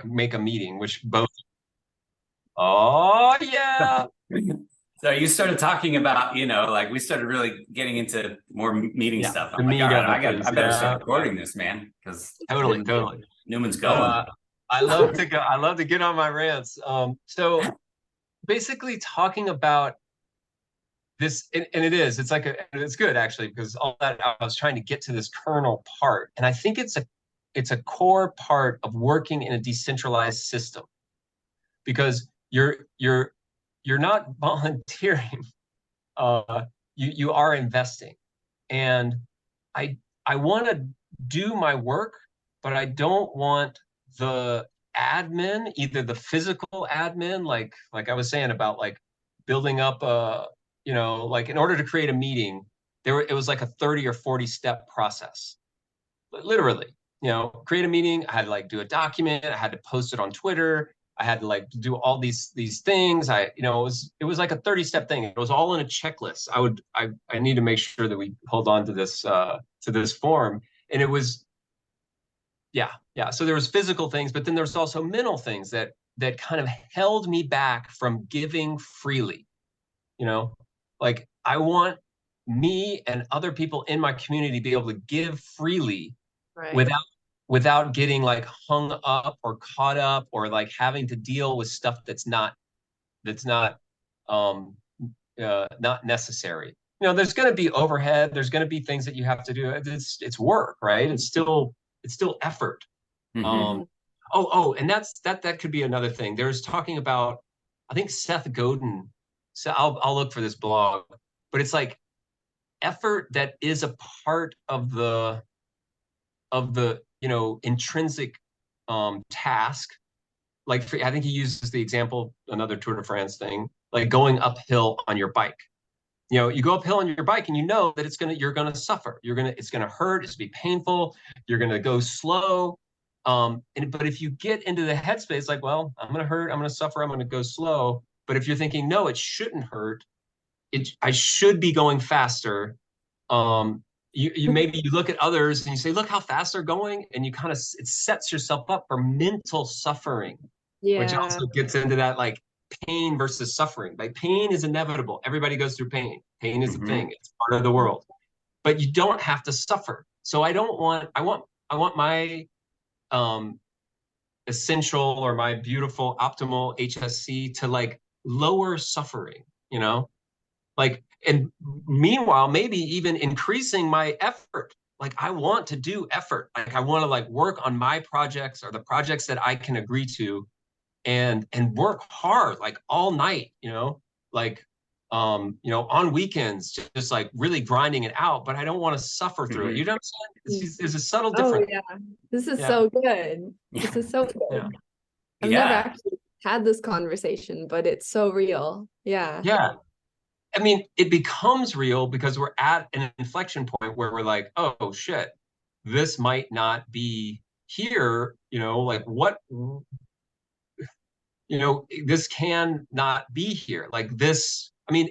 make a meeting, which both. Oh yeah. So you started talking about, like we started really getting into more meeting stuff. The I'm like, meat all right, of it is, I better start recording this, man, because totally. Newman's going. I love to go. I love to get on my rants. So basically talking about this, and it's like it's good actually, because all that I was trying to get to this kernel part, and I think it's a core part of working in a decentralized system, because you're not volunteering, you are investing. And I I want to do my work, but I don't want the admin, either the physical admin, like I was saying about like building up like in order to create a meeting, it was like a 30 or 40 step process. Literally, create a meeting. I had to like do a document. I had to post it on Twitter. I had to like do all these things. It was like a 30-step thing. It was all in a checklist. I need to make sure that we hold on to this form. And it was, yeah. So there was physical things, but then there's also mental things that kind of held me back from giving freely. You know, like I want me and other people in my community to be able to give freely, Right. without getting like hung up or caught up or like having to deal with stuff that's not um not necessary. There's going to be overhead, there's going to be things that you have to do. It's work, right? It's still effort. Mm-hmm. um and that could be another thing. There's talking about, I think Seth Godin, so I'll look for this blog, but it's like effort that is a part of the intrinsic task. Like I think he uses the example, another Tour de France thing, like going uphill on your bike. You go uphill on your bike and you know that you're gonna suffer. It's gonna hurt, it's gonna be painful, you're gonna go slow. But if you get into the headspace, like, well, I'm gonna hurt, I'm gonna suffer, I'm gonna go slow. But if you're thinking, no, it shouldn't hurt, I should be going faster. Maybe you look at others and you say, look how fast they're going, and you kind of, it sets yourself up for mental suffering, which Yeah. also gets into that like pain versus suffering. Like pain is inevitable. Everybody goes through pain. Pain is a thing. It's part of the world. But you don't have to suffer. So I want my um essential or my beautiful optimal HSC to like lower suffering, like, and meanwhile, maybe even increasing my effort. Like I want to do effort. Like I want to like work on my projects or the projects that I can agree to, and work hard like all night, like on weekends, just like really grinding it out, but I don't want to suffer through it. You know what I'm saying? There's a subtle difference. Oh yeah. This is Yeah. so good. This is so good. Yeah. I've never actually had this conversation, but it's so real. Yeah. Yeah. I mean, it becomes real because we're at an inflection point where we're like, oh shit, this might not be here, like what, this can not be here. Like this, I mean,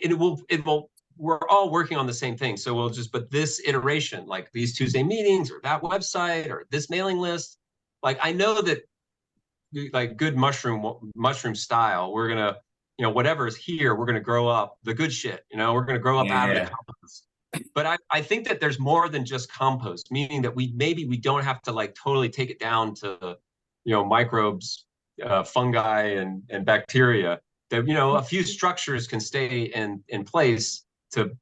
we're all working on the same thing. So but this iteration, like these Tuesday meetings or that website or this mailing list, like I know that like good mushroom style, we're going to, whatever is here, we're going to grow up the good shit, we're going to grow up out of the compost. But I think that there's more than just compost, meaning that we don't have to like totally take it down to, microbes, fungi and bacteria. That, a few structures can stay in place to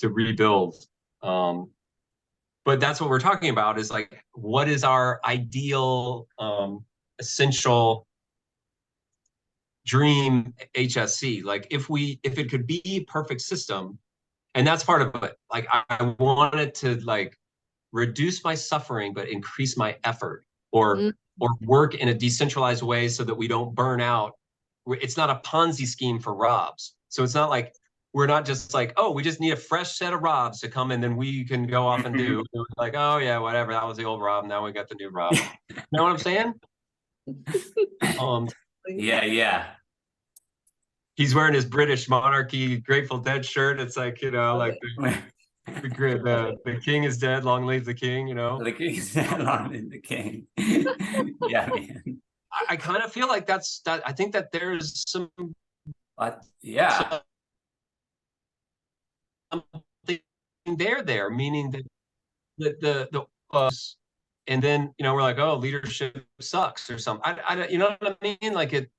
rebuild. But that's what we're talking about, is like, what is our ideal essential dream HSC? Like if it could be a perfect system, and that's part of it. Like I wanted to like reduce my suffering, but increase my effort, or work in a decentralized way so that we don't burn out. It's not a Ponzi scheme for Robs. So it's not like, we're not just like, oh, we just need a fresh set of Robs to come and then we can go off and do like, oh yeah, whatever, that was the old Rob, now we got the new Rob. You know what I'm saying? Yeah. He's wearing his British monarchy Grateful Dead shirt. It's like, like the king is dead, long live the king, The king is dead, long live the king. Yeah, man. I kind of feel like that's that. I think that there's Yeah. something there, meaning that and then we're like, oh, leadership sucks or something. You know what I mean? Like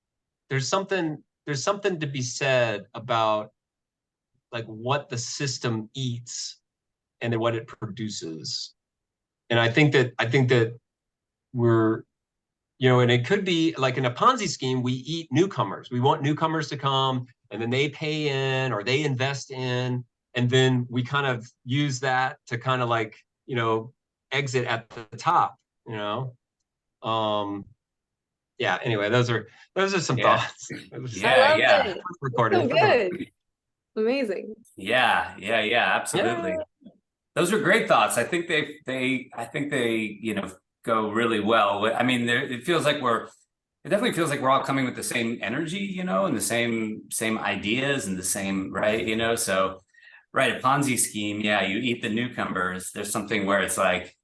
there's something to be said about like what the system eats and then what it produces. And I think that we're, and it could be like in a Ponzi scheme, we eat newcomers. We want newcomers to come and then they pay in or they invest in, and then we kind of use that to kind of like, exit at the top, yeah, anyway, those are some thoughts. I Yeah, love yeah. it. Recorded. So good. Amazing. Yeah, absolutely. Yeah. Those are great thoughts. I think they go really well. I mean, it definitely feels like we're all coming with the same energy, and the same ideas and the same, right, so right, a Ponzi scheme, yeah, you eat the newcomers. There's something where it's like,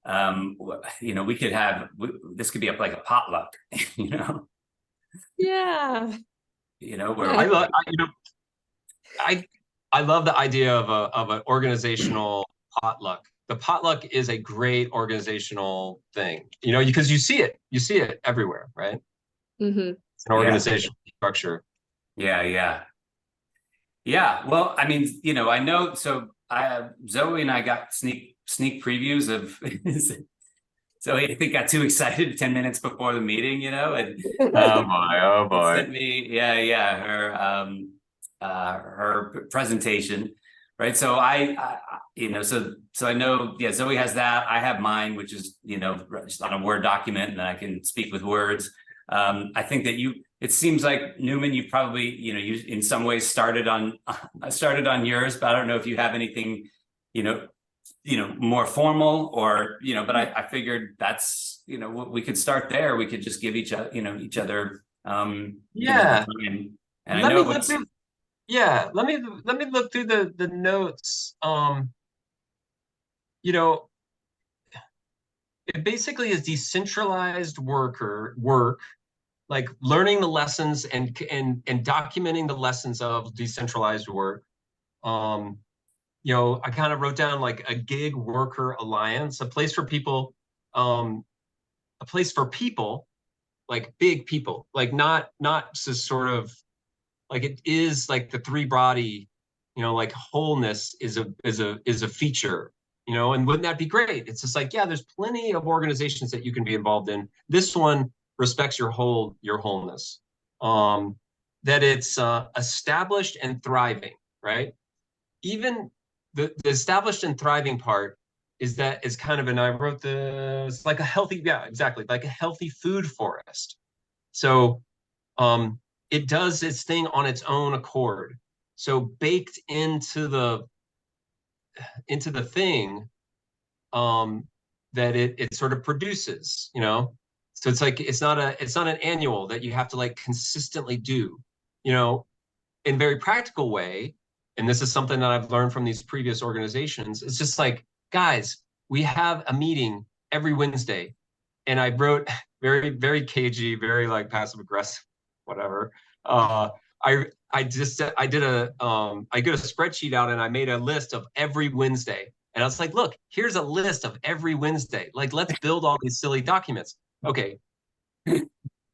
we could have, this could be like a potluck, Yeah. where I love, I love the idea of an organizational potluck. The potluck is a great organizational thing, because you see it everywhere, right? Mm-hmm. It's an organizational structure. Yeah. Well, I mean, I know. So Zoe and I got sneak previews of. So I think got too excited 10 minutes before the meeting, and Oh boy. sent me, her presentation, right? So so I know, yeah, Zoe has that. I have mine, which is just on a Word document, and then I can speak with words. I think that it seems like Newman, you've probably, you in some ways started on yours, but I don't know if you have anything, more formal or, but I figured that's, we could start there. We could just give each other, each other, yeah. time. And I know let me look through the notes. It basically is decentralized work, like learning the lessons and documenting the lessons of decentralized work. I kind of wrote down like a gig worker alliance, a place for people, like big people, like not just sort of like it is like the three body, like wholeness is a feature, and wouldn't that be great? It's just like, yeah, there's plenty of organizations that you can be involved in. This one respects your wholeness, that it's established and thriving, right? Even the established and thriving part is kind of, and I wrote this like a healthy, yeah, exactly, like a healthy food forest. So it does its thing on its own accord. So baked into the thing, that it sort of produces, So it's like it's not an annual that you have to like consistently do, in very practical way. And this is something that I've learned from these previous organizations. It's just like, guys, we have a meeting every Wednesday. And I wrote very, very cagey, very like passive aggressive, whatever. I did a spreadsheet out and I made a list of every Wednesday. And I was like, look, here's a list of every Wednesday. Like, let's build all these silly documents. Okay.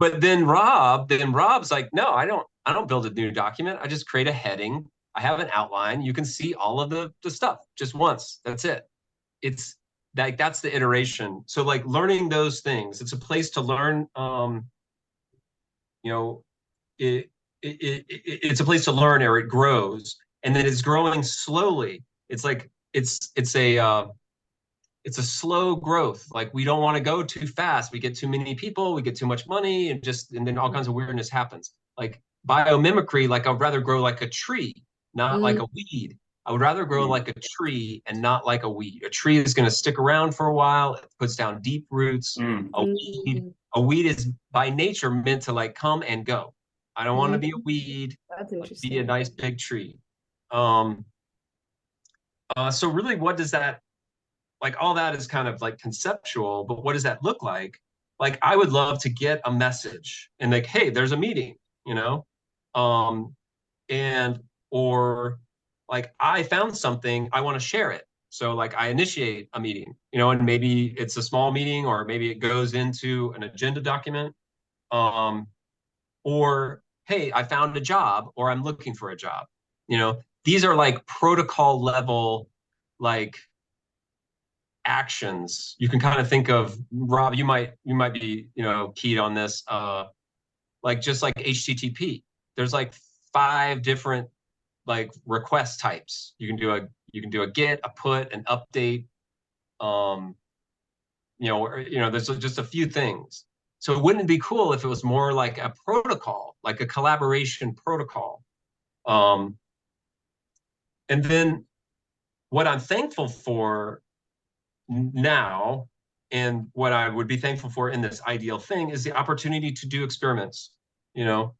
But then Rob's like, no, I don't build a new document. I just create a heading. I have an outline. You can see all of the stuff just once. That's it. It's like, that's the iteration. So like learning those things, it's a place to learn, it's a place to learn, or it grows, and then it's growing slowly. It's like, it's a slow growth. Like, we don't want to go too fast. We get too many people, we get too much money, and then all kinds of weirdness happens. Like biomimicry, like I'd rather grow like a tree, not like a weed. I would rather grow like a tree and not like a weed. A tree is going to stick around for a while. It puts down deep roots. A weed is by nature meant to like come and go. I don't want to be a weed. That's interesting. Be a nice big tree. So really, what does that, like, all that is kind of like conceptual, but what does that look like? like I would love to get a message and like, hey, there's a meeting, you know, and or like I found something, I want to share it. So like I initiate a meeting, you know, and maybe it's a small meeting or maybe it goes into an agenda document. Or hey, I found a job or I'm looking for a job. You know, these are like protocol level, like actions. You can kind of think of, Rob, you might be, you know, keyed on this, like just like HTTP. There's like 5 different like request types. You can do a get, a put, an update. Um, there's just a few things. So wouldn't it be cool if it was more like a protocol, like a collaboration protocol? Um, and then what I'm thankful for now, and what I would be thankful for in this ideal thing, is the opportunity to do experiments. You know,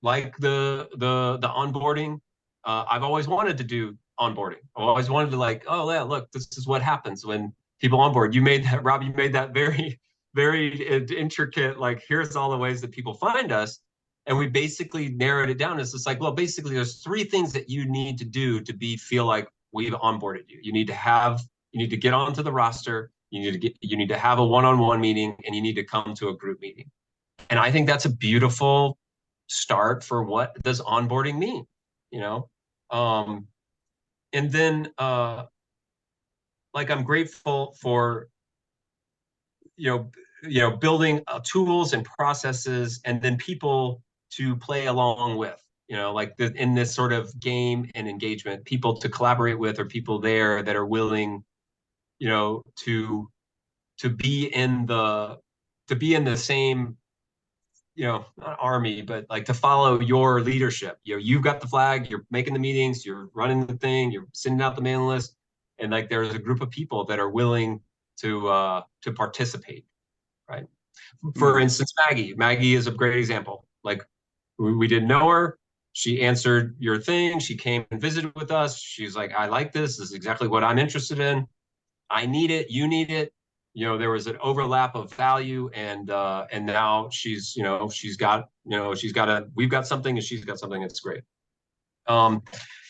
like the onboarding. I've always wanted to do onboarding. I've always wanted to like, oh yeah, look, this is what happens when people onboard. You made that, Rob. You made that very, very intricate. Like, here's all the ways that people find us, and we basically narrowed it down. It's just like, well, basically, there's 3 things that you need to do to feel like we've onboarded you. You need to get onto the roster. You need to have a one-on-one meeting, and you need to come to a group meeting. And I think that's a beautiful start for what does onboarding mean, you know? And then like I'm grateful for, building tools and processes and then people to play along with, like in this sort of game and engagement, people to collaborate with, or people there that are willing, to be in the same, not army, but like to follow your leadership. You've got the flag, you're making the meetings, you're running the thing, you're sending out the mailing list, and like there's a group of people that are willing to participate, right? For instance, Maggie is a great example. Like we didn't know her. She answered your thing. She came and visited with us. She's like, I like this. This is exactly what I'm interested in. I need it. You need it. There was an overlap of value, and now we've got something, and she's got something that's great. And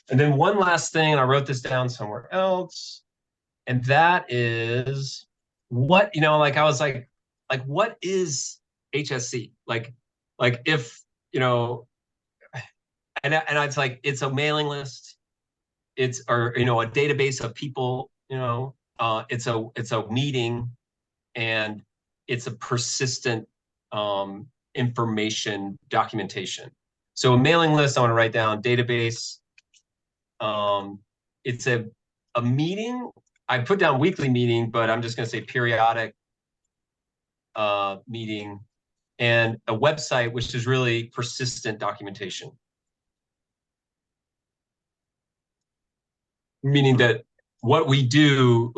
then one last thing, and I wrote this down somewhere else, and that is what, like I was like what is HSC? Like if, and it's like, it's a mailing list, or a database of people, it's a meeting, and it's a persistent information documentation. So a mailing list, I want to write down database. It's a meeting. I put down weekly meeting, but I'm just going to say periodic meeting, and a website, which is really persistent documentation. Meaning that what we do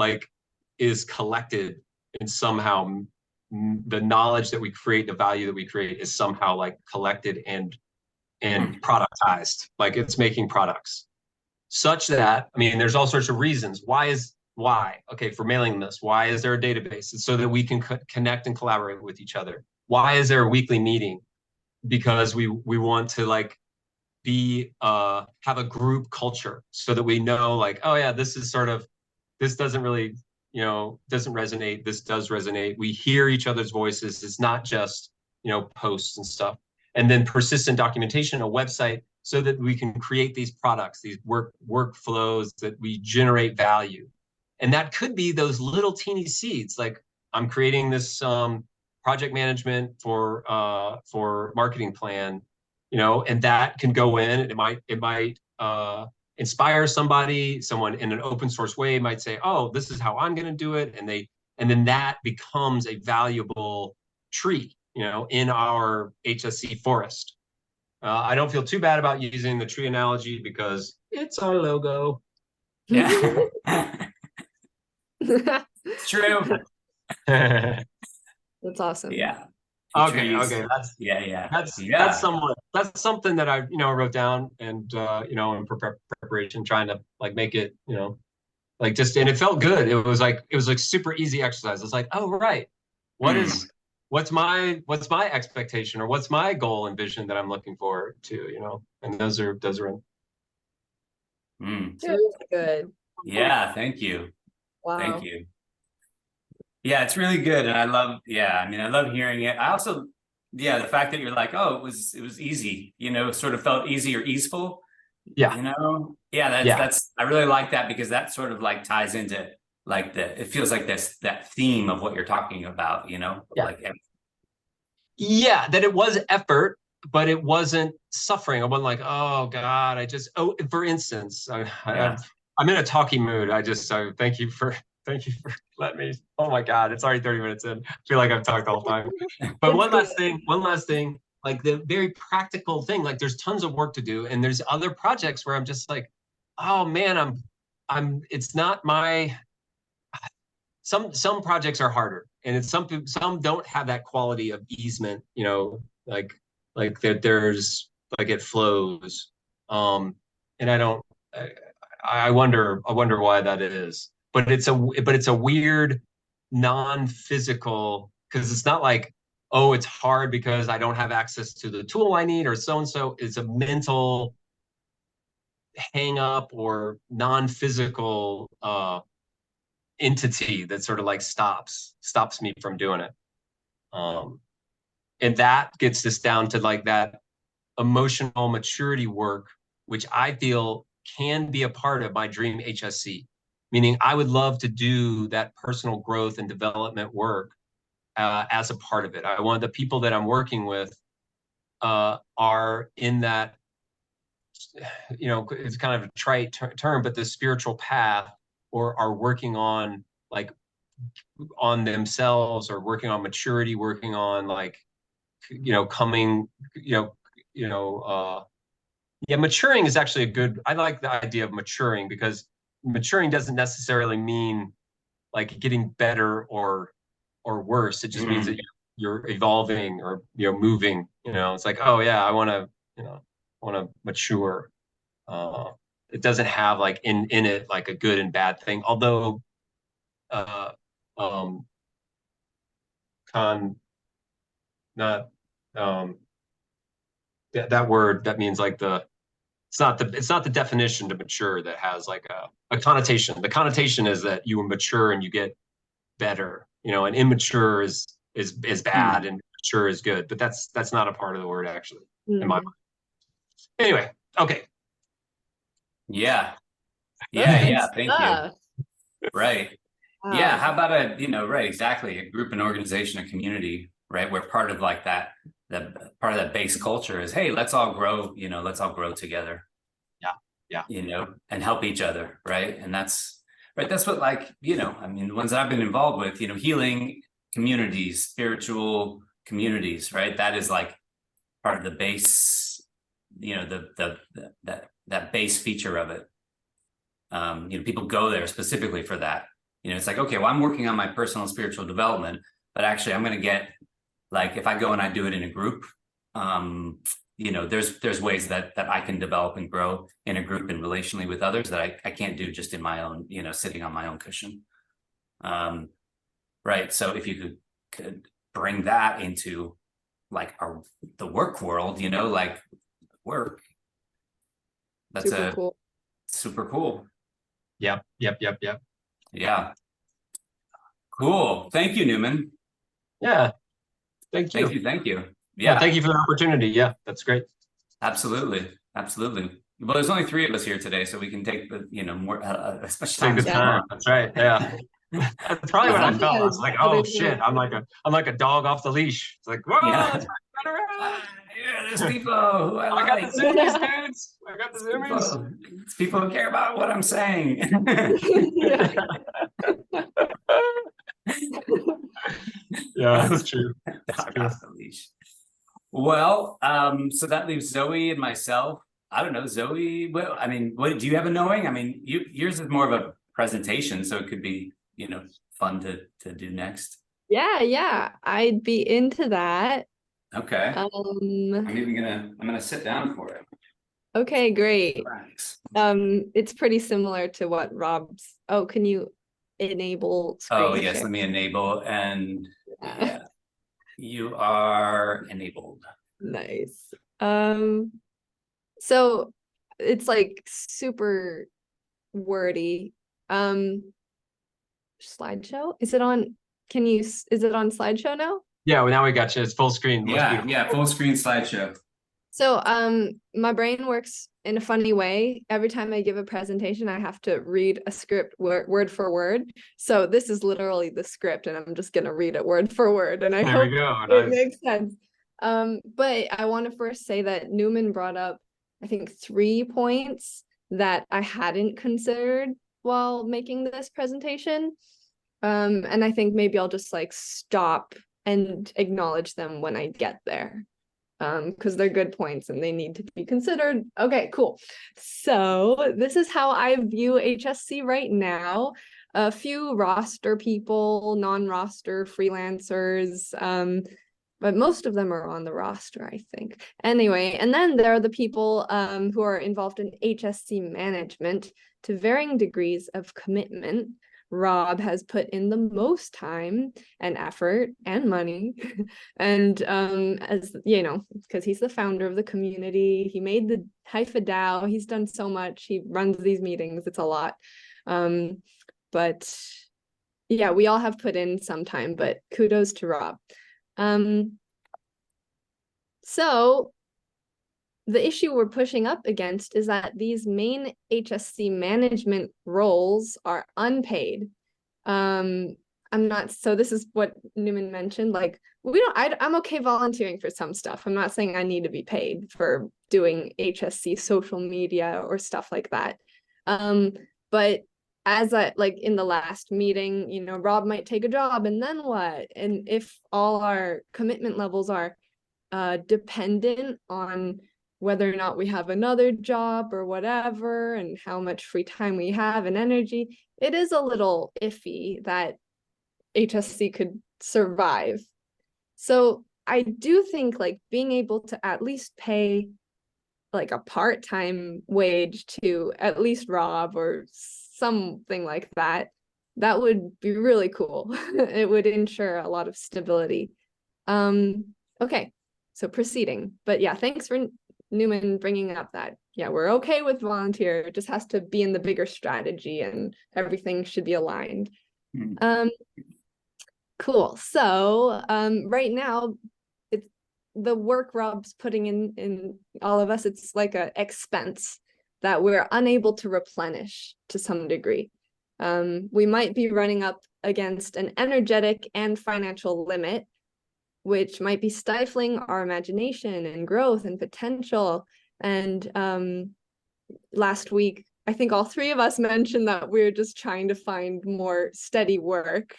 is collected, and somehow the knowledge that we create, the value that we create, is somehow collected and productized. Like it's making products such that, there's all sorts of reasons. Why? Okay, for mailing this, why is there a database? It's so that we can connect and collaborate with each other. Why is there a weekly meeting? Because we want to have a group culture, so that we know oh yeah, this doesn't really, doesn't resonate. This does resonate. We hear each other's voices. It's not just, posts and stuff. And then persistent documentation, a website, so that we can create these products, these workflows that we generate value. And that could be those little teeny seeds. Like I'm creating this project management for marketing plan, and that can go in. It might inspire someone in an open source way. Might say, oh, this is how I'm going to do it, and then that becomes a valuable tree, in our HSC forest. I don't feel too bad about using the tree analogy because it's our logo. Yeah. It's true. That's awesome. Yeah. Okay. That's something that I wrote down, and in preparation, trying to make it, and it felt good. It was like super easy exercise. It's like, oh right, what is what's my expectation, or what's my goal and vision that I'm looking forward to, and those are Mm. It's really good. Yeah, thank you. Wow. Thank you. Yeah, it's really good. And I love hearing it. I also, the fact that you're like, oh, it was easy, sort of felt easy or easeful. Yeah. That's I really like that, because that sort of like ties into like it feels like that theme of what you're talking about, like. That it was effort, but it wasn't suffering. I wasn't like, oh God, for instance, I'm in a talking mood. Thank you for letting me. Oh my God, it's already 30 minutes in. I feel like I've talked all the time. But one last thing, like the very practical thing, like there's tons of work to do, and there's other projects where I'm just like, oh man, it's not my. Some projects are harder, and some don't have that quality of easement, like there's like it flows. And I wonder why that is. But it's a weird non-physical, because it's not like, oh, it's hard because I don't have access to the tool I need, or so and so. It's a mental hang up or non-physical entity that sort of like stops me from doing it. And that gets us down to like that emotional maturity work, which I feel can be a part of my dream HSC. Meaning, I would love to do that personal growth and development work as a part of it. I want the people that I'm working with are in that, it's kind of a trite term, but the spiritual path, or are working on like on themselves, or working on maturity, working on like, coming, maturing is actually I like the idea of maturing, because maturing doesn't necessarily mean like getting better or worse. It just means that you're evolving, or moving. It's like, oh yeah, I want to mature. It doesn't have like in it like a good and bad thing, although uh um con not that word, that means like it's not the definition to mature that has like a connotation. The connotation is that you mature and you get better, and immature is bad, and mature is good, but that's not a part of the word actually, in my mind. Anyway, okay. Thank you. Right. Yeah, how about right, exactly, a group, an organization, a community, right, where part of like that part of that base culture is, hey, let's all grow, let's all grow together. And help each other, right? And that's what, like, the ones that I've been involved with, healing communities, spiritual communities, right? That is like part of the base, that base feature of it. People go there specifically for that. It's like, okay, well, I'm working on my personal spiritual development, but actually I'm going to get, like, if I go and I do it in a group, there's ways that I can develop and grow in a group and relationally with others that I can't do just in my own, sitting on my own cushion. Right. So if you could bring that into like the work world, like work, that's super cool. Yep. Yeah. Cool. Thank you, Newman. Yeah. Thank you. Yeah. Thank you for the opportunity. Yeah, that's great. Absolutely. Well, there's only 3 of us here today, so we can take the, more, especially take the time. That's right. Yeah. That's probably what I felt. I was like, oh shit, I'm like a dog off the leash. It's like, whoa, let's run around. There's people who I got the zoomies, dudes. I got the zoomies. It's people who care about what I'm saying. Yeah, that's true. Dog off the leash. Well, so that leaves Zoe and myself. I don't know, Zoe. Well, what do you have a knowing? Yours is more of a presentation, so it could be, fun to do next. Yeah, I'd be into that. Okay. I'm gonna sit down for it. Okay, great. Relax. It's pretty similar to what Rob's. Oh, can you enable screen Oh yes, share? let me enable, and yeah. You are enabled. Nice. So it's like super wordy. Slideshow? Is it on, is it on slideshow now? Yeah, well, now we got you. It's full screen. Looks beautiful. Yeah, full screen slideshow. So my brain works in a funny way. Every time I give a presentation, I have to read a script word for word. So this is literally the script, and I'm just gonna read it word for word. And I There hope we go. it Nice. makes sense. But I want to first say that Newman brought up, I think, 3 points that I hadn't considered while making this presentation. And I think maybe I'll just like stop and acknowledge them when I get there, because they're good points and they need to be considered. Okay, cool. So this is how I view HSC right now. A few roster people, non-roster freelancers, but most of them are on the roster, I think. Anyway, and then there are the people who are involved in HSC management to varying degrees of commitment. Rob has put in the most time and effort and money. And as you know, because he's the founder of the community, he made the Haifa DAO, he's done so much, he runs these meetings, it's a lot. But yeah, we all have put in some time, but kudos to Rob. So the issue we're pushing up against is that these main HSC management roles are unpaid. So this is what Newman mentioned, like, I'm okay volunteering for some stuff. I'm not saying I need to be paid for doing HSC social media or stuff like that. But as like in the last meeting, you know, Rob might take a job and then what? And if all our commitment levels are dependent on whether or not we have another job or whatever, and how much free time we have and energy, it is a little iffy that HSC could survive. So I do think like being able to at least pay like a part-time wage to at least Rob or something like that, that would be really cool. It would ensure a lot of stability. Okay, so proceeding. But yeah, thanks for Newman bringing up that, yeah, we're okay with volunteer, it just has to be in the bigger strategy and everything should be aligned. Cool. So right now, it's the work Rob's putting in all of us, it's like an expense that we're unable to replenish to some degree. We might be running up against an energetic and financial limit, which might be stifling our imagination and growth and potential. And last week, I think all 3 of us mentioned that we're just trying to find more steady work.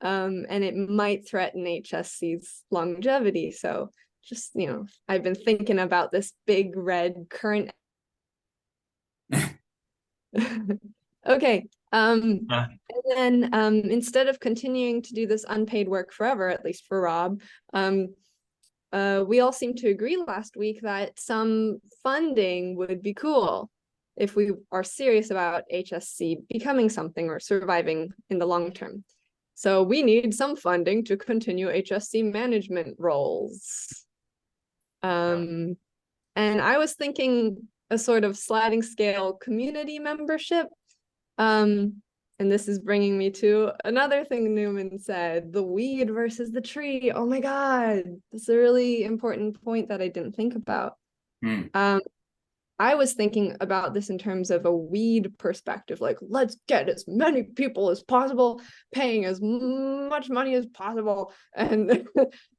And it might threaten HSC's longevity. So just, you know, I've been thinking about this big red current. Okay. And then instead of continuing to do this unpaid work forever, at least for Rob, we all seemed to agree last week that some funding would be cool if we are serious about HSC becoming something or surviving in the long term. So we need some funding to continue HSC management roles. And I was thinking a sort of sliding scale community membership. And this is bringing me to another thing Newman said, the weed versus the tree. Oh my God, that's a really important point that I didn't think about. I was thinking about this in terms of a weed perspective, like, let's get as many people as possible, paying as much money as possible. And,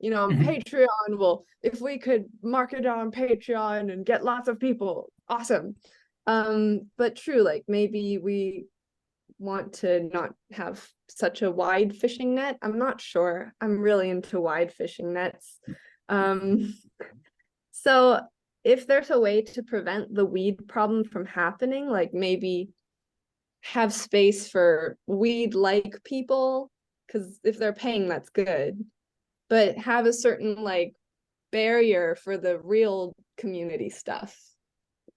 you know, Patreon will, if we could market on Patreon and get lots of people, awesome. But true, like maybe we want to not have such a wide fishing net. I'm not sure. I'm really into wide fishing nets. So if there's a way to prevent the weed problem from happening, like maybe have space for weed-like people, because if they're paying, that's good, but have a certain like barrier for the real community stuff,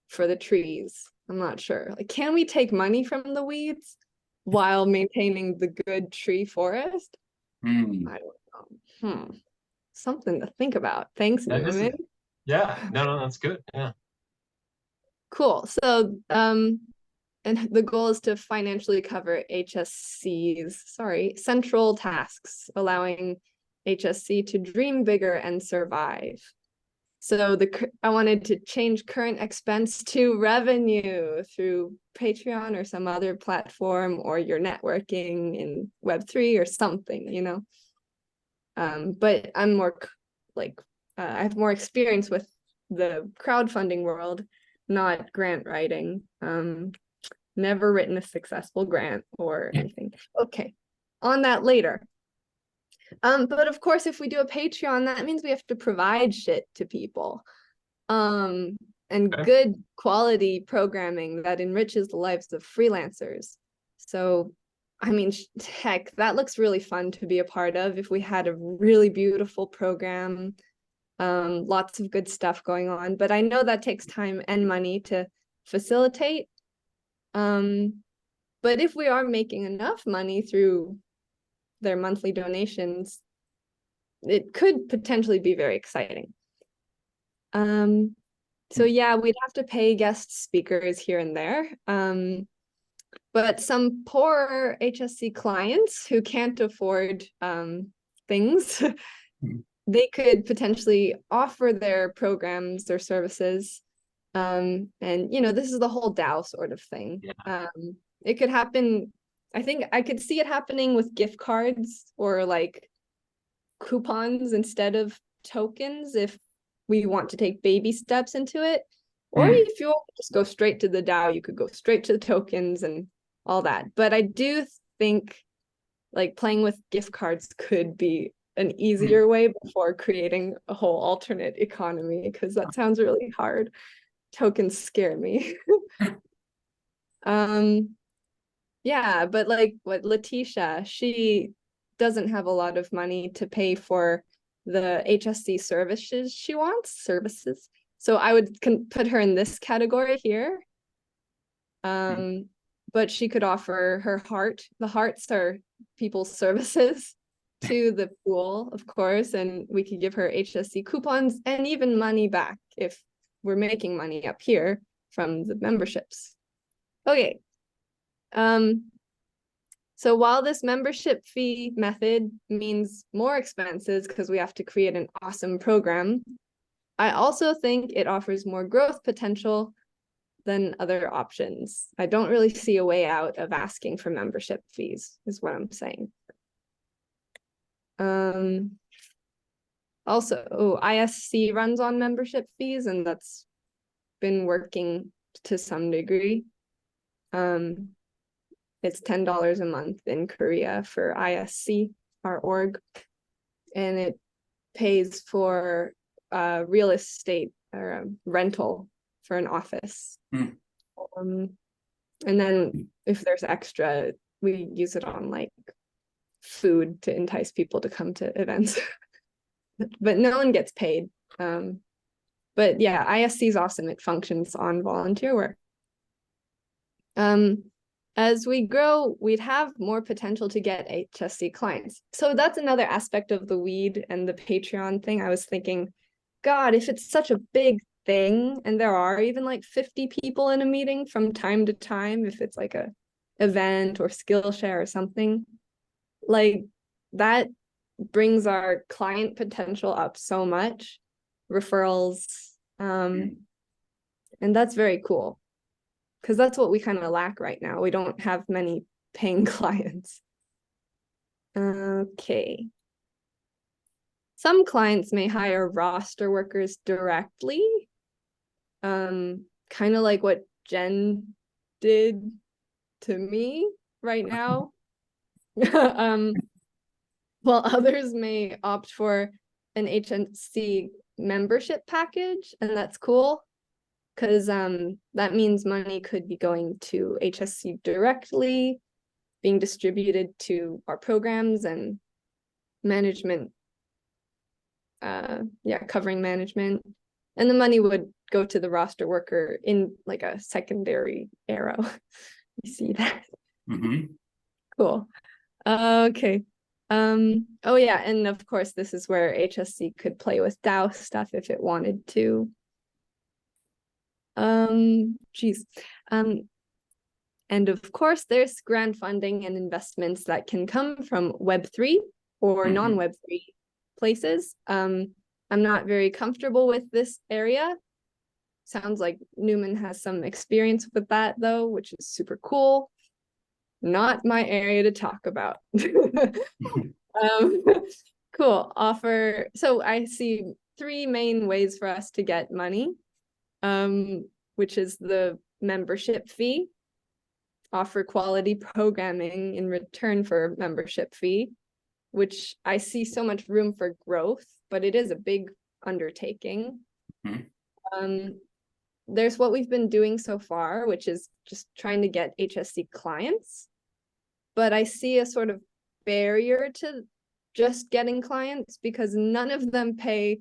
for the trees. I'm not sure. Like, can we take money from the weeds while maintaining the good tree forest? I don't know. something to think about. Thanks, That is, Newman. yeah, no, that's good. Yeah. Cool. So, and the goal is to financially cover HSC's, central tasks, allowing HSC to dream bigger and survive. So I wanted to change current expense to revenue through Patreon or some other platform, or your networking in Web3 or something, you know. But I'm more I have more experience with the crowdfunding world, not grant writing. Never written a successful grant or anything. Okay, on that later. But of course, if we do a Patreon, that means we have to provide shit to people. And good quality programming that enriches the lives of freelancers. So, I mean, heck, that looks really fun to be a part of if we had a really beautiful program, lots of good stuff going on. But I know that takes time and money to facilitate. But if we are making enough money through their monthly donations, it could potentially be very exciting. So yeah, we'd have to pay guest speakers here and there. But some poor HSC clients who can't afford things, they could potentially offer their programs or services. And you know, this is the whole DAO sort of thing. Yeah. It could happen. I think I could see it happening with gift cards or like coupons instead of tokens if we want to take baby steps into it. Or if you want to just go straight to the DAO, you could go straight to the tokens and all that. But I do think like playing with gift cards could be an easier way before creating a whole alternate economy, because that sounds really hard. Tokens scare me. Yeah, but like what Letitia, she doesn't have a lot of money to pay for the HSC services she wants, So I would put her in this category here. But she could offer her heart. The hearts are people's services to the pool, of course, and we could give her HSC coupons and even money back if we're making money up here from the memberships. Okay. So while this membership fee method means more expenses because we have to create an awesome program, I also think it offers more growth potential than other options. I don't really see a way out of asking for membership fees, is what I'm saying. Also, ISC runs on membership fees, and that's been working to some degree. It's $10 a month in Korea for ISC, our org, and it pays for real estate or rental for an office. And then if there's extra, we use it on like food to entice people to come to events. But no one gets paid. But yeah, ISC is awesome. It functions on volunteer work. As we grow, we'd have more potential to get HSC clients. So that's another aspect of the weed and the Patreon thing. I was thinking, God, if it's such a big thing, and there are even like 50 people in a meeting from time to time, if it's like a event or Skillshare or something, like that brings our client potential up so much, referrals, and that's very cool. Because that's what we kind of lack right now. We don't have many paying clients. Okay. Some clients may hire roster workers directly. Kind of like what Jen did to me right now. While others may opt for an HSC membership package, and that's cool. Because that means money could be going to HSC directly, being distributed to our programs and management, covering management. And the money would go to the roster worker in like a secondary arrow. You see that? Mm-hmm. Cool. Okay. Oh yeah, and of course this is where HSC could play with DAO stuff if it wanted to. Geez. And of course there's grant funding and investments that can come from Web3 or non-Web3 places. I'm not very comfortable with this area. Sounds like Newman has some experience with that though, which is super cool. Not my area to talk about. Cool. Offer. So I see 3 main ways for us to get money, which is the membership fee, offer quality programming in return for membership fee, which I see so much room for growth, but it is a big undertaking. There's what we've been doing so far, which is just trying to get HSC clients, but I see a sort of barrier to just getting clients because none of them pay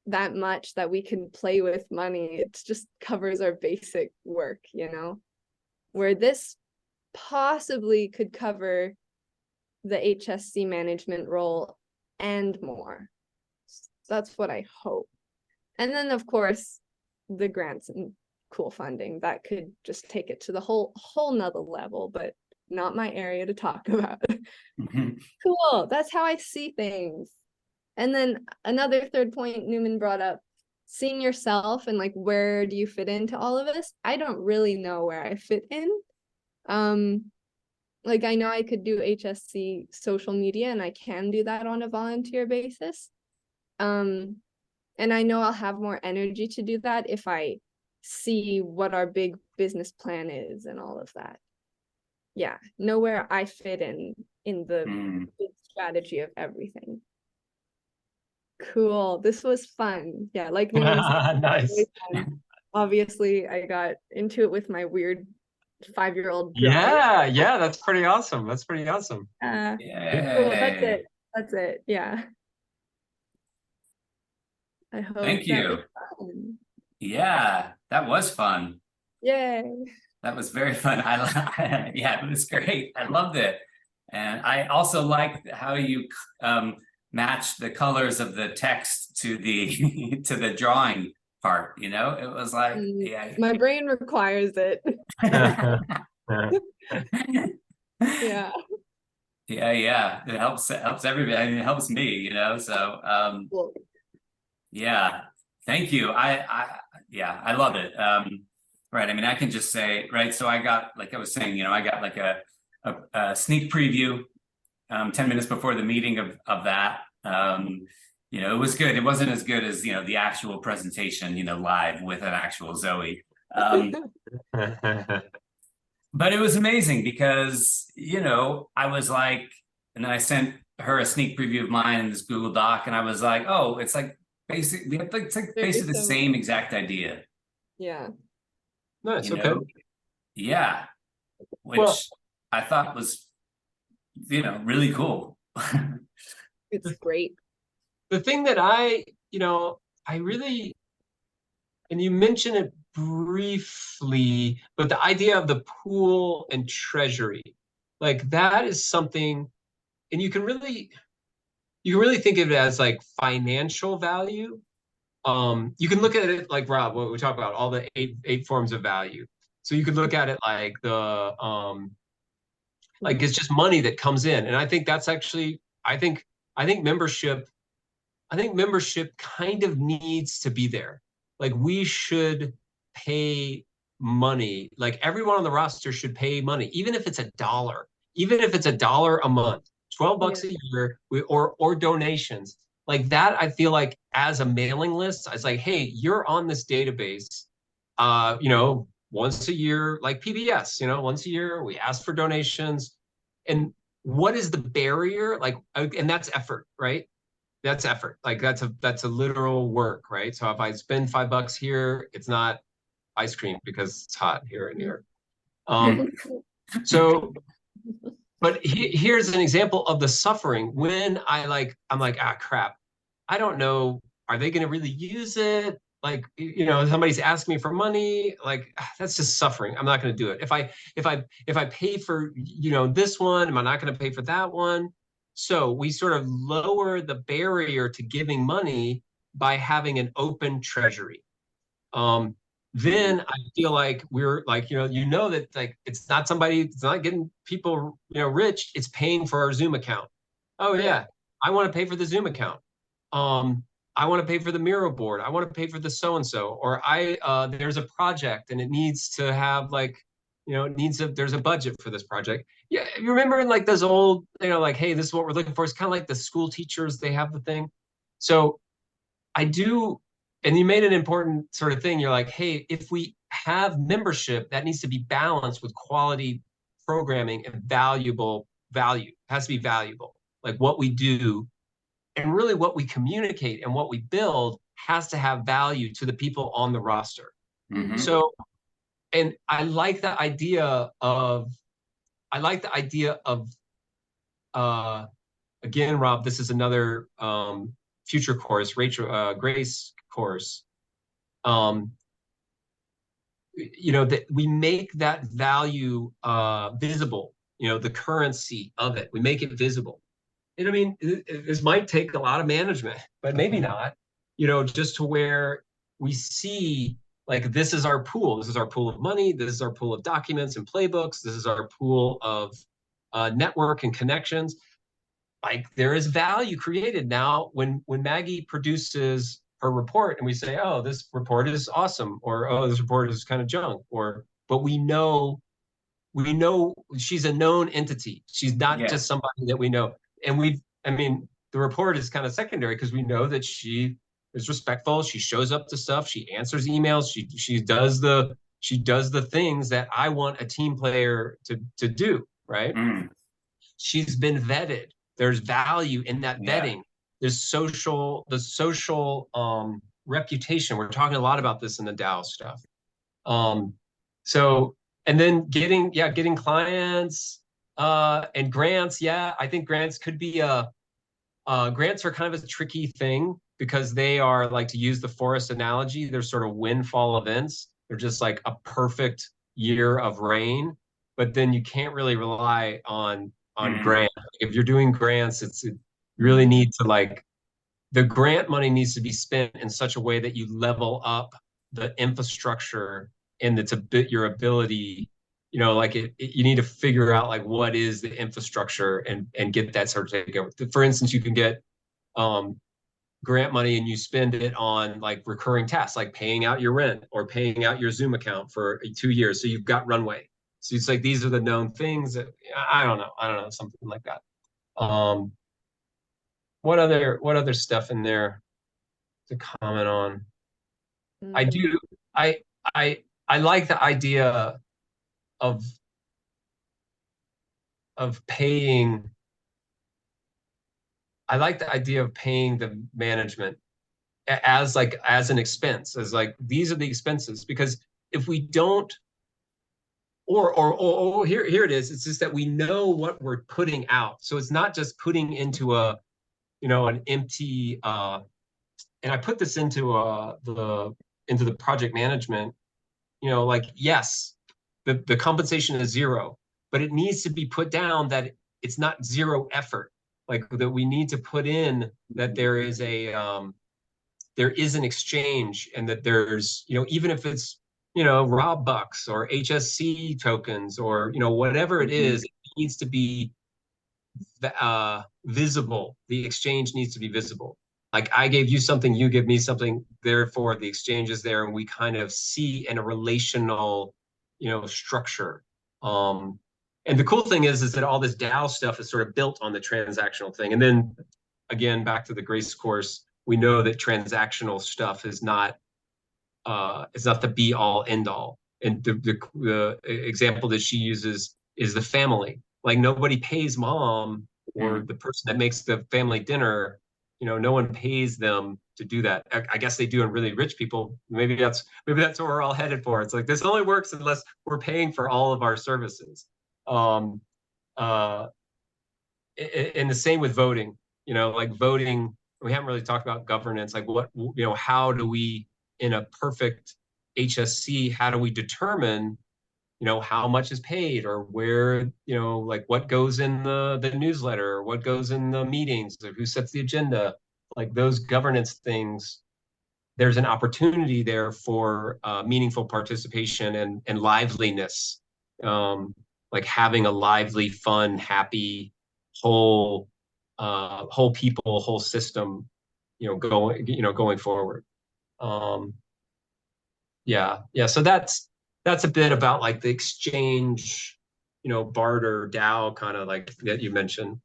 that much that we can play with money. It just covers our basic work, you know, where this possibly could cover the HSC management role and more. That's what I hope. And then of course the grants and cool funding that could just take it to the whole nother level, but not my area to talk about. Cool. That's how I see things. And then another third point Newman brought up, seeing yourself and like, where do you fit into all of this? I don't really know where I fit in. Like I know I could do HSC social media and I can do that on a volunteer basis. And I know I'll have more energy to do that if I see what our big business plan is and all of that. Yeah, know where I fit in the big strategy of everything. Cool. This was fun. Yeah, like Newman said, nice. really fun. Obviously, I got into it with my weird 5-year-old brother. Yeah, that's pretty awesome. That's pretty awesome. Cool. That's it. That's it. Yeah. I hope. Thank you. Yeah, that was fun. Yay. That was very fun. Yeah, it was great. I loved it. And I also liked how you matched the colors of the text to the to the drawing part, you know? It was like, yeah. My brain requires it. Yeah. Yeah. It helps everybody. I mean, it helps me, you know. So Cool. yeah. Thank you. Yeah, I love it. Right. I mean, I can just say, right. So I got, like I was saying, you know, I got like a sneak preview 10 minutes before the meeting of that. You know, it was good. It wasn't as good as, you know, the actual presentation, you know, live with an actual Zoe. But it was amazing because, you know, I was like, and then I sent her a sneak preview of mine in this Google Doc, and I was like, oh, it's like basically, it's like basically the same exact idea. Yeah. Nice. You Okay. know? Yeah. Which I thought was, you know, really cool. It's great. The thing that I really, and you mentioned it briefly, but the idea of the pool and treasury, like that is something, and you can really think of it as like financial value. You can look at it like Rob, what we talk about, all the eight forms of value. So you could look at it like the like it's just money that comes in. And I think that's actually, I think membership kind of needs to be there. Like we should pay money. Like everyone on the roster should pay money, even if it's $1, even if it's $1 a month, 12 bucks a year, or donations. Like that, I feel like as a mailing list, it's like, hey, you're on this database, you know, once a year, like PBS, you know, once a year, we ask for donations. And what is the barrier? Like, and that's effort, right? That's effort. Like that's a literal work, right? So if I spend $5 here, it's not ice cream because it's hot here in New York. So, but here's an example of the suffering when I'm like, ah, crap. I don't know. Are they going to really use it? Like, you know, somebody's asking me for money. Like, that's just suffering. I'm not going to do it. If I pay for, you know, this one, am I not going to pay for that one? So we sort of lower the barrier to giving money by having an open treasury. Then I feel like we're like, that like it's not getting people, rich, it's paying for our Zoom account. Oh yeah, I want to pay for the Zoom account. I want to pay for the Miro board. I want to pay for the so-and-so, or there's a project and it needs to have like, there's a budget for this project. Yeah. You remember in like those old, like, hey, this is what we're looking for. It's kind of like the school teachers, they have the thing. So I do, and you made an important sort of thing. You're like, hey, if we have membership, that needs to be balanced with quality programming and value. It has to be valuable. Like what we do and really what we communicate and what we build has to have value to the people on the roster. Mm-hmm. So, and I like the idea of, again, Rob, this is another future course, Grace course. That we make that value visible, the currency of it, we make it visible. And I mean, this might take a lot of management, but maybe not, just to where we see like, this is our pool. This is our pool of money. This is our pool of documents and playbooks. This is our pool of network and connections. Like there is value created now when Maggie produces her report and we say, oh, this report is awesome, or oh, this report is kind of junk, but we know she's a known entity. She's not just somebody that we know. And the report is kind of secondary because we know that she is respectful. She shows up to stuff. She answers emails. She does the things that I want a team player to do, right? Mm. She's been vetted. There's value in that vetting. There's the social reputation. We're talking a lot about this in the DAO stuff. So, and then getting clients and grants. Yeah, I think grants could be grants are kind of a tricky thing because they are, like, to use the forest analogy, they're sort of windfall events. They're just like a perfect year of rain, but then you can't really rely on grants. If you're doing grants, you really need to, like, the grant money needs to be spent in such a way that you level up the infrastructure and it's a bit your ability, like you need to figure out like what is the infrastructure and get that sort of taken. For instance, you can get grant money and you spend it on like recurring tasks, like paying out your rent or paying out your Zoom account for 2 years. So you've got runway. So it's like, these are the known things that I don't know, something like that. What other stuff in there to comment on? I like the idea of paying. I like the idea of paying the management as an expense, as like, these are the expenses, because if we don't, or here it is, it's just that we know what we're putting out. So it's not just putting into an empty, and I put this into the project management, like, yes, the compensation is zero, but it needs to be put down that it's not zero effort. Like, that we need to put in that there is an exchange, and that there's, even if it's, Rob bucks or HSC tokens or, whatever it is, it needs to be visible. The exchange needs to be visible. Like, I gave you something, you give me something, therefore the exchange is there, and we kind of see in a relational, structure. And the cool thing is that all this DAO stuff is sort of built on the transactional thing. And then again, back to the Grace course, we know that transactional stuff is not the be all end all. And the example that she uses is the family. Like, nobody pays mom or the person that makes the family dinner. No one pays them to do that. I guess they do in really rich people. Maybe that's what we're all headed for. It's like, this only works unless we're paying for all of our services. And the same with voting. Like voting, we haven't really talked about governance. Like, how do we, in a perfect HSC, how do we determine how much is paid, or where, like what goes in the newsletter, or what goes in the meetings, or who sets the agenda, like those governance things. There's an opportunity there for meaningful participation and liveliness, like having a lively, fun, happy, whole people, whole system, going forward. Yeah. So that's a bit about like the exchange, barter DAO kind of like that you mentioned.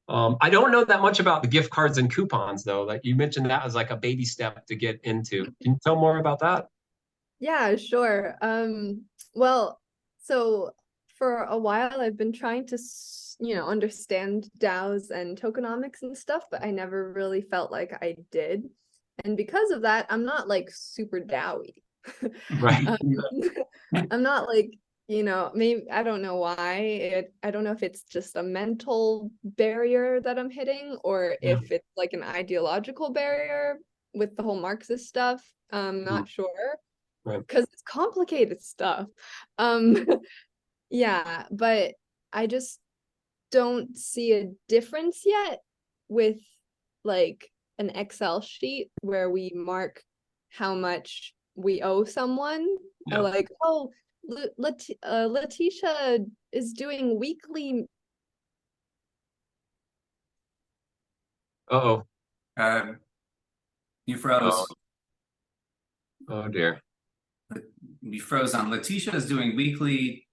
I don't know that much about the gift cards and coupons though. Like you mentioned that as like a baby step to get into. Can you tell more about that? Yeah, sure. Well, so for a while I've been trying to, understand DAOs and tokenomics and stuff, but I never really felt like I did. And because of that, I'm not like super DAO-y. Right. I'm not like, maybe I don't know why. I don't know if it's just a mental barrier that I'm hitting, or if it's like an ideological barrier with the whole Marxist stuff. I'm not sure. Right. Because it's complicated stuff. Yeah, but I just don't see a difference yet with like an Excel sheet where we mark how much we owe someone. Yeah. Like, oh, Letitia is doing weekly. Uh-oh. You froze. Oh dear. You froze on. Letitia is doing weekly.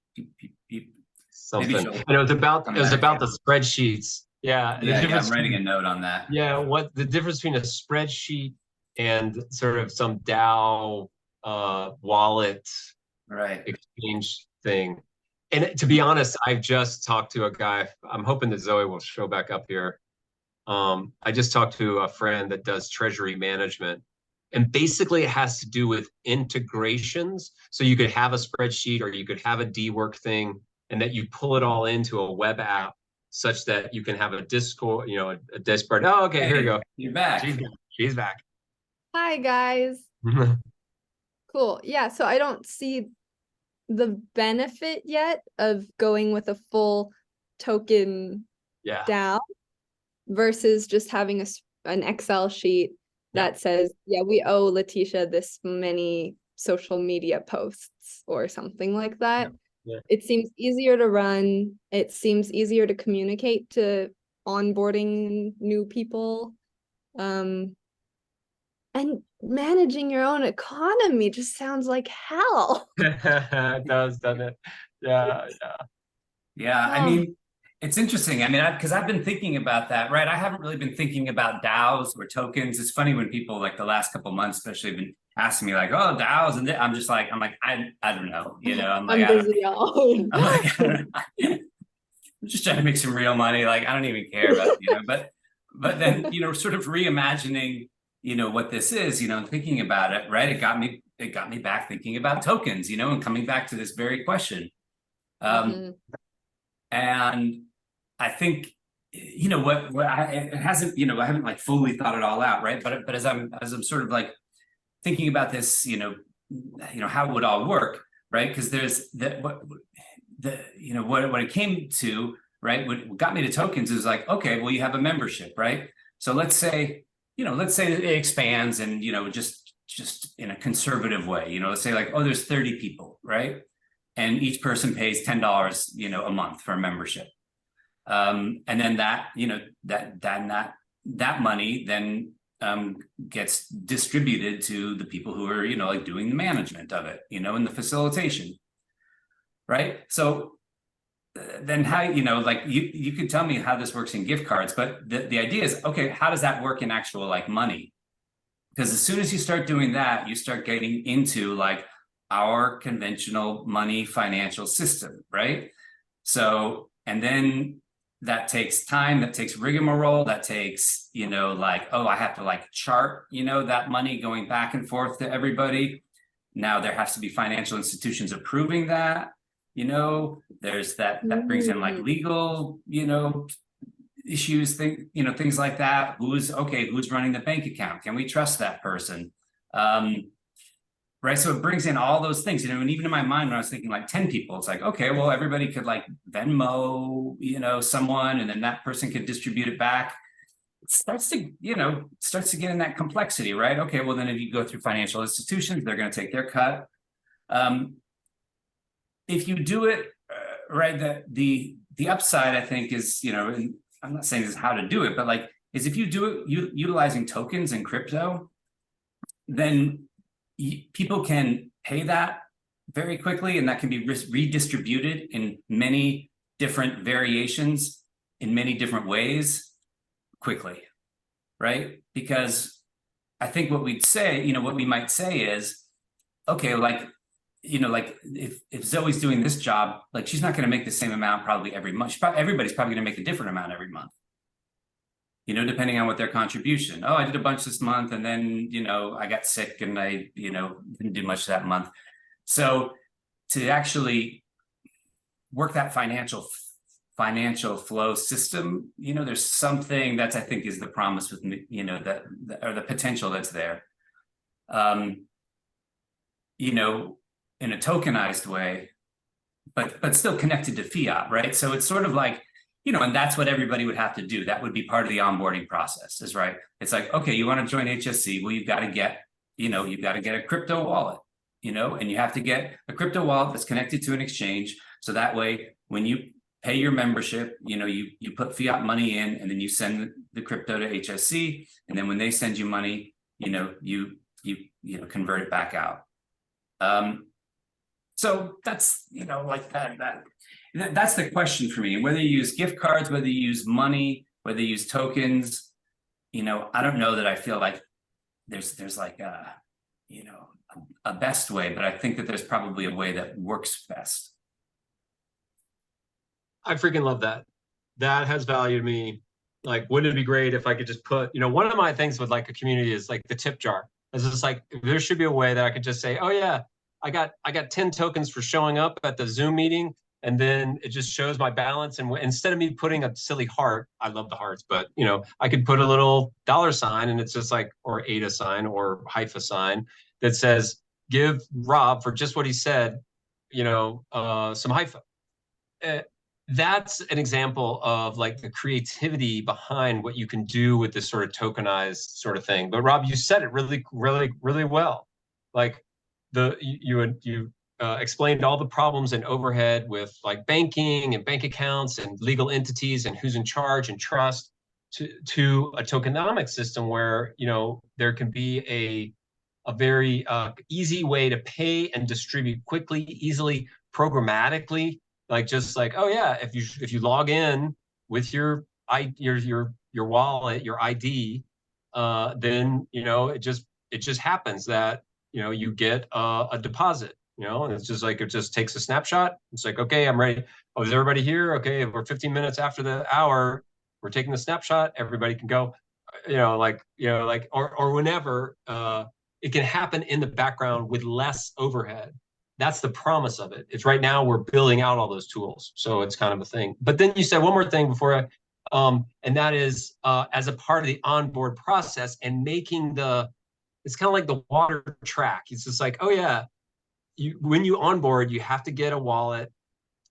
Something. And it was about the spreadsheets. Yeah. I'm writing a note on that. Yeah, what the difference between a spreadsheet and sort of some DAO wallet exchange thing. And to be honest, I've just talked to a guy. I'm hoping that Zoe will show back up here. I just talked to a friend that does treasury management. And basically it has to do with integrations. So you could have a spreadsheet or you could have a D-work thing, and that you pull it all into a web app such that you can have a Discord, a Discord. Oh, okay, here we go. You're back. She's back. Hi, guys. Cool. Yeah, so I don't see the benefit yet of going with a full token DAO versus just having an Excel sheet that says, we owe Letitia this many social media posts or something like that. Yeah. It seems easier to run. It seems easier to communicate to onboarding new people. And managing your own economy just sounds like hell. It does, doesn't it? Yeah. I mean, it's interesting. I mean, because I've been thinking about that, right? I haven't really been thinking about DAOs or tokens. It's funny when people like the last couple of months, especially, have been asking me like, "Oh, DAOs," and I'm like, I don't know, I'm like, I'm busy, y'all. I'm just trying to make some real money. Like, I don't even care about, but then, sort of reimagining, what this is, and thinking about it, right? It got me back thinking about tokens, and coming back to this very question. And I think, it hasn't, I haven't like fully thought it all out, right? But as I'm sort of like thinking about this, how it would all work, right? Because there's what it came to, right? What got me to tokens is like, okay, well, you have a membership, right? So let's say it expands and, just in a conservative way, let's say like, oh, there's 30 people, right? And each person pays $10, a month for a membership. And then that money then gets distributed to the people who are, like doing the management of it, and the facilitation. Right. So then how, like you could tell me how this works in gift cards, but the idea is, okay, how does that work in actual like money? Because as soon as you start doing that, you start getting into like our conventional money financial system, right? So, and then that takes time, that takes rigmarole, that takes, like, oh, I have to like chart, that money going back and forth to everybody. Now there has to be financial institutions approving that, there's that brings in like legal, issues, things like that. Who's running the bank account? Can we trust that person? right? So it brings in all those things, and even in my mind, when I was thinking like 10 people, it's like, okay, well, everybody could like Venmo, someone, and then that person could distribute it back. It starts to get in that complexity, right? Okay, well, then if you go through financial institutions, they're going to take their cut. If you do it right, the upside, I think, is, and I'm not saying this is how to do it, but like, is if you do it utilizing tokens and crypto, then people can pay that very quickly, and that can be redistributed in many different variations in many different ways quickly, right? Because I think what we might say is, okay, like if Zoe's doing this job, like she's not going to make the same amount probably every month. Everybody's probably going to make a different amount every month, depending on what their contribution. Oh, I did a bunch this month, and then I got sick and I didn't do much that month. So to actually work that financial flow system, there's something that's, I think, is the promise with that, or the potential that's there. In a tokenized way, but still connected to fiat, right? So it's sort of like, and that's what everybody would have to do. That would be part of the onboarding process, is right. It's like, okay, you want to join HSC, well, you've got to get, a crypto wallet, and you have to get a crypto wallet that's connected to an exchange. So that way, when you pay your membership, you put fiat money in, and then you send the crypto to HSC, and then when they send you money, you convert it back out. So that's, like that's the question for me. Whether you use gift cards, whether you use money, whether you use tokens, I don't know that I feel like there's like a best way, but I think that there's probably a way that works best. I freaking love that. That has value to me. Like, wouldn't it be great if I could just put, one of my things with like a community is like the tip jar. It's just like, there should be a way that I could just say, oh yeah, I got 10 tokens for showing up at the Zoom meeting, and then it just shows my balance. And instead of me putting a silly heart, I love the hearts, but I could put a little $sign, and it's just like, or ADA sign or hypha sign that says, give Rob for just what he said, some hypha. That's an example of like the creativity behind what you can do with this sort of tokenized sort of thing. But Rob, you said it really, really, really well. Like you explained all the problems and overhead with like banking and bank accounts and legal entities and who's in charge and trust to a tokenomic system where, there can be a very easy way to pay and distribute quickly, easily, programmatically. Like, just like, oh yeah, if you log in with your wallet, your ID, then it just happens that you get a deposit, and it's just like, it just takes a snapshot. It's like, okay, I'm ready. Oh, is everybody here? Okay, we're 15 minutes after the hour. We're taking the snapshot. Everybody can go. Or whenever it can happen in the background with less overhead. That's the promise of it. It's right now we're building out all those tools. So it's kind of a thing. But then you said one more thing before and that is as a part of the onboard process and making it's kind of like the water track. It's just like, oh yeah, when you onboard, you have to get a wallet,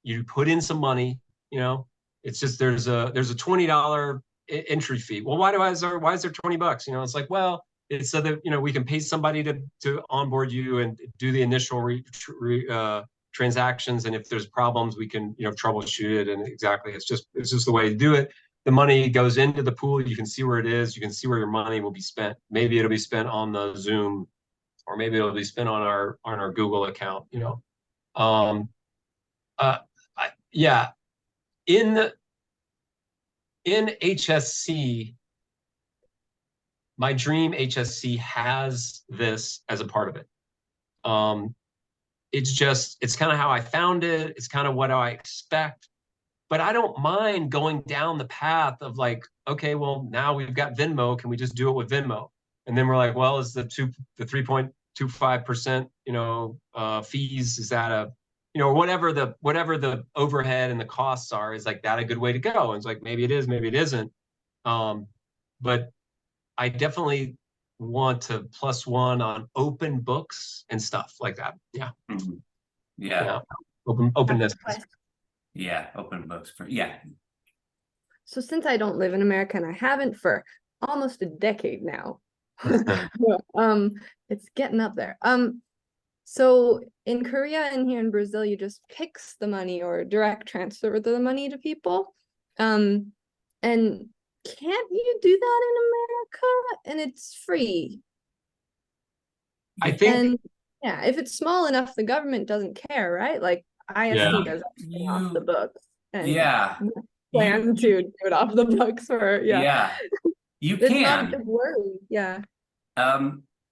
you put in some money, it's just, there's a $20 entry fee. Well, why is there $20? It's like, well, it's so that, we can pay somebody to onboard you and do the initial transactions. And if there's problems, we can, troubleshoot it. And exactly, it's just the way to do it. The money goes into the pool. You can see where it is. You can see where your money will be spent. Maybe it'll be spent on the Zoom, or maybe it'll be spent on our Google account, yeah. In HSC, my dream HSC has this as a part of it. It's kind of how I found it. It's kind of what I expect, but I don't mind going down the path of like, okay, well, now we've got Venmo. Can we just do it with Venmo? And then we're like, well, is the 3.25%, fees, is that whatever the overhead and the costs are, is like that a good way to go? And it's like, maybe it is, maybe it isn't. But I definitely want to +1 on open books and stuff like that. Yeah. Mhm. Yeah. Openness. Yeah. Open books for, So since I don't live in America, and I haven't for almost a decade now, it's getting up there. So in Korea and here in Brazil, you just PIX the money or direct transfer the money to people. And can't you do that in America? And it's free. I think, And yeah, if it's small enough, the government doesn't care, right? Like ISC does everything off the books, and yeah, plan to do it off the books for you It's not a can. big worry. Yeah.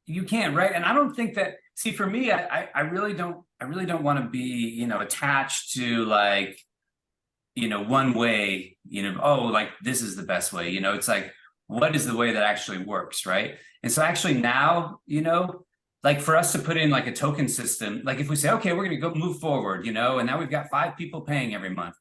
You can, right? And I don't think that, see, for me, I really don't want to be, attached to like, one way, oh, like this is the best way, it's like, what is the way that actually works, right? And so actually now, like for us to put in like a token system, like if we say, okay, we're going to go move forward, and now we've got 5 people paying every month,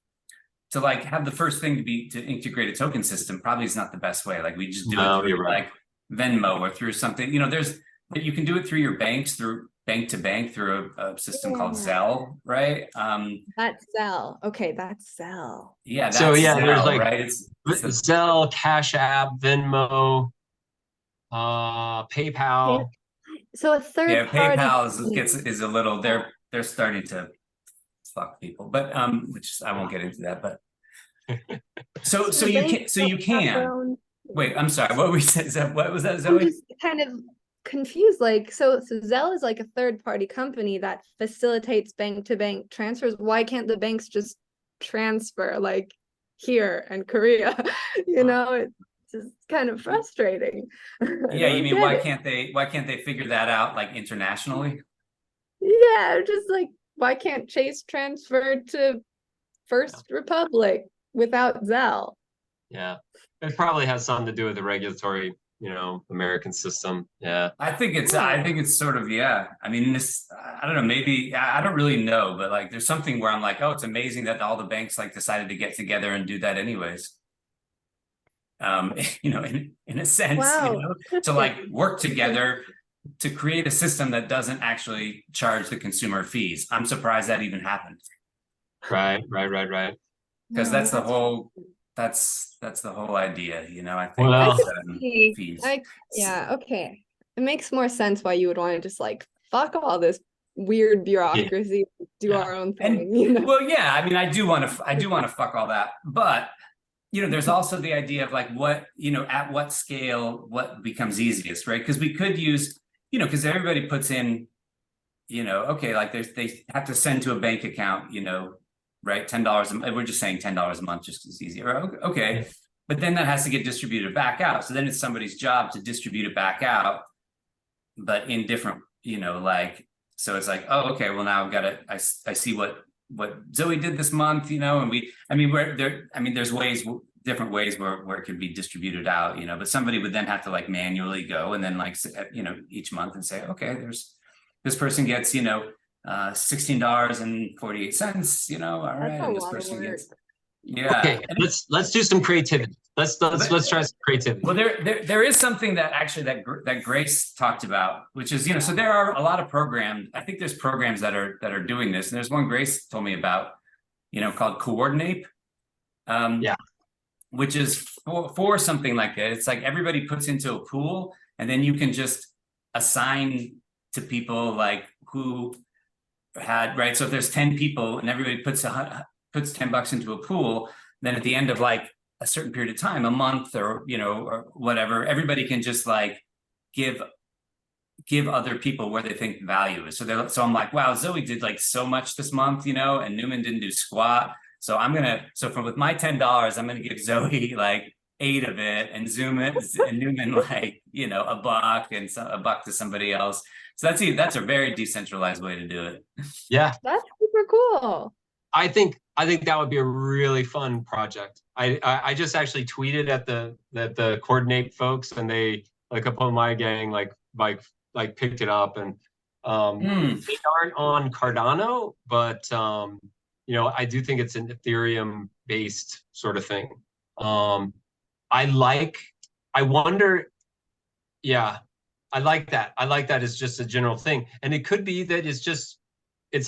to like have the first thing to be to integrate a token system probably is not the best way. Like we just do it through like Venmo or through something, you can do it through your banks, through bank to bank, through a system called Zelle, right? That's Zelle. Okay, that's Zelle. Yeah, that's Zelle, there's like right? It's Zelle, Cash App, Venmo, PayPal. So a third party. PayPal is a little, they're starting to fuck people, but which I won't get into that, but so you can wait, I'm sorry, what we said, what was that, Zoe? I'm just kind of confused, like so Zelle is like a third party company that facilitates bank to bank transfers. Why can't the banks just transfer like here in Korea? It's just kind of frustrating. Yeah, you mean why can't they figure that out like internationally? Yeah, just like why can't Chase transfer to First Republic without Zelle? Yeah, it probably has something to do with the regulatory, American system. Yeah, I think it's sort of, I mean, I don't know, maybe I don't really know, but like there's something where I'm like, oh, it's amazing that all the banks like decided to get together and do that anyways. In a sense, to like work together to create a system that doesn't actually charge the consumer fees. I'm surprised that even happened. Right. Because that's the whole idea, I think. Well, fees. Okay. It makes more sense why you would want to just like fuck all this weird bureaucracy, do our own thing. Well, yeah, I mean, I do want to fuck all that, but there's also the idea of like what, at what scale, what becomes easiest, right? Because we could use, because everybody puts in, okay, like they have to send to a bank account, right? $10, we're just saying $10 a month just as easier. Okay. But then that has to get distributed back out. So then it's somebody's job to distribute it back out, but in different, so it's like, oh, okay, well now I've got to, I see what Zoe did this month, and there's different ways where it could be distributed out, but somebody would then have to like manually go and then like, each month and say, okay, this person gets, $16.48, all right, and this person gets, okay, let's do some creativity. Let's try some creativity. Well, there is something that actually that Grace talked about, which is, so there are a lot of programs. I think there's programs that are doing this, and there's one Grace told me about, called Coordinate, which is for something like that. It's like everybody puts into a pool, and then you can just assign to people like who had, right. So if there's 10 people and everybody puts $10 into a pool, then at the end of like a certain period of time, a month or or whatever, everybody can just like give other people where they think value is. So I'm like, wow, Zoe did like so much this month, and Newman didn't do squat. So with my $10, I'm gonna give Zoe like 8 of it, and and Newman like $1 and $1 to somebody else. So that's a very decentralized way to do it. Yeah, that's super cool. I think that would be a really fun project. I just actually tweeted at the Coordinate folks, and they like upon my gang like picked it up, and they aren't on Cardano, but I do think it's an Ethereum based sort of thing. I wonder, yeah. I like that. I like that as just a general thing. And it could be that it's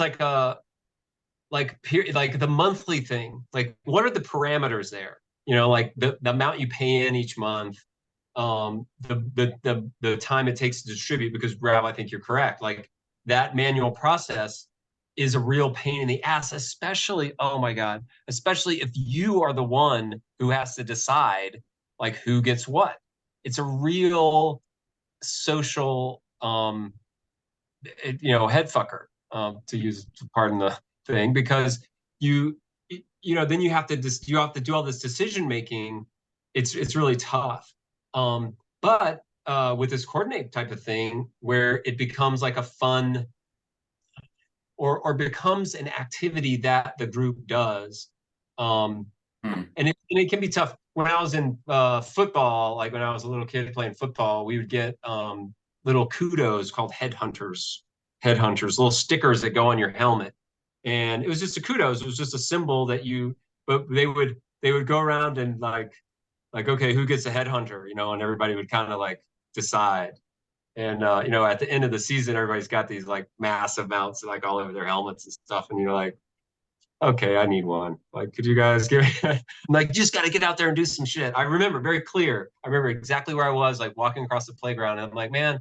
like like the monthly thing. Like, what are the parameters there? You know, like the amount you pay in each month, the time it takes to distribute, because Rob, I think you're correct. Like that manual process is a real pain in the ass, especially, oh my God, especially if you are the one who has to decide like who gets what. It's a real social head fucker, to use, pardon the thing, because you then you have to do all this decision making. It's really tough. But with this coordinate type of thing, where it becomes like a fun, or becomes an activity that the group does, and it can be tough. When I was in football, like when I was a little kid playing football, we would get little kudos called headhunters, little stickers that go on your helmet. And it was just a kudos. It was just a symbol that but they would go around and like, okay, who gets a headhunter, and everybody would kind of like decide. And at the end of the season, everybody's got these like massive mounts like all over their helmets and stuff. And you're like, okay, I need one. Like, could you guys give me? I'm like, just got to get out there and do some shit. I remember very clear. I remember exactly where I was, like walking across the playground. And I'm like, man,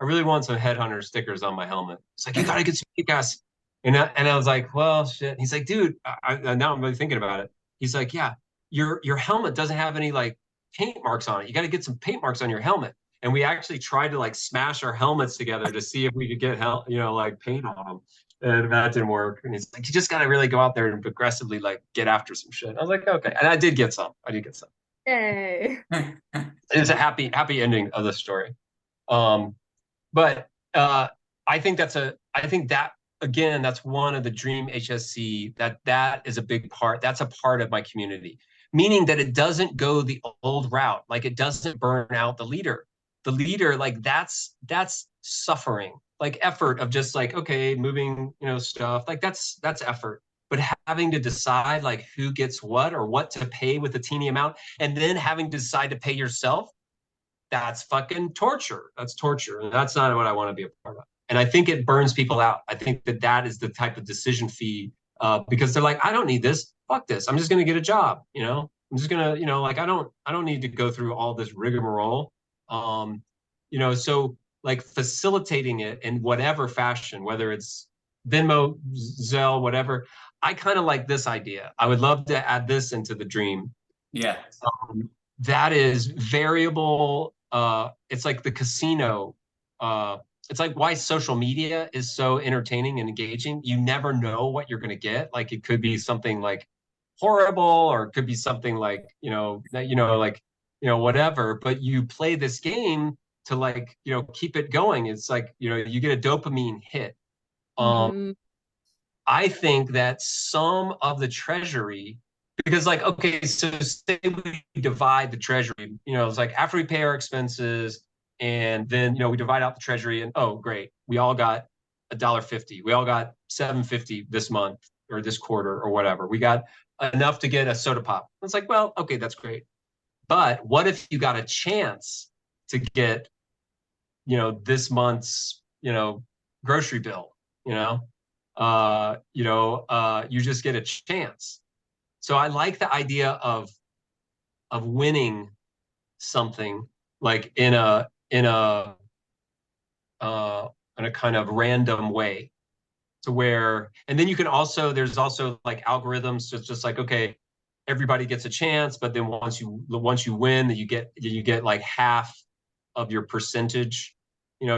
I really want some headhunter stickers on my helmet. It's like, you got to get some kick-ass. And I was like, well, shit. And he's like, dude, now I'm really thinking about it. He's like, yeah, your helmet doesn't have any like paint marks on it. You got to get some paint marks on your helmet. And we actually tried to like smash our helmets together to see if we could get like paint on them. And that didn't work. And he's like, you just got to really go out there and aggressively like get after some shit. I was like, okay. And I did get some. Yay. It's a happy ending of the story. But I think that again, that's one of the dream HSC, that is a big part. That's a part of my community, meaning that it doesn't go the old route. Like it doesn't burn out the leader. The leader, like that's suffering, like effort of just like, okay, moving, stuff, like that's effort. But having to decide like who gets what or what to pay with a teeny amount, and then having to decide to pay yourself, that's fucking torture. That's torture. And that's not what I want to be a part of. And I think it burns people out. I think that is the type of decision fee, because they're like, I don't need this. Fuck this. I'm just going to get a job. I'm just going to, like, I don't need to go through all this rigmarole. So like facilitating it in whatever fashion, whether it's Venmo, Zelle, whatever. I kind of like this idea. I would love to add this into the dream. Yeah. That is variable. It's like the casino. It's like why social media is so entertaining and engaging. You never know what you're going to get. Like it could be something like horrible, or it could be something like, whatever, but you play this game to like, keep it going. It's like, you get a dopamine hit. I think that some of the treasury, because like, okay, so say we divide the treasury, it's like after we pay our expenses and then, we divide out the treasury and, oh, great. We all got $1.50. We all got $7.50 this month or this quarter or whatever. We got enough to get a soda pop. It's like, well, okay, that's great. But what if you got a chance to get, this month's, grocery bill, you just get a chance. So I like the idea of winning something like in a kind of random way, to where, and then you can also, there's also like algorithms. So it's just like, okay, everybody gets a chance, but then once you win, you get like half of your percentage,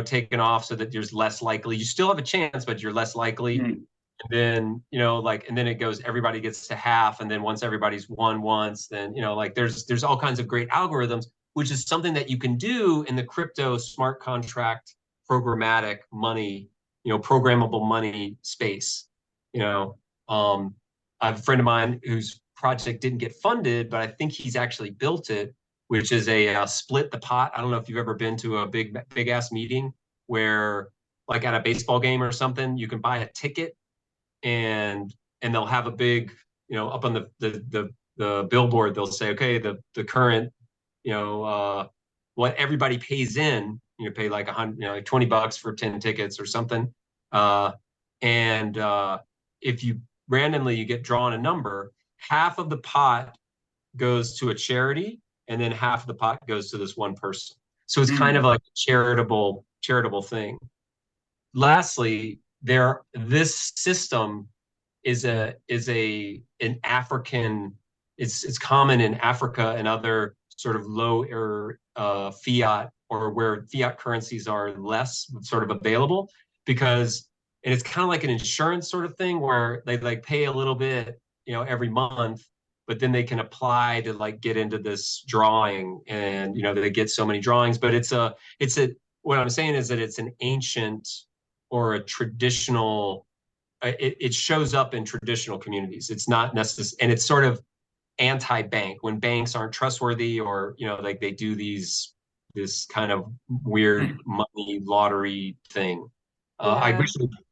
taken off, so that there's less likely. You still have a chance, but you're less likely. And then, and then it goes, everybody gets to half. And then once everybody's won once, then, there's all kinds of great algorithms, which is something that you can do in the crypto smart contract, programmatic money, programmable money space. I have a friend of mine whose project didn't get funded, but I think he's actually built it, which is a split the pot. I don't know if you've ever been to a big ass meeting where, like at a baseball game or something, you can buy a ticket and they'll have a big, up on the billboard, they'll say, okay, the current, what everybody pays in pay like like $20 for 10 tickets or something. And if you randomly you get drawn a number, half of the pot goes to a charity, and then half of the pot goes to this one person. So it's kind of like a charitable thing. Lastly, this system is an African, it's common in Africa and other sort of low fiat, or where fiat currencies are less sort of available, and it's kind of like an insurance sort of thing where they like pay a little bit, every month, but then they can apply to like get into this drawing, and they get so many drawings. But what I'm saying is that it's an ancient or a traditional, it shows up in traditional communities. It's not necessary, and it's sort of anti-bank when banks aren't trustworthy, or like they do this kind of weird money lottery thing. I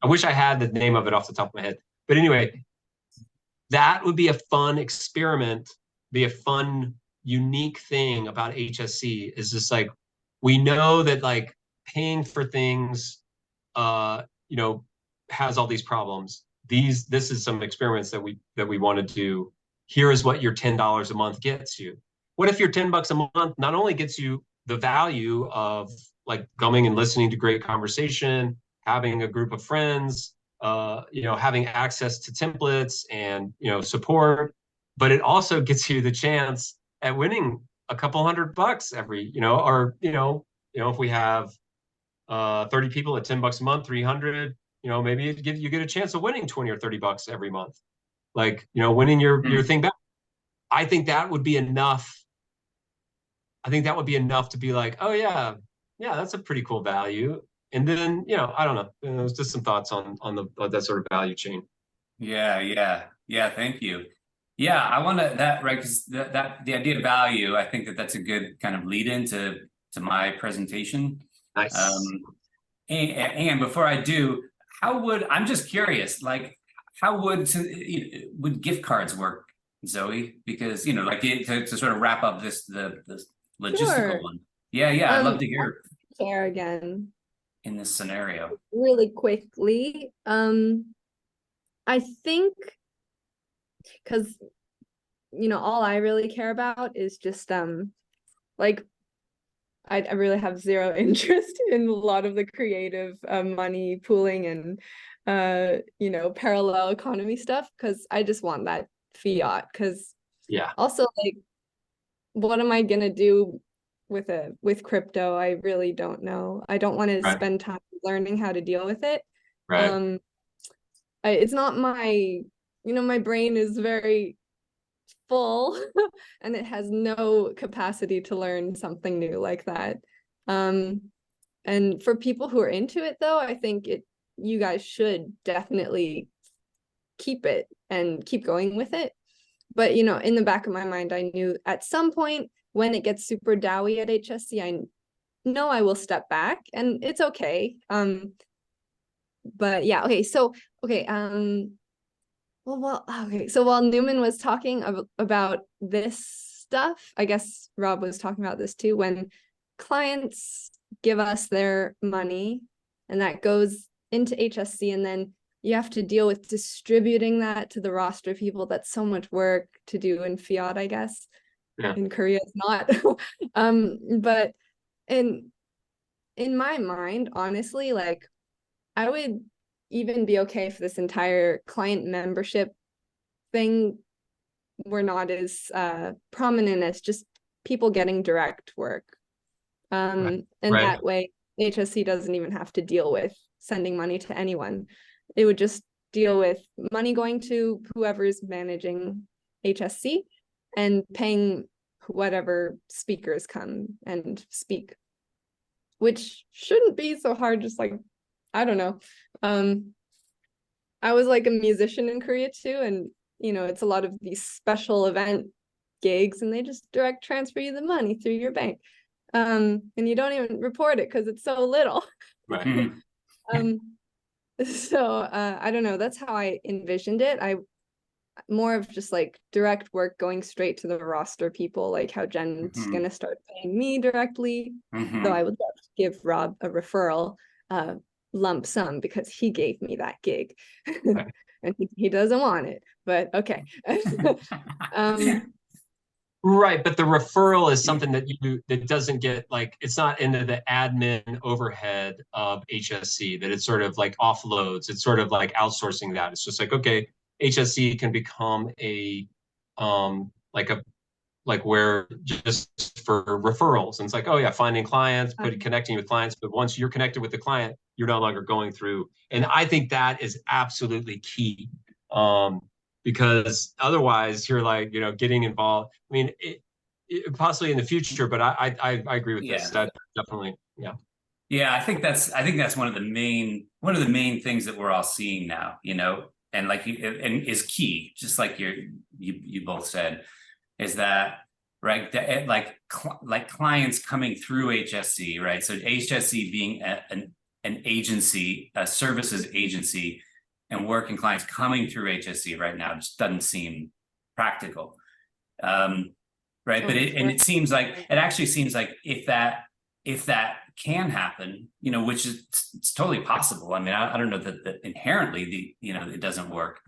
wish I had the name of it off the top of my head. But anyway, that would be a fun experiment, be a fun, unique thing about HSC, is just like, we know that like paying for things, has all these problems. This is some experiments that we want to do. Here is what your $10 a month gets you. What if your $10 a month not only gets you the value of like coming and listening to great conversation, having a group of friends, having access to templates and support, but it also gets you the chance at winning a couple $100 every, if we have 30 people at $10 a month, 300, maybe you get a chance of winning 20 or $30 every month, like winning your thing back. I think that would be enough. I think that would be enough to be like, oh yeah, that's a pretty cool value. And then, I don't know, there's just some thoughts on that sort of value chain. Yeah. Thank you. Yeah, I want to that right, because that the idea of value, I think that's a good kind of lead into my presentation. Nice. And before I do, I'm just curious, like, how would gift cards work, Zoe? Because like to sort of wrap up the logistical one. Yeah, I'd love to hear. Share again in this scenario really quickly. I think because all I really care about is just like I really have zero interest in a lot of the creative money pooling and parallel economy stuff, because I just want that fiat. Because also, like, what am I gonna do with crypto? I really don't know. I don't want to spend time learning how to deal with it. It's not my my brain is very full and it has no capacity to learn something new like that. And for people who are into it, though, I think you guys should definitely keep it and keep going with it. But in the back of my mind, I knew at some point when it gets super dowy at HSC, I know I will step back, and it's okay. But yeah, okay. So so while Newman was talking about this stuff, I guess Rob was talking about this too. When clients give us their money and that goes into HSC, and then you have to deal with distributing that to the roster of people. That's so much work to do in fiat, I guess. Yeah. In Korea, it's not. But in my mind, honestly, like, I would even be okay if this entire client membership thing were not as prominent as just people getting direct work. And that way HSC doesn't even have to deal with sending money to anyone. It would just deal with money going to whoever's managing HSC and paying whatever speakers come and speak, which shouldn't be so hard. Just like, I don't know. I was like a musician in Korea too, and it's a lot of these special event gigs, and they just direct transfer you the money through your bank, and you don't even report it because it's so little. So I don't know, that's how I envisioned it. more of just like direct work going straight to the roster people, like how Jen's Mhm. gonna start paying me directly. Mhm. Though I would love to give Rob a referral lump sum because he gave me that gig. And he doesn't want it, but okay. Right, but the referral is something that doesn't get like, it's not into the admin overhead of HSC, that it's sort of like offloads. It's sort of like outsourcing that. It's just like, okay, HSC can become a like where just for referrals. And it's like, oh yeah, finding clients, connecting with clients. But once you're connected with the client, you're no longer going through. And I think that is absolutely key. Because otherwise you're like, getting involved. I mean, possibly in the future, but I agree with this. Yeah. That definitely, yeah. Yeah, I think that's one of the main things that we're all seeing now, and like and is key, just like you both said, is that right, like clients coming through HSC, right? So HSC being an agency, a services agency, and working clients coming through HSC right now just doesn't seem practical. Right. But it actually seems like if that can happen, which is it's totally possible. I mean, I don't know that inherently it doesn't work,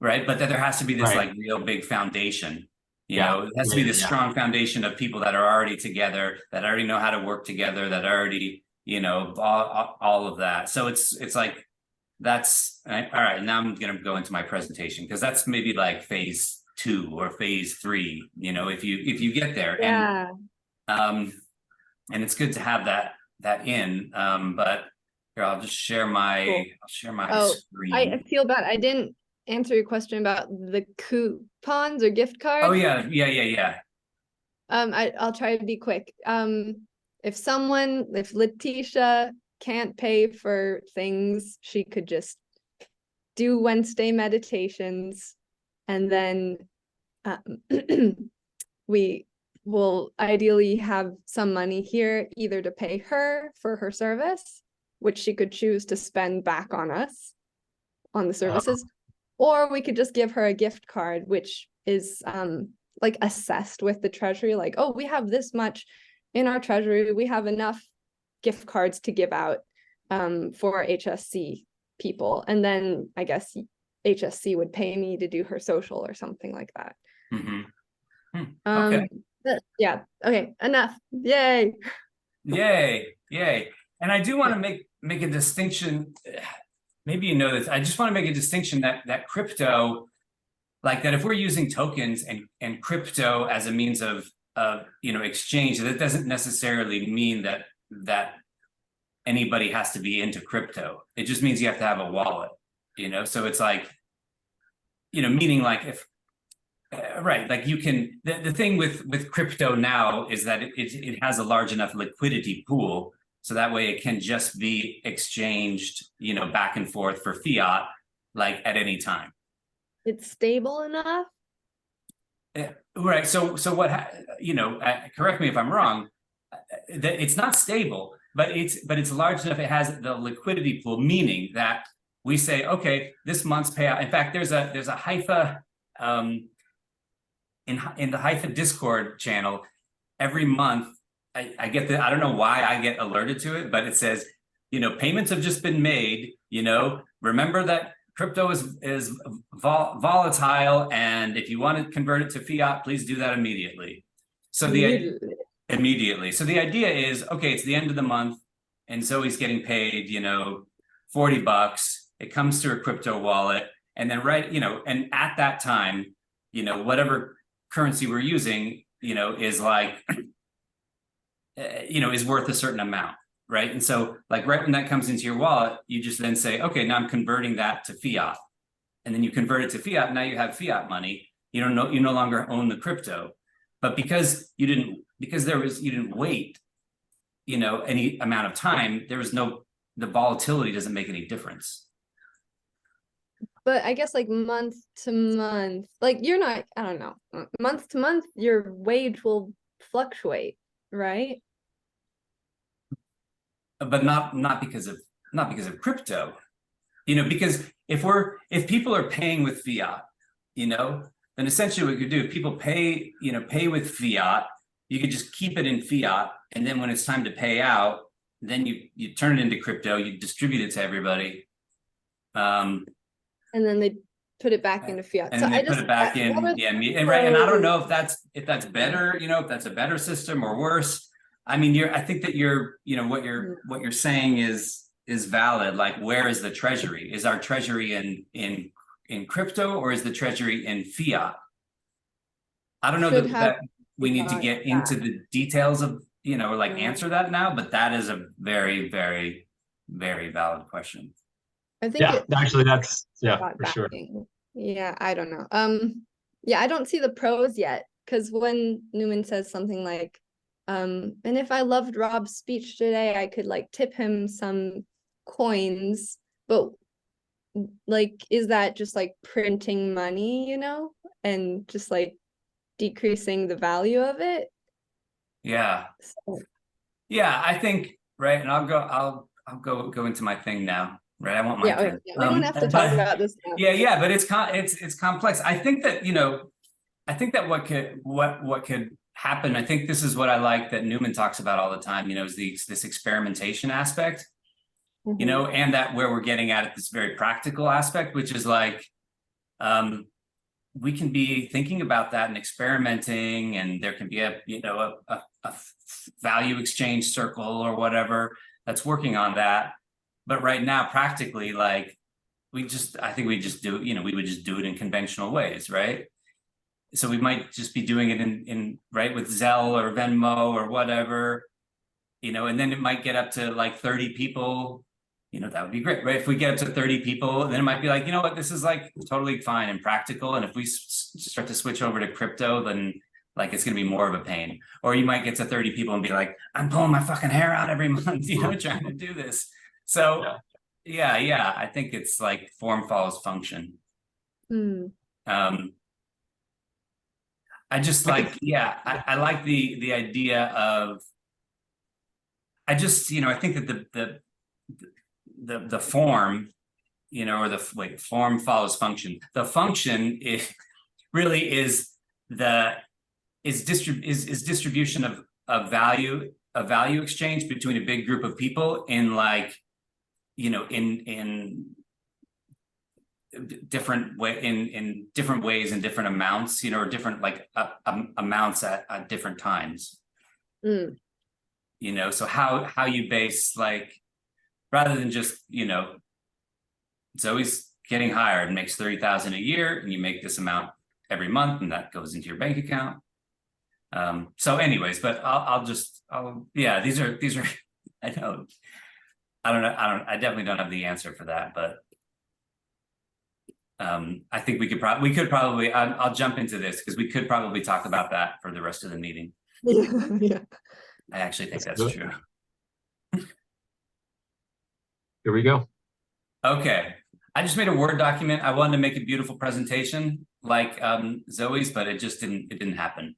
right? But that there has to be this like real big foundation. It has to be this strong foundation of people that are already together, that already know how to work together, that already, all of that. So it's like that's all right. Now I'm gonna go into my presentation because that's maybe like phase 2 or phase 3, if you get there. Yeah. And it's good to have that in. But here, I'll just share my screen. I feel bad. I didn't answer your question about the coupons or gift cards. Oh yeah. I'll try to be quick. If Letitia can't pay for things, she could just do Wednesday meditations, and then we will ideally have some money here either to pay her for her service, which she could choose to spend back on us on the services, or we could just give her a gift card, which is like assessed with the treasury, like, oh, we have this much in our treasury, we have enough gift cards to give out for HSC people, and then I guess HSC would pay me to do her social or something like that. Okay. Yeah, okay, enough. Yay. And I do want to make a distinction. Maybe you know this. I just want to make a distinction that crypto, like that if we're using tokens and crypto as a means of exchange, that doesn't necessarily mean that anybody has to be into crypto. It just means you have to have a wallet, so it's like, meaning like if right, like you can, the thing with crypto now is that it has a large enough liquidity pool, so that way it can just be exchanged back and forth for fiat, like at any time. It's stable enough. Right. So what, correct me if I'm wrong, that it's not stable, but it's large enough. It has the liquidity pool, meaning that we say, okay, this month's payout. In fact, there's a Haifa, in the Haifa Discord channel, every month I get I don't know why I get alerted to it, but it says, payments have just been made, remember that crypto is volatile, and if you want to convert it to fiat, please do that immediately. So immediately. So the idea is, okay, it's the end of the month, and Zoe's getting paid, $40. It comes to her crypto wallet, and then and at that time, whatever currency we're using, is like, is worth a certain amount. Right. And so like right when that comes into your wallet, you just then say, okay, now I'm converting that to fiat. And then you convert it to fiat. Now you have fiat money. You no longer own the crypto. But because you didn't wait, any amount of time, the volatility doesn't make any difference. But I guess like month to month, like I don't know, month to month, your wage will fluctuate, right? But not because of crypto, because if people are paying with fiat, you know, then essentially what you do, people pay, you know, pay with fiat, you could just keep it in fiat. And then when it's time to pay out, then you turn it into crypto, you distribute it to everybody. And then they put it back into fiat. And So then they put it back in, and right. And I don't know if that's better, you know, if that's a better system or worse. I mean, I think that you know, what you're saying is valid. Like, where is the treasury? Is our treasury in crypto, or is the treasury in fiat? I don't know that we need to get into the details of, you know, like answer that now, but that is a very, very, very valid question. I think actually that's for sure. Yeah, I don't know. Yeah, I don't see the pros yet, because when Newman says something like, and if I loved Rob's speech today, I could like tip him some coins, but like, is that just like printing money, you know, and just like decreasing the value of it? Yeah. So, yeah, I think, right. And I'll go into my thing now. Right. I want my turn. We don't have to talk about this now. Yeah, but it's complex. I think that, you know, what could happen, I think this is what I like that Newman talks about all the time, you know, is this experimentation aspect, you know, and that where we're getting at this very practical aspect, which is like, we can be thinking about that and experimenting, and there can be a value exchange circle or whatever that's working on that. But right now, practically, like, I think we just do, you know, we would just do it in conventional ways, right? So we might just be doing it in right with Zelle or Venmo or whatever, you know, and then it might get up to like 30 people, you know, that would be great, right? If we get up to 30 people, then it might be like, you know what, this is like totally fine and practical. And if we start to switch over to crypto, then like it's going to be more of a pain. Or you might get to 30 people and be like, I'm pulling my fucking hair out every month, you know, trying to do this. So yeah, I think it's like form follows function. I just like, I like the idea of, I just, you know, I think that the form, you know, or the form follows function. The function really is distribution of value exchange between a big group of people in like, you know, in different ways and different amounts, you know, or different like amounts at different times. You know, so how you base, like, rather than just, you know, Zoe's getting hired and makes 30,000 a year, and you make this amount every month, and that goes into your bank account. So anyways, but yeah, these are I know, I definitely don't have the answer for that, but I think we could probably I'll jump into this because we could probably talk about that for the rest of the meeting. Yeah. I actually think that's true. Here we go. Okay. I just made a Word document. I wanted to make a beautiful presentation like Zoe's, but it didn't happen.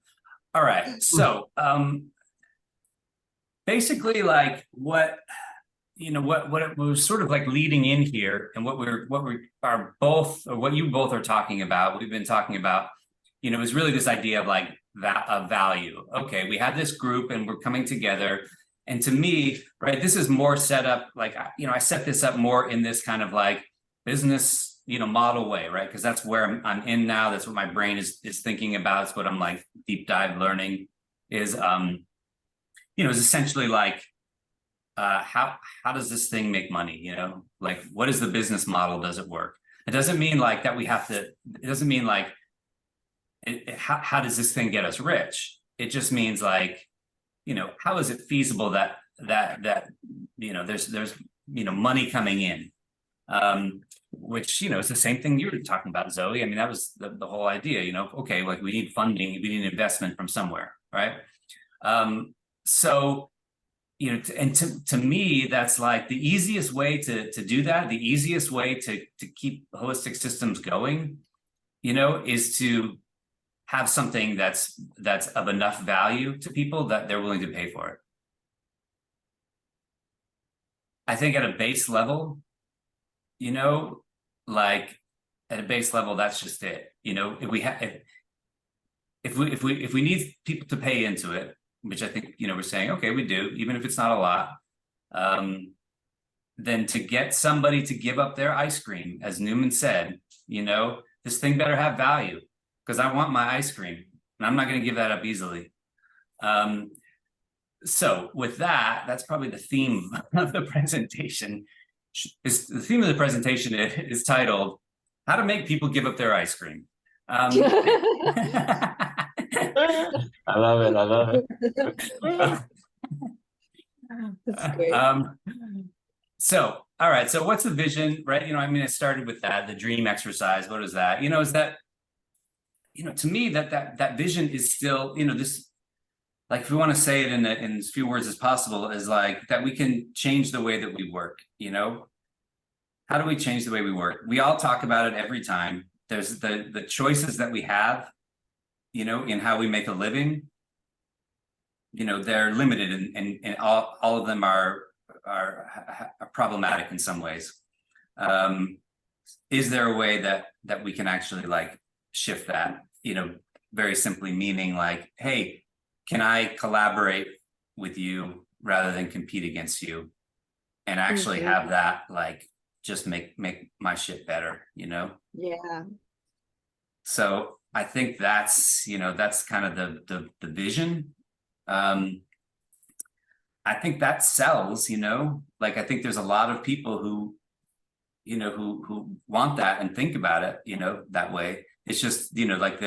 All right. So basically, like, what it was sort of like leading in here, and what you both are talking about, we've been talking about, you know, is really this idea of like of value. Okay, we have this group and we're coming together. And to me, right, this is more set up, like, you know, I set this up more in this kind of like business, you know, model way, right? Because that's where I'm in now. That's what my brain is thinking about. It's what I'm like deep dive learning is, you know, is essentially like, how does this thing make money? You know, like, what is the business model? Does it work? It doesn't mean like that we have to, it doesn't mean like, how does this thing get us rich? It just means like, you know, how is it feasible that you know, there's you know, money coming in, which, you know, is the same thing you were talking about, Zoe. I mean, that was the whole idea, you know, okay, like we need funding, we need investment from somewhere, right? So, you know, and to me, that's like the easiest way to do that. The easiest way to keep holistic systems going, you know, is to have something that's of enough value to people that they're willing to pay for it. I think at a base level, you know, like at a base level, that's just it. You know, if we have, if we need people to pay into it, which I think, you know, we're saying, okay, we do, even if it's not a lot, then to get somebody to give up their ice cream, as Newman said, you know, this thing better have value, because I want my ice cream and I'm not going to give that up easily. So with that, that's probably the theme of the presentation. The theme of the presentation is titled, How to Make People Give Up Their Ice Cream. I love it. I love it. That's great. So, all right. So what's the vision, right? You know, I mean, I started with that, the dream exercise. What is that? You know, is that, you know, to me, that vision is still, you know, this, like, if we want to say it in as few words as possible, is like that we can change the way that we work, you know? How do we change the way we work? We all talk about it every time. There's the choices that we have, you know, in how we make a living, you know, they're limited, and all of them are problematic in some ways. Is there a way that we can actually like shift that, you know, very simply, meaning like, hey, can I collaborate with you rather than compete against you, and actually have that like just make my shit better, you know? Yeah. So I think that's, you know, that's kind of the vision. I think that sells, you know, like, I think there's a lot of people who, you know, who want that and think about it, you know, that way. It's just, you know, like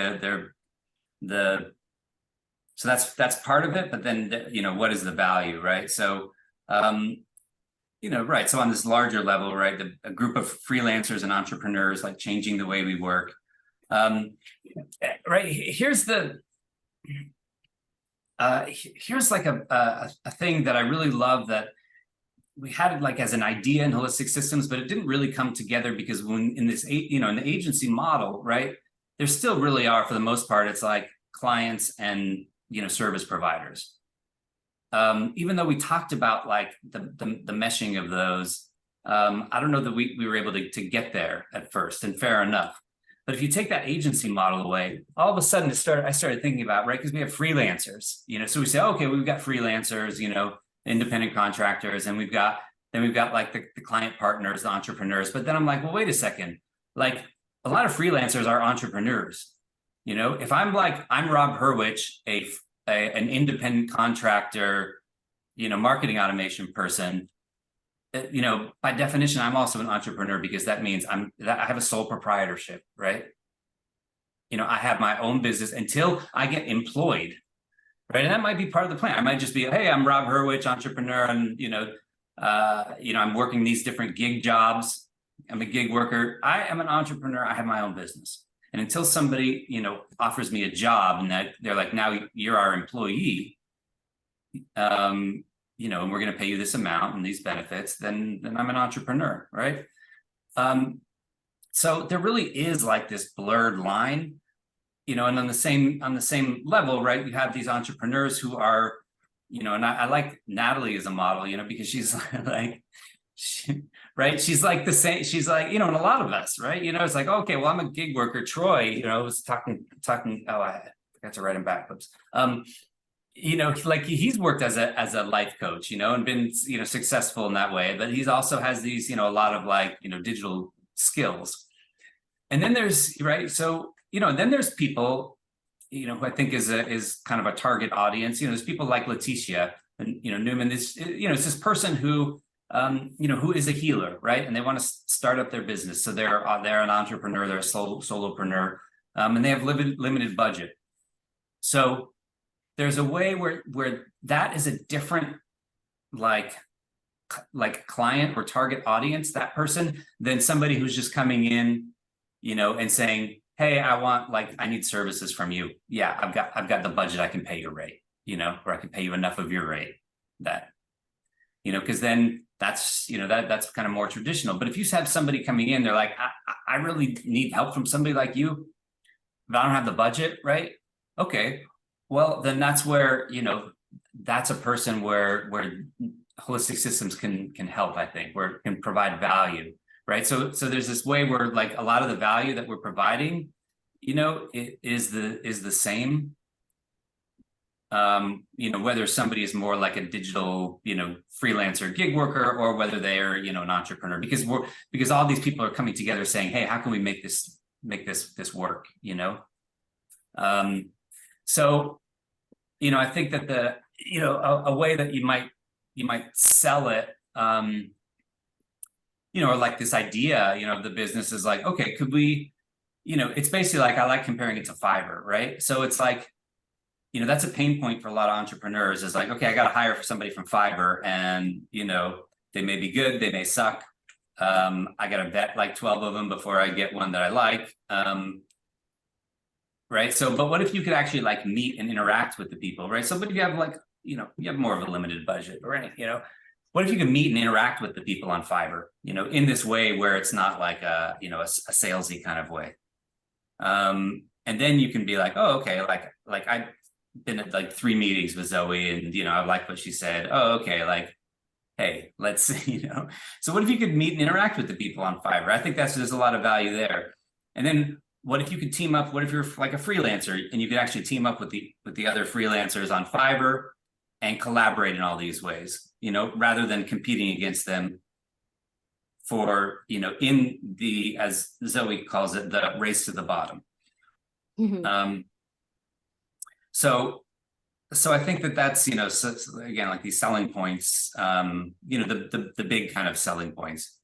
so that's part of it, but then, you know, what is the value, right? So, you know, right. So on this larger level, right, a group of freelancers and entrepreneurs, like changing the way we work. Right. Here's like a thing that I really love, that we had it like as an idea in holistic systems, but it didn't really come together, because when in this, you know, in the agency model, right, there still really are, for the most part, it's like clients and, you know, service providers. Even though we talked about like the meshing of those, I don't know that we were able to get there at first, and fair enough. But if you take that agency model away, all of a sudden I started thinking about, right, because we have freelancers, you know, so we say, okay, we've got freelancers, you know, independent contractors, and we've got like the client partners, the entrepreneurs. But then I'm like, well, wait a second, like, a lot of freelancers are entrepreneurs. You know, if I'm Rob Hurwich, an independent contractor, you know, marketing automation person, you know, by definition, I'm also an entrepreneur, because that means I have a sole proprietorship, right? You know, I have my own business until I get employed, right? And that might be part of the plan. I might just be, hey, I'm Rob Hurwich, entrepreneur, and you know, I'm working these different gig jobs. I'm a gig worker. I am an entrepreneur. I have my own business. And until somebody, you know, offers me a job, and that they're like, now you're our employee, you know, and we're going to pay you this amount and these benefits, then I'm an entrepreneur, right? So there really is like this blurred line, you know, and on the same level, right, you have these entrepreneurs who are, you know, and I like Natalie as a model, you know, because she's like, right, she's like the same, she's like, you know, and a lot of us, right, you know, it's like, okay, well, I'm a gig worker. Troy, you know, was talking, oh, I forgot to write him back, whoops. You know, like, he's worked as a life coach, you know, and been, you know, successful in that way, but he's also has these, you know, a lot of like, you know, digital skills. And then there's, right, so, you know, and then there's people, you know, who I think is kind of a target audience. You know, there's people like Leticia and, you know, Newman, this, you know, it's this person who, you know, who is a healer, right? And they want to start up their business. So they're an entrepreneur, they're a solopreneur, and they have limited budget. So there's a way where that is a different like client or target audience, that person, than somebody who's just coming in, you know, and saying, hey, I need services from you. Yeah, I've got the budget, I can pay your rate, you know, or I can pay you enough of your rate, that, you know, because then that's, you know, that's kind of more traditional. But if you have somebody coming in, they're like, I really need help from somebody like you, but I don't have the budget, right? Okay, well, then that's where, you know, that's a person where holistic systems can help, I think, where it can provide value, right? So there's this way where like a lot of the value that we're providing, you know, it is the same. You know, whether somebody is more like a digital, you know, freelancer gig worker, or whether they are, you know, an entrepreneur, because all these people are coming together saying, hey, how can we make this work, you know? So, you know, I think that you know, a way that you might sell it, you know, or like this idea, you know, of the business is like, okay, could we, you know, it's basically like, I like comparing it to Fiverr, right? So it's like, you know, that's a pain point for a lot of entrepreneurs, is like, okay, I got to hire for somebody from Fiverr, and, you know, they may be good, they may suck. I got to vet like 12 of them before I get one that I like. Right. So, but what if you could actually like meet and interact with the people, right? So, but if you have like, you know, you have more of a limited budget or anything, you know, what if you can meet and interact with the people on Fiverr, you know, in this way where it's not like a, you know, a salesy kind of way. And then you can be like, oh, okay, like I've been at like 3 meetings with Zoe, and, you know, I like what she said. Oh, okay, like, hey, let's see, you know. So what if you could meet and interact with the people on Fiverr? I think there's a lot of value there. And then what if you could team up? What if you're like a freelancer and you could actually team up with the other freelancers on Fiverr and collaborate in all these ways, you know, rather than competing against them for, you know, in the, as Zoe calls it, the race to the bottom. So I think that's, you know, so again, like these selling points, you know, the big kind of selling points,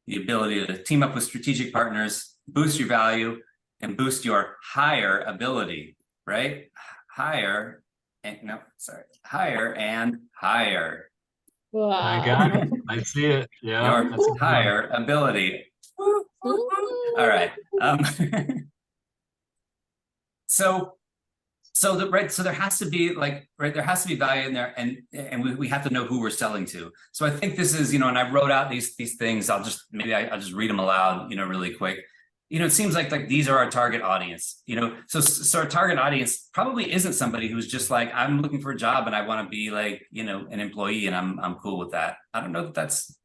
the ability to team up with strategic partners, boost your value, and boost your hire ability, right? Hire and hire. Wow. I got it. I see it. Yeah. Your hire ability. All right. So there has to be like, right, there has to be value in there, and we have to know who we're selling to. So I think this is, you know, and I wrote out these things. I'll just read them aloud, you know, really quick. You know, it seems like these are our target audience, you know, so our target audience probably isn't somebody who's just like, I'm looking for a job and I want to be like, you know, an employee, and I'm cool with that. I don't know that that's,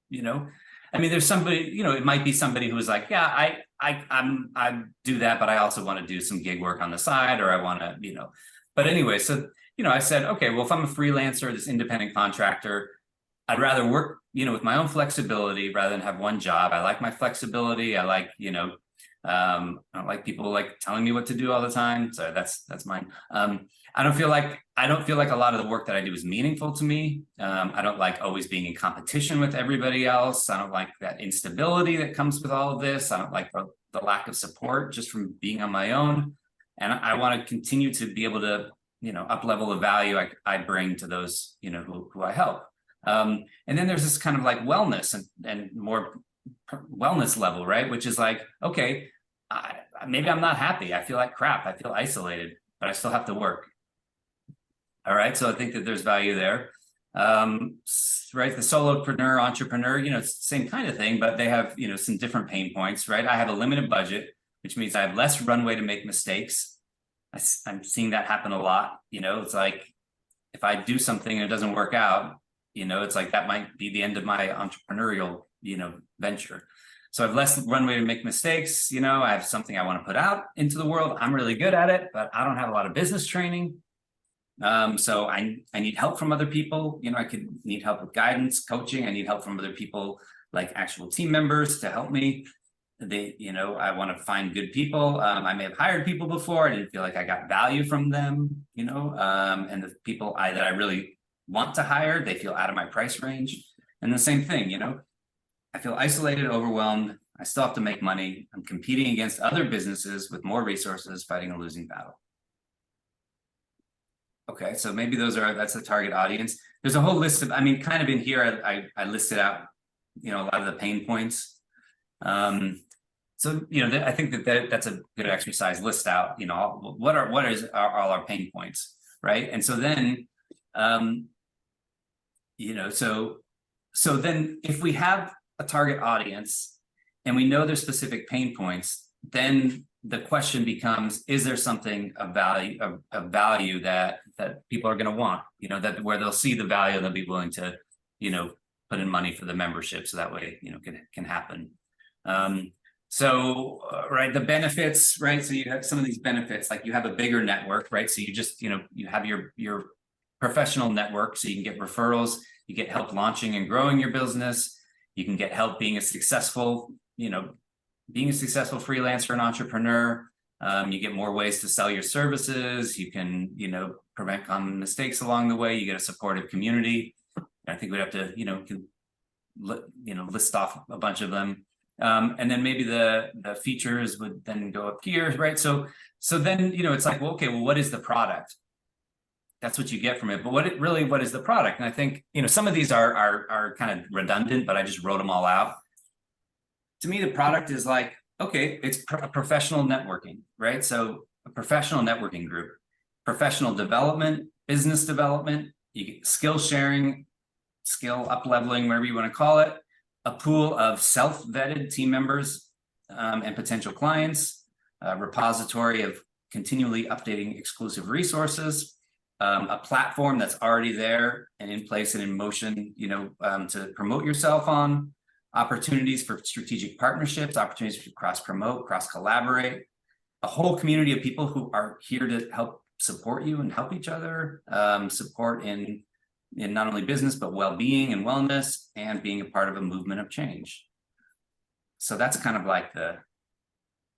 you know, I mean, there's somebody, you know, it might be somebody who's like, yeah, I do that, but I also want to do some gig work on the side, or I want to, you know, but anyway, so, you know, I said, okay, well, if I'm a freelancer, this independent contractor, I'd rather work, you know, with my own flexibility rather than have one job. I like my flexibility. I like, you know, I don't like people like telling me what to do all the time. So that's mine. I don't feel like a lot of the work that I do is meaningful to me. I don't like always being in competition with everybody else. I don't like that instability that comes with all of this. I don't like the lack of support just from being on my own. And I want to continue to be able to, you know, up level the value I bring to those, you know, who I help. And then there's this kind of like wellness and more wellness level, right? Which is like, okay, maybe I'm not happy. I feel like crap. I feel isolated, but I still have to work. All right. So I think that there's value there. Right. The solopreneur, entrepreneur, you know, it's the same kind of thing, but they have, you know, some different pain points, right? I have a limited budget, which means I have less runway to make mistakes. I'm seeing that happen a lot. You know, it's like, if I do something and it doesn't work out, you know, it's like that might be the end of my entrepreneurial, you know, venture. So I have less runway to make mistakes. You know, I have something I want to put out into the world. I'm really good at it, but I don't have a lot of business training. So I need help from other people. You know, I could need help with guidance, coaching. I need help from other people, like actual team members to help me. You know, I want to find good people. I may have hired people before. I didn't feel like I got value from them, you know, and the people that I really want to hire, they feel out of my price range. And the same thing, you know, I feel isolated, overwhelmed. I still have to make money. I'm competing against other businesses with more resources, fighting a losing battle. Okay, so maybe that's the target audience. There's a whole list of, I mean, kind of in here, I listed out, you know, a lot of the pain points. So, you know, I think that's a good exercise. List out, you know, what are all our pain points, right? And so then, you know, so then if we have a target audience and we know their specific pain points, then the question becomes, is there something of value that people are going to want, you know, that where they'll see the value, they'll be willing to, you know, put in money for the membership, so that way, can happen. Right, the benefits, right? So you have some of these benefits, like you have a bigger network, right? So you just, you have your professional network, so you can get referrals, you get help launching and growing your business, you can get help being a successful, freelancer and entrepreneur. You get more ways to sell your services. You can, prevent common mistakes along the way. You get a supportive community. I think we'd have to, list off a bunch of them. And then maybe the features would then go up here, right? So then, it's like, well, okay, well, what is the product? That's what you get from it. But what is the product? And I think, some of these are kind of redundant, but I just wrote them all out. To me, the product is like, okay, it's a professional networking, right? So a professional networking group, professional development, business development, you get skill sharing, skill up-leveling, whatever you want to call it, a pool of self-vetted team members and potential clients, a repository of continually updating exclusive resources, a platform that's already there and in place and in motion, to promote yourself on, opportunities for strategic partnerships, opportunities to cross-promote, cross-collaborate, a whole community of people who are here to help support you and help each other, support in not only business, but well-being and wellness, and being a part of a movement of change. So that's kind of like the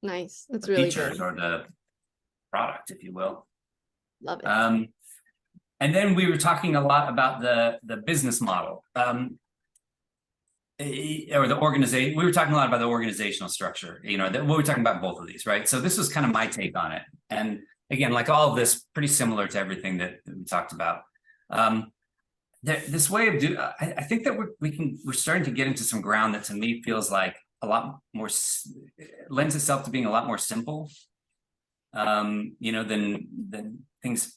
nice. That's really features good. or the product, if you will. Love it. And then we were talking a lot about the business model, or the organization. We were talking a lot about the organizational structure. We were talking about both of these, right? So this was kind of my take on it. And again, like all of this, pretty similar to everything that we talked about. This way of doing, I think that we're starting to get into some ground that to me feels like a lot more, lends itself to being a lot more simple, than things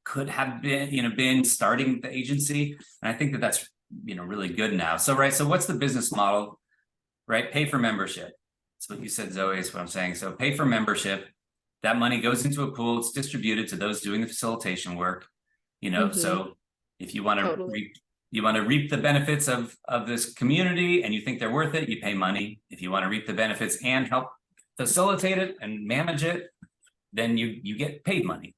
could have been, been starting the agency. And I think that that's, really good now. So, right. So what's the business model, right? Pay for membership. That's what you said, Zoe, is what I'm saying. So pay for membership. That money goes into a pool. It's distributed to those doing the facilitation work, so if you want to reap the benefits of this community and you think they're worth it, you pay money. If you want to reap the benefits and help facilitate it and manage it, then you get paid money.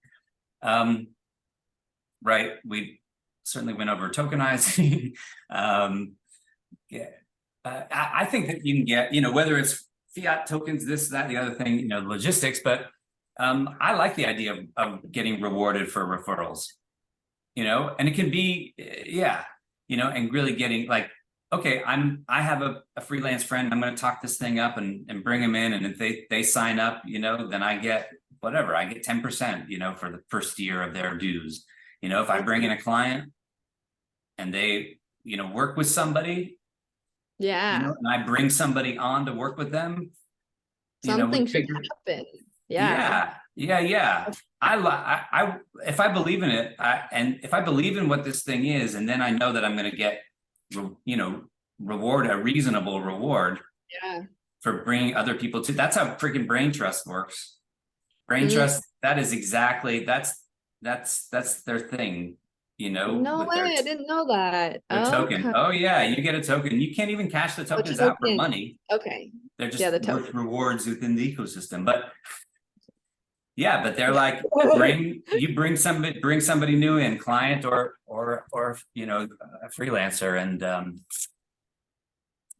Right. We certainly went over tokenizing. I think that you can get, whether it's fiat tokens, this, that, the other thing, logistics, but I like the idea of getting rewarded for referrals. And it can be, and really getting like, okay, I have a freelance friend, I'm going to talk this thing up and bring them in. And if they sign up, then I get whatever, I get 10%, for the first year of their dues. If I bring in a client and they, work with somebody, and I bring somebody on to work with them, something should happen. Yeah. I if I believe in it, and if I believe in what this thing is, and then I know that I'm going to get, a reasonable reward. Yeah. For bringing other people to. That's how freaking brain trust works. Brain trust. That is exactly that's their thing. No way, I didn't know that. Token. Oh yeah, you get a token. You can't even cash the tokens out for money. Okay. They're just worth rewards within the ecosystem. But yeah, but they're like bring somebody new in, client or a freelancer, and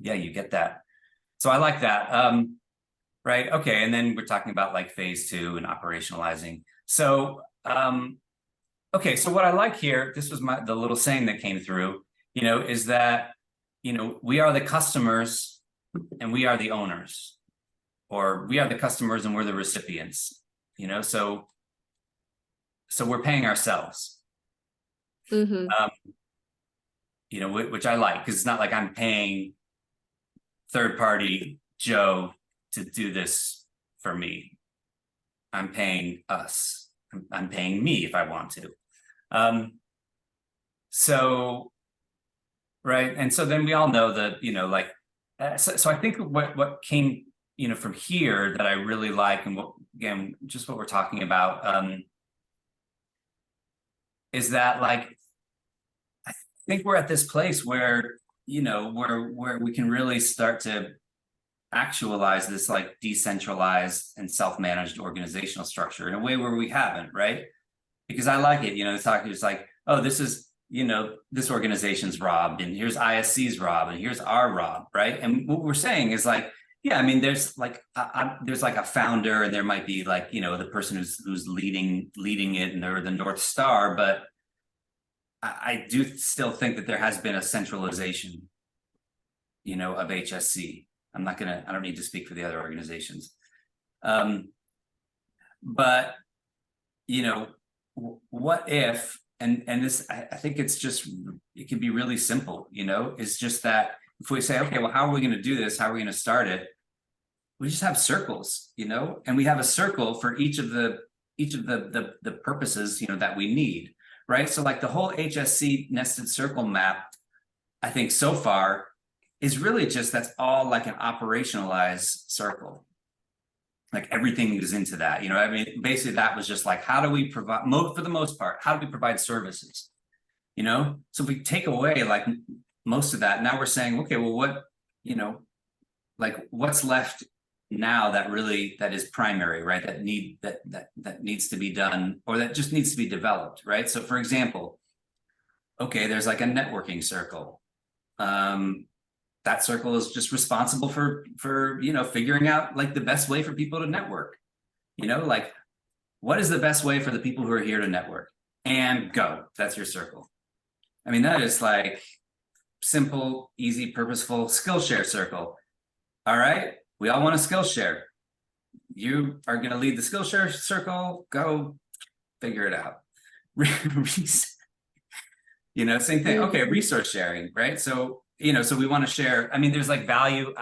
you get that. So I like that. Right. Okay. And then we're talking about like phase 2 and operationalizing. So okay, so what I like here, this was the little saying that came through, is that, we are the customers and we are the owners, or we are the customers and we're the recipients, so we're paying ourselves, which I like, because it's not like I'm paying third party Joe to do this for me. I'm paying us. I'm paying me if I want to. So, right. And so then we all know that, so I think what came, from here that I really like, and just what we're talking about, is that like, I think we're at this place where, you know, where we can really start to actualize this like decentralized and self-managed organizational structure in a way where we haven't, right? Because I like it, you know, it's like, oh, this is, you know, this organization's Rob, and here's ISC's Rob, and here's our Rob, right? And what we're saying is like, yeah, I mean, there's like a founder, and there might be like, you know, the person who's leading it, and they're the North Star, but I do still think that there has been a centralization, you know, of HSC. I don't need to speak for the other organizations. But, you know, what if, and this, I think it can be really simple, you know, it's just that if we say, okay, well, how are we going to do this? How are we going to start it? We just have circles, you know, and we have a circle for each of the purposes, you know, that we need, right? So like the whole HSC nested circle map, I think so far is really just, that's all like an operationalized circle. Like everything is into that, you know, I mean, basically that was just like, how do we provide, for the most part, how do we provide services? You know, so if we take away like most of that, now we're saying, okay, well, what, you know, like what's left now that is primary, right? That needs to be done, or that just needs to be developed, right? So for example, okay, there's like a networking circle. That circle is just responsible for, you know, figuring out like the best way for people to network, you know, like what is the best way for the people who are here to network, and go, that's your circle. I mean, that is like simple, easy, purposeful Skillshare circle. All right, we all want to Skillshare. You are going to lead the Skillshare circle, go figure it out. You know, same thing. Okay, resource sharing, right? So, you know, so we want to share, I mean, there's like value,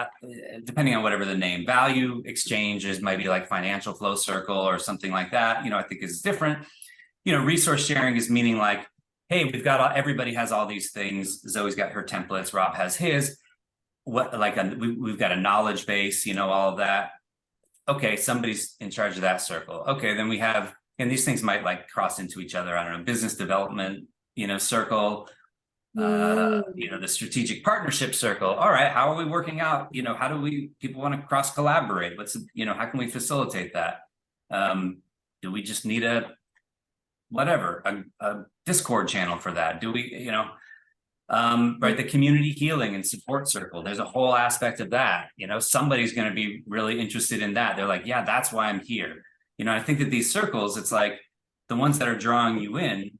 depending on whatever the name, value exchanges might be like financial flow circle or something like that, you know, I think is different. You know, resource sharing is meaning like, hey, we've got, everybody has all these things. Zoe's got her templates, Rob has his, we've got a knowledge base, you know, all of that. Okay, somebody's in charge of that circle. Okay, then we have, and these things might like cross into each other, I don't know, business development, you know, circle, you know, the strategic partnership circle. All right, how are we working out, you know, how do people want to cross collaborate? You know, how can we facilitate that? Do we just need a Discord channel for that? Do we, you know, right, the community healing and support circle, there's a whole aspect of that, you know, somebody's going to be really interested in that. They're like, yeah, that's why I'm here. You know, I think that these circles, it's like the ones that are drawing you in,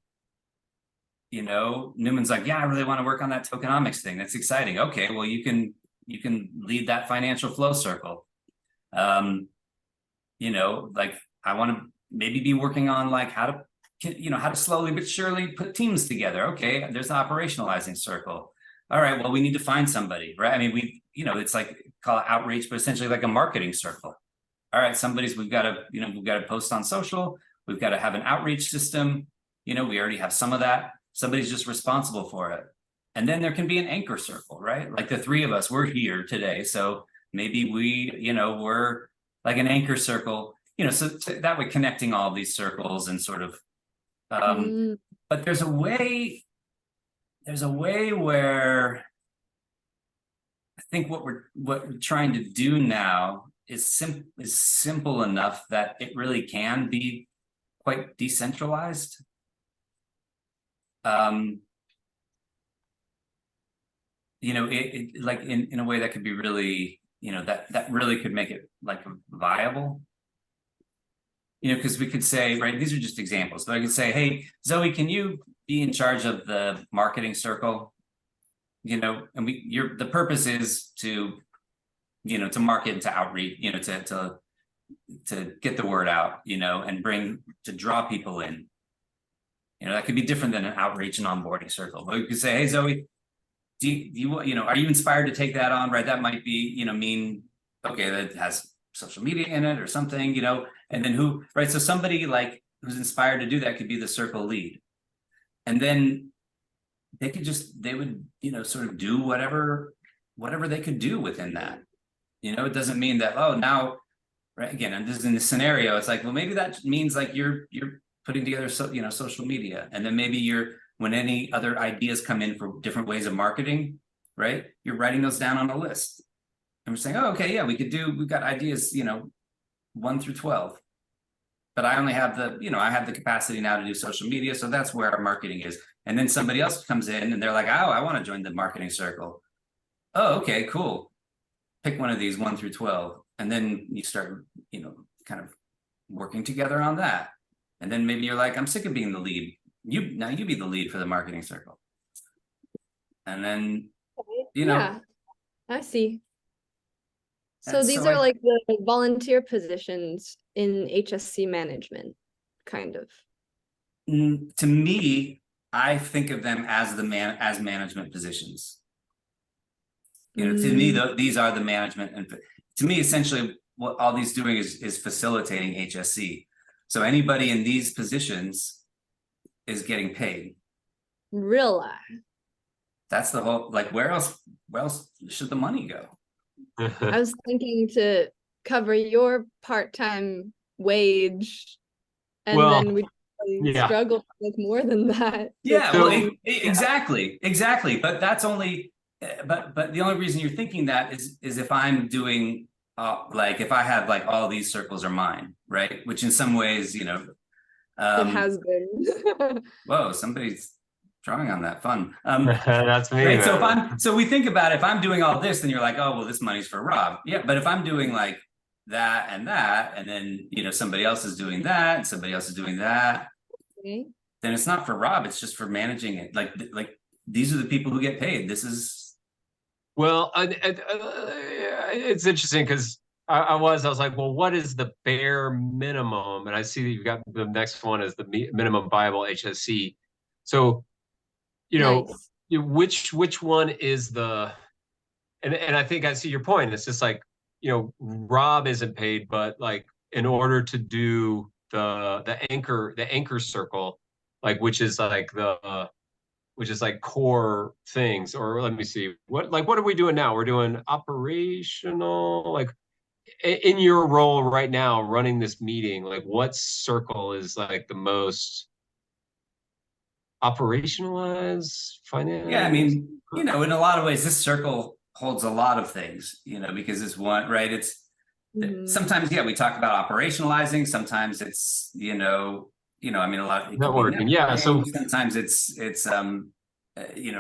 you know, Newman's like, yeah, I really want to work on that tokenomics thing. That's exciting. Okay, well, you can lead that financial flow circle. You know, like I want to maybe be working on like how to slowly but surely put teams together. Okay, there's an operationalizing circle. All right, well, we need to find somebody, right? I mean, you know, it's like, call it outreach, but essentially like a marketing circle. All right, we've got to post on social. We've got to have an outreach system. You know, we already have some of that. Somebody's just responsible for it. And then there can be an anchor circle, right? Like the three of us, we're here today. So maybe we're like an anchor circle, you know, so that way connecting all these circles and sort of, but there's a way where I think what we're trying to do now is simple enough that it really can be quite decentralized. You know, it like in a way that could be really, you know, that really could make it like viable. You know, because we could say, right, these are just examples, but I could say, hey, Zoe, can you be in charge of the marketing circle? You know, and the purpose is to, you know, to market and to outreach, you know, to get the word out, you know, and to draw people in. You know, that could be different than an outreach and onboarding circle. But you could say, hey, Zoe, do you know, are you inspired to take that on? Right. That might be, you know, okay, that has social media in it or something, you know, and then right. So somebody like who's inspired to do that could be the circle lead. And then they would, you know, sort of do whatever they could do within that. You know, it doesn't mean that, oh, now, right. Again, and this is in this scenario, it's like, well, maybe that means like you're putting together, you know, social media, and then maybe you're when any other ideas come in for different ways of marketing, right? You're writing those down on a list. And we're saying, oh, okay, yeah, we've got ideas, 1 through 12. But I only have I have the capacity now to do social media. So that's where our marketing is. And then somebody else comes in and they're like, oh, I want to join the marketing circle. Oh, okay, cool. Pick one of these 1 through 12. And then you start, kind of working together on that. And then maybe you're like, I'm sick of being the lead. You be the lead for the marketing circle. And then, Yeah, I see. So and these so are like the volunteer positions in HSC management, kind of. to me, I think of them as as management positions. To me, these are the management, and to me, essentially, what all these doing is facilitating HSC. So anybody in these positions is getting paid. Really? That's the whole, like, where else should the money go? I was thinking to cover your part-time wage, and Well, then we struggle with more than that. Yeah, So- well, exactly. But that's only, but the only reason you're thinking that is if I'm doing, like, if I have like all these circles are mine, right? Which in some ways, It has been. Whoa, somebody's drawing on that. Fun. That's me. Right. So we think about if I'm doing all this, then you're like, oh, well, this money's for Rob. Yeah. But if I'm doing like that, and then, somebody else is doing that, and somebody else is doing that, Okay. then it's not for Rob. It's just for managing it. Like these are the people who get paid. This is. Well, it's interesting because I was like, well, what is the bare minimum? And I see that you've got the next one is the minimum viable HSC. So, Nice. which one is the, and I think I see your point. It's just like, Rob isn't paid, but like in order to do the anchor circle, like which is like core things, or let me see, what are we doing now? We're doing operational, like in your role right now running this meeting, like what circle is like the most operationalized finance? Yeah, I mean, in a lot of ways, this circle holds a lot of things, because it's one, right? It's sometimes, we talk about operationalizing. Sometimes it's, I mean, a lot of networking. Yeah. So sometimes it's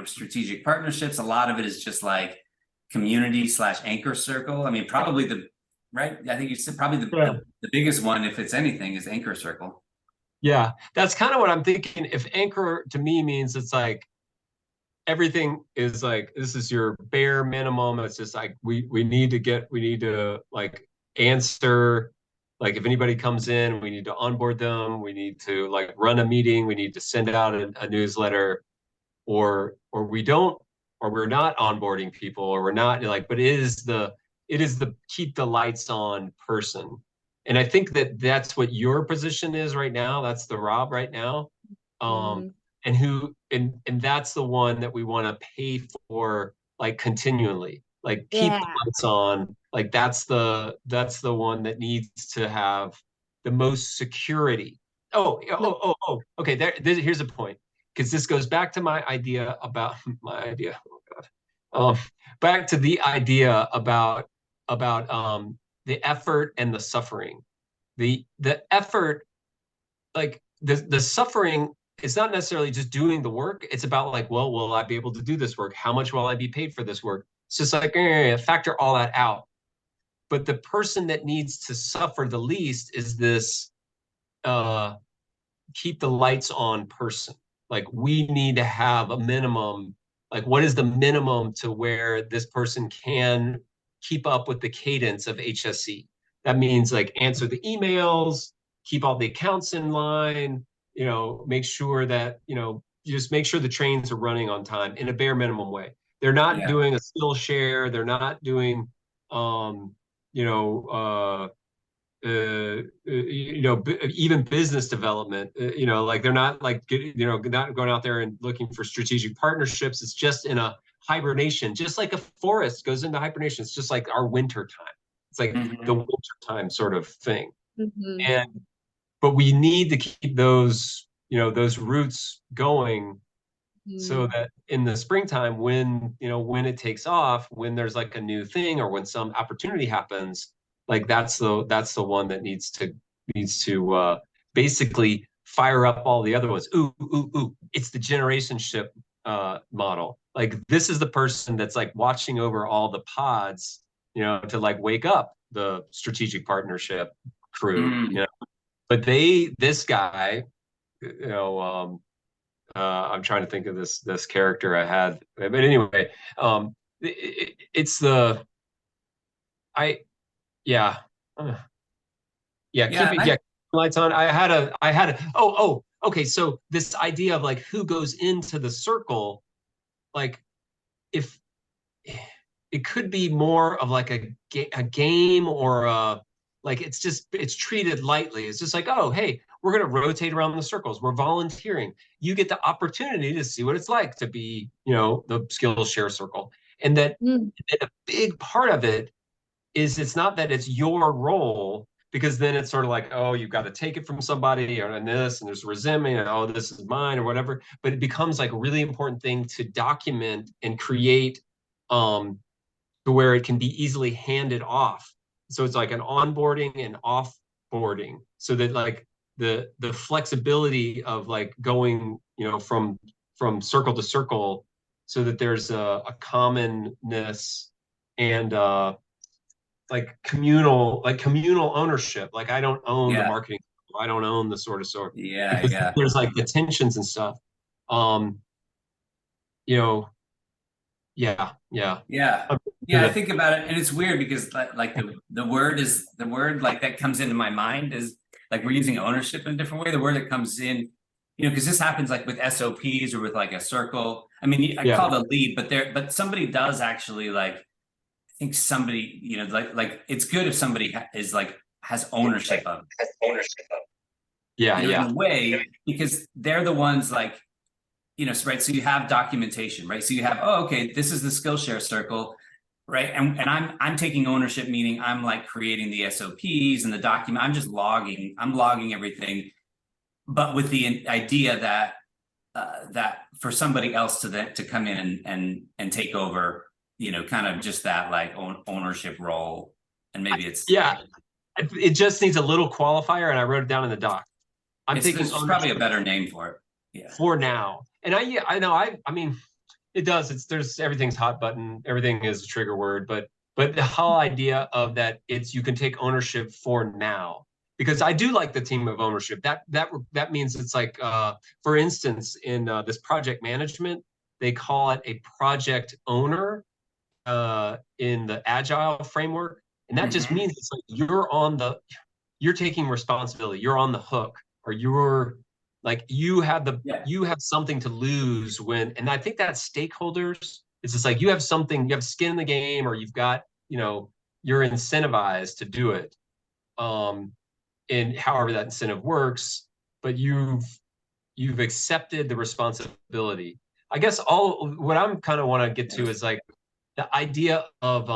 strategic partnerships. A lot of it is just like community/anchor circle. I mean, probably right. I think you said probably the biggest one, if it's anything, is anchor circle. Yeah, that's kind of what I'm thinking. If anchor to me means it's like everything is like, this is your bare minimum. It's just like we need to like answer, like if anybody comes in, we need to onboard them, we need to like run a meeting, we need to send out a newsletter, or we don't, or we're not onboarding people, or we're not like, but it is the keep the lights on person. And I think that's what your position is right now. That's the Rob right now. And that's the one that we want to pay for, like continually, like keep the lights on. Like that's the one that needs to have the most security. Okay. Here's a point, because this goes back to my idea about back to the idea about the effort and the suffering. The effort, like the suffering, it's not necessarily just doing the work. It's about like, well, will I be able to do this work? How much will I be paid for this work? It's just like factor all that out. But the person that needs to suffer the least is this keep the lights on person. Like we need to have a minimum, like what is the minimum to where this person can keep up with the cadence of HSC? That means like answer the emails, keep all the accounts in line, make sure that, you just make sure the trains are running on time in a bare minimum way. They're not doing a skill share. They're not doing, even business development, like they're not like, not going out there and looking for strategic partnerships. It's just in a hibernation, just like a forest goes into hibernation. It's just like our winter time. It's like the winter time sort of thing. But we need to keep those, those roots going so that in the springtime, when, when it takes off, when there's like a new thing or when some opportunity happens, like that's the one that needs to basically fire up all the other ones. Ooh, ooh, ooh. It's the generationship model. Like this is the person that's like watching over all the pods, to like wake up the strategic partnership crew, But this guy, I'm trying to think of this character I had, but anyway, it's the I yeah uh, yeah Yeah, keep lights on. I had a okay, so this idea of like who goes into the circle, like if it could be more of like a game or like it's treated lightly. It's just like, oh, hey, we're going to rotate around the circles. We're volunteering. You get the opportunity to see what it's like to be, the Skillshare circle. And that a big part of it is it's not that it's your role, because then it's sort of like, oh, you've got to take it from somebody and this, and there's resentment, and oh, this is mine or whatever. But it becomes like a really important thing to document and create to where it can be easily handed off. So it's like an onboarding and offboarding, so that like the flexibility of like going, from circle to circle, so that there's a commonness and like communal ownership. Like I don't own the marketing, I don't own the sort, because there's like the tensions and stuff. Um, yeah. Yeah, I think about it, and it's weird because like the word like that comes into my mind is like we're using ownership in a different way. The word that comes in, because this happens like with SOPs or with like a circle. I mean, I call it a lead, but somebody does actually like, I think somebody, like it's good if somebody is like has ownership of it. In a way, because they're the ones like, right. So you have documentation, right? So you have, oh, okay, this is the Skillshare circle, right? And I'm taking ownership, meaning I'm like creating the SOPs and the document. I'm logging everything, but with the idea that that for somebody else to come in and take over, kind of just that like ownership role, and maybe it's it just needs a little qualifier, and I wrote it down in the doc. There's probably a better name for it. Yeah. For now. And I know, I mean, it does. There's everything's hot button. Everything is a trigger word, but the whole idea of that you can take ownership for now, because I do like the team of ownership. That means it's like, for instance, in this project management, they call it a project owner in the agile framework. And that just means it's like you're taking responsibility. You're on the hook, or like you have something to lose when, and I think that stakeholders, it's just like you have skin in the game, or you've got, you're incentivized to do it. And however that incentive works, but you've accepted the responsibility. I guess what I'm kind of want to get to is like the idea of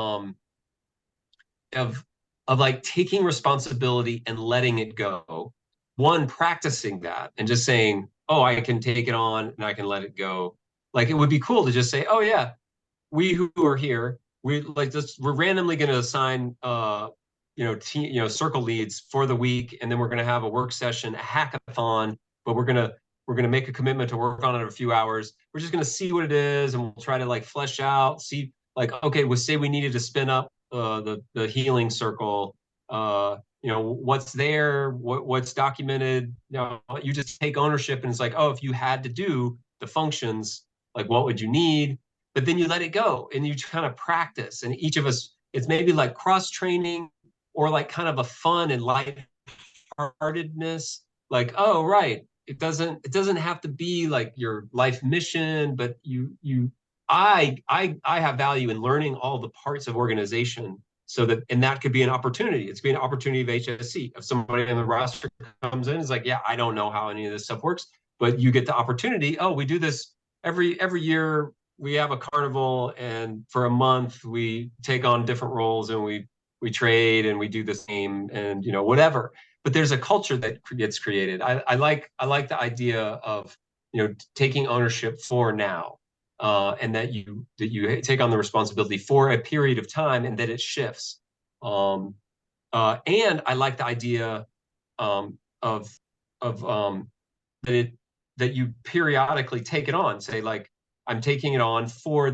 like taking responsibility and letting it go. One, practicing that and just saying, oh, I can take it on and I can let it go. Like it would be cool to just say, oh yeah, we who are here, we're randomly going to assign circle leads for the week, and then we're going to have a work session, a hackathon, but we're going to make a commitment to work on it a few hours. We're just going to see what it is, and we'll try to like flesh out, see like, okay, we'll say we needed to spin up the healing circle. What's there, what's documented. You just take ownership, and it's like, oh, if you had to do the functions, like what would you need? But then you let it go and you kind of practice. And each of us, it's maybe like cross training, or like kind of a fun and lightheartedness. Like, oh, right, it doesn't have to be like your life mission, but I have value in learning all the parts of organization. So that could be an opportunity. It's been an opportunity of HSC. If somebody in the roster comes in, is like, yeah, I don't know how any of this stuff works, but you get the opportunity. Oh, we do this every year. We have a carnival, and for a month we take on different roles, and we trade, and we do the same, and whatever. But there's a culture that gets created. I like the idea of taking ownership for now, and that you take on the responsibility for a period of time, and that it shifts. And I like the idea of that you periodically take it on. Say, like, I'm taking it on for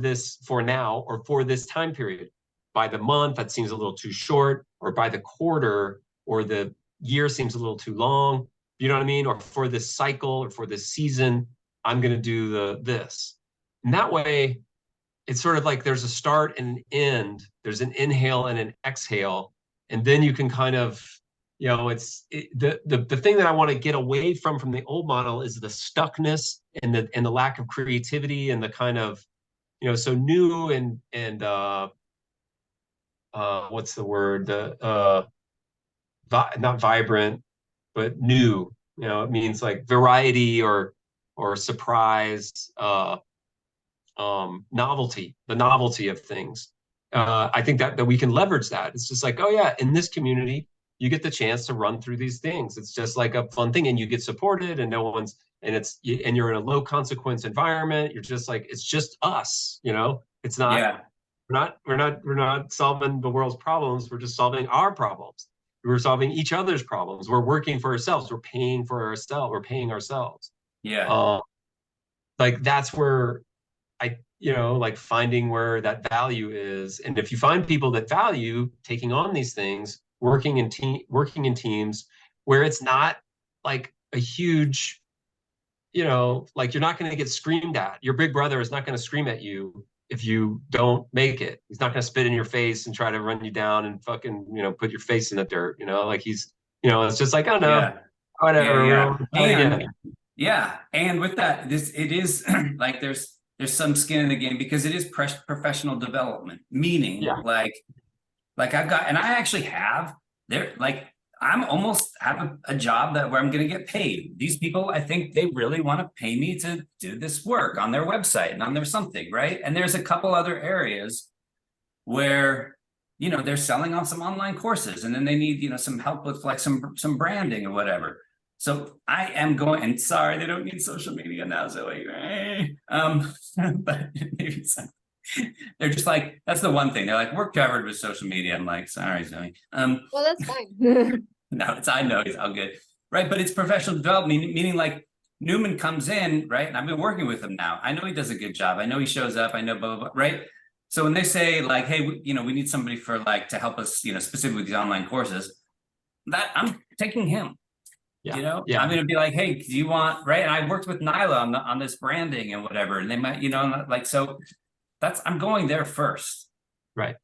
now, or for this time period. By the month, that seems a little too short, or by the quarter or the year seems a little too long. You know what I mean? Or for this cycle, or for this season, I'm going to do this. And that way, it's sort of like there's a start and an end. There's an inhale and an exhale. And then you can kind of, the thing that I want to get away from the old model is the stuckness and the lack of creativity, and the kind of, so new and what's the word? Not vibrant, but new. It means like variety or surprise, novelty, the novelty of things. I think that we can leverage that. It's just like, oh yeah, in this community, you get the chance to run through these things. It's just like a fun thing, and you get supported, and and you're in a low consequence environment. You're just like, it's just us, it's not, Yeah. we're not solving the world's problems. We're just solving our problems. We're solving each other's problems. We're working for ourselves. We're paying for ourselves. We're paying ourselves. Yeah. Like that's where like finding where that value is. And if you find people that value taking on these things, working in teams where it's not like a huge, like you're not going to get screamed at. Your big brother is not going to scream at you if you don't make it. He's not going to spit in your face and try to run you down and fucking, put your face in the dirt, like he's, it's just like, oh no, Yeah. whatever. Yeah. And with that, it is like there's some skin in the game, because it is professional development, meaning like I've got, and I actually have I'm almost have a job where I'm going to get paid. These people, I think they really want to pay me to do this work on their website and on their something, right? And there's a couple other areas where, they're selling on some online courses, and then they need, some help with like some branding or whatever. So I am going, and sorry, they don't need social media now, Zoe. But maybe they're just like, that's the one thing. They're like, we're covered with social media. I'm like, sorry, Zoe. Well, that's fine. No, I know he's all good. Right. But it's professional development, meaning like Newman comes in, right? And I've been working with him now. I know he does a good job. I know he shows up. I know, blah, blah, blah, right? So when they say like, hey, we need somebody for like, to help us, specifically with these online courses, that I'm taking him. I'm going to be like, hey, do you want, right? And I worked with Nyla on this branding and whatever, and they might, like, so I'm going there first. Right.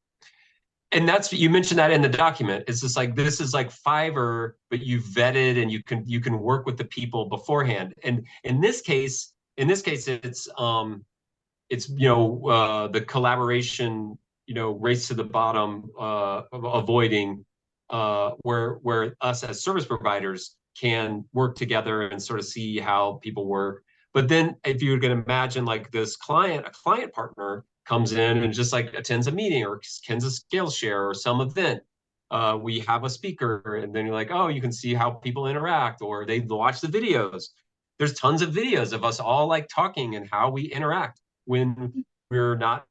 And you mentioned that in the document. It's just like, this is like Fiverr, but you vetted, and you can work with the people beforehand. And in this case, it's the collaboration, race to the bottom, avoiding, where us as service providers can work together and sort of see how people work. But then if you can imagine like a client partner comes in and just like attends a meeting or attends a Skillshare or some event, we have a speaker, and then you're like, oh, you can see how people interact, or they watch the videos. There's tons of videos of us all like talking and how we interact when we're not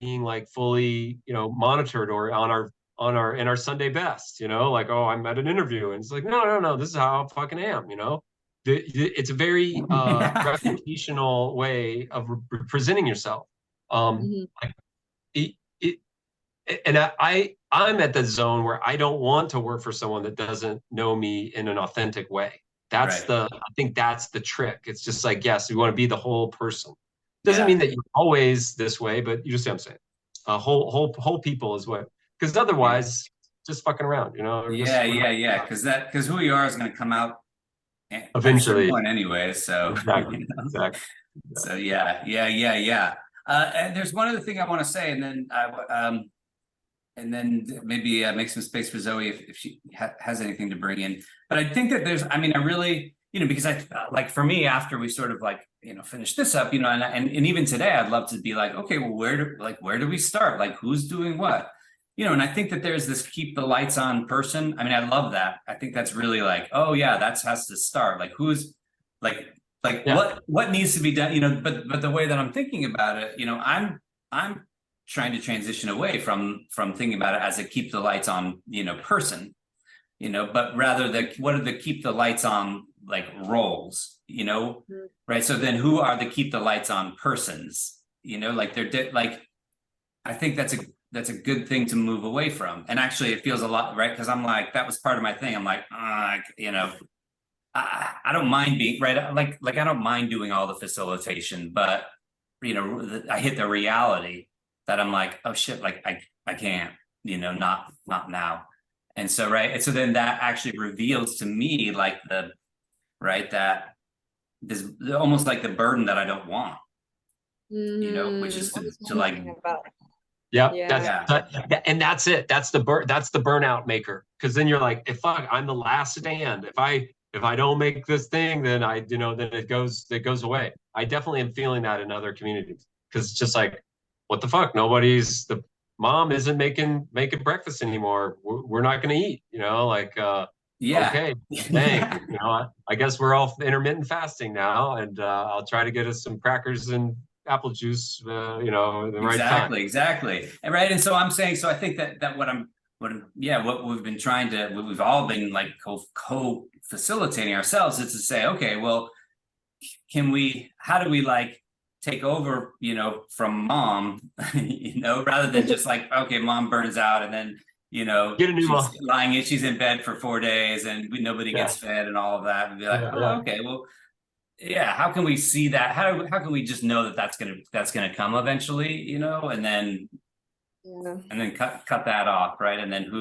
being like fully, monitored, or in our Sunday best, like, oh, I'm at an interview, and it's like, no, this is how I fucking am, it's a very reputational way of presenting yourself. And I'm at the zone where I don't want to work for someone that doesn't know me in an authentic way. I think that's the trick. It's just like, yes, you want to be the whole person. Doesn't mean that you're always this way, but you just see what I'm saying. Whole people is what, because otherwise, just fucking around, Because who you are is going to come out eventually, at some point anyway. So exactly. So yeah. And there's one other thing I want to say, and then maybe make some space for Zoe if she has anything to bring in. But I think that I really, because like for me, after we sort of like, finish this up, and even today, I'd love to be like, okay, well, where do we start? Like, who's doing what? And I think that there's this keep the lights on person. I mean, I love that. I think that's really like, oh yeah, that has to start. Like, who's like Like Yeah. what needs to be done, you know, but the way that I'm thinking about it, you know, I'm trying to transition away from thinking about it as a keep the lights on, you know, person, you know, but rather what are the keep the lights on like roles, you know, right? So then who are the keep the lights on persons, you know, like like I think that's a good thing to move away from. And actually it feels a lot, right? Because I'm like, that was part of my thing. I'm like, you know, I don't mind being right. Like I don't mind doing all the facilitation, but you know, I hit the reality that I'm like, oh shit, like I can't, you know, not now. And so right. And so then that actually reveals to me like that this almost like the burden that I don't want, you know, which is I was to like wondering about, Yeah, yeah. and that's it. That's the burnout maker. Because then you're like, if I'm the last stand. If I don't make this thing, then then it goes away. I definitely am feeling that in other communities because it's just like, what the fuck? The mom isn't making breakfast anymore. We're not going to eat. Like yeah. okay, dang. I guess we're all intermittent fasting now, and I'll try to get us some crackers and apple juice, at the right time. Exactly. And right. And so I'm saying, so I think that what we've all been like co-facilitating ourselves is to say, okay, well, how do we like take over, you know, from mom, you know, rather than just like, okay, mom burns out and then, you know, Get a new mom. she's in bed for 4 days and nobody Yeah. gets fed and all of that. And be like, Yeah. okay, well, yeah, how can we see that? How can we just know that that's gonna come eventually, you know, and then cut that off, right? And then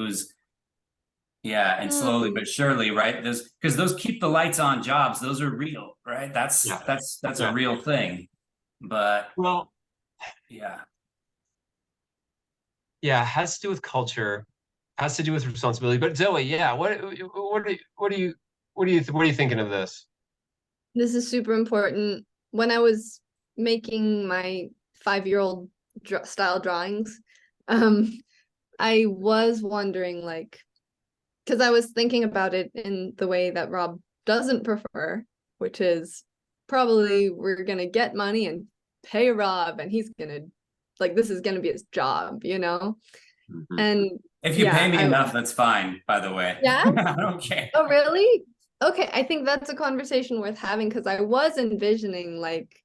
and slowly but surely, right? Those keep the lights on jobs, those are real, right? That's a real thing. But well, yeah. Yeah, it has to do with culture, has to do with responsibility. But Zoe, yeah, what are you thinking of this? This is super important. When I was making my 5-year-old style drawings, I was wondering, like, because I was thinking about it in the way that Rob doesn't prefer, which is probably we're gonna get money and pay Rob, and he's gonna, like, this is gonna be his job, you know? Mhm. And If you pay me enough, that's fine, by the way. Yeah? I don't care. Oh, really? Okay, I think that's a conversation worth having because I was envisioning like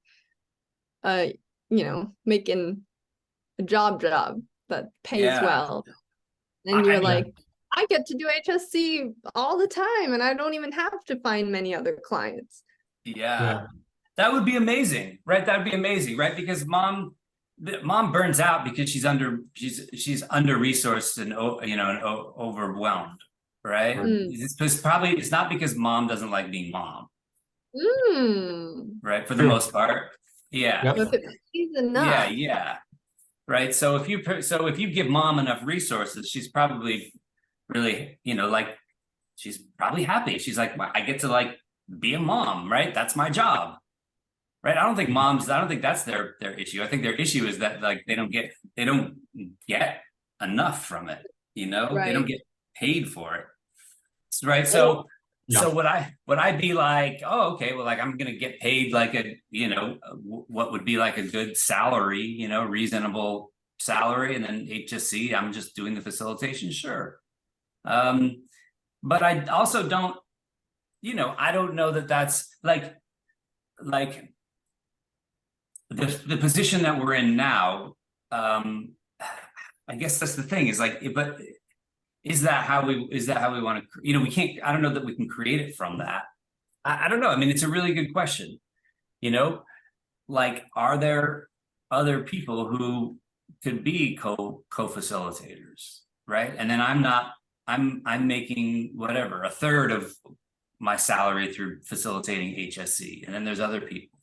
making a job that pays well. And you're like, I get to do HSC all the time and I don't even have to find many other clients. Yeah. That would be amazing, right? That would be amazing, right? Because mom burns out because she's under resourced and overwhelmed, right? It's not because mom doesn't like being mom, right? For the most part, yeah. Yep. If it pays enough. Yeah, right. So if you give mom enough resources, she's probably really, like she's probably happy. She's like, well, I get to like be a mom, right? That's my job. Right. I don't think that's their issue. I think their issue is that like they don't get enough from it, Right. They don't get paid for it. Right. So would I be like, oh, okay, well, like I'm gonna get paid like what would be like a good salary, reasonable salary, and then HSC, I'm just doing the facilitation, sure. But I also don't, I don't know that that's like the position that we're in now. I guess that's the thing is like, but is that how we want to, we can't, I don't know that we can create it from that. I don't know. I mean, it's a really good question, like, are there other people who could be co-facilitators, right? And then I'm making whatever, a third of my salary through facilitating HSC. And then there's other people.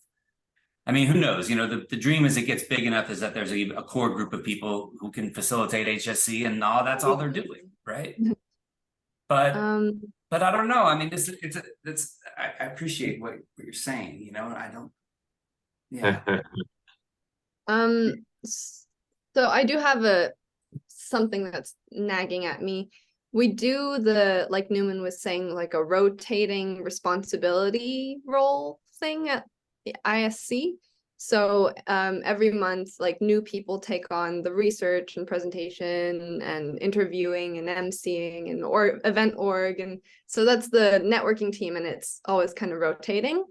I mean, who knows? The dream as it gets big enough is that there's a core group of people who can facilitate HSC and that's all they're doing, right? But I don't know. I mean, I appreciate what you're saying, I don't, yeah. So I do have something that's nagging at me. We do like Newman was saying, like a rotating responsibility role thing at the ISC. So every month, like new people take on the research and presentation and interviewing and emceeing and or event org. And so that's the networking team, and it's always kind of rotating.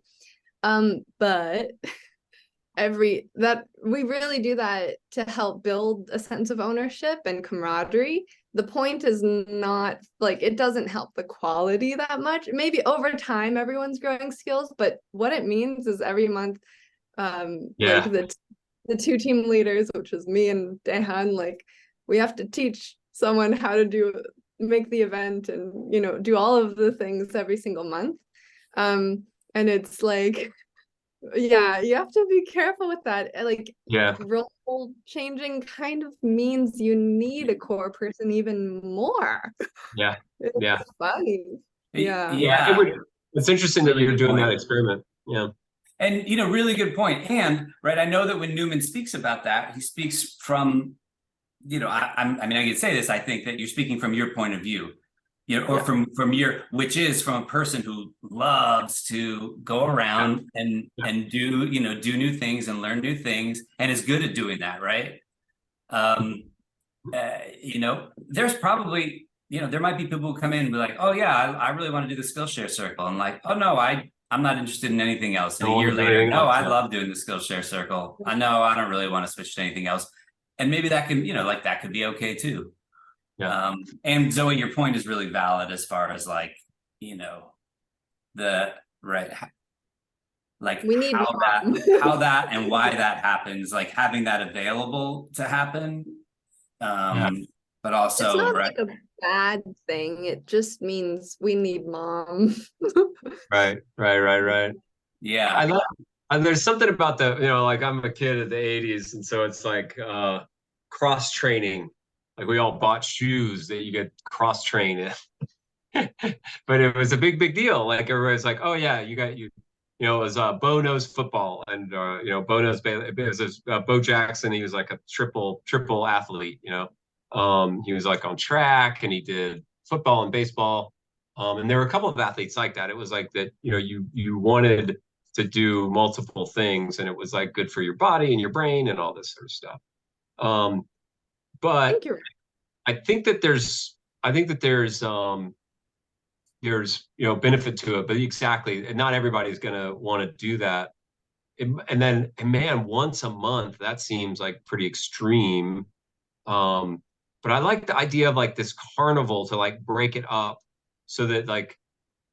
But we really do that to help build a sense of ownership and camaraderie. The point is not like, it doesn't help the quality that much. Maybe over time everyone's growing skills, but what it means is every month, like the two team leaders, which is me and Dehan, like we have to teach someone how to make the event and, you know, do all of the things every single month. And it's like, yeah, you have to be careful with that. Like, role changing kind of means you need a core person even more. It's funny. Yeah. It's interesting that you're doing that experiment. Yeah. And, you know, really good point. And, right, I know that when Newman speaks about that, he speaks from, you know, I mean, I can say this, I think that you're speaking from your point of view, you know, or from your, which is from a person who loves to go around and do, you know, do new things and learn new things and is good at doing that, right? You know, there's probably, you know, there might be people who come in and be like, oh yeah, I really want to do the Skillshare circle. And like, oh no, I'm not interested in anything else. And a year later, no, I love doing the Skillshare circle. I know I don't really want to switch to anything else. And maybe that can, you know, like that could be okay too. And Zoe, your point is really valid as far as like, you know, like we need how that and why that happens, like having that available to happen. But also, it's not like a bad thing. It just means we need mom. Right. Yeah. There's something about the, you know, like I'm a kid of the 80s, and so it's like cross training. Like we all bought shoes that you get cross trained in. But it was a big deal. Like everybody's like, oh yeah, you know, it was Bo knows football, and you know, Bo knows it was Bo Jackson. He was like a triple athlete, you know. He was like on track, and he did football and baseball. And there were a couple of athletes like that. It was like that, you know, you wanted to do multiple things, and it was like good for your body and your brain and all this sort of stuff. But I think that there's you know, benefit to it, but exactly, not everybody's gonna want to do that. And then, man, once a month, that seems like pretty extreme. But I like the idea of like this carnival to like break it up so that like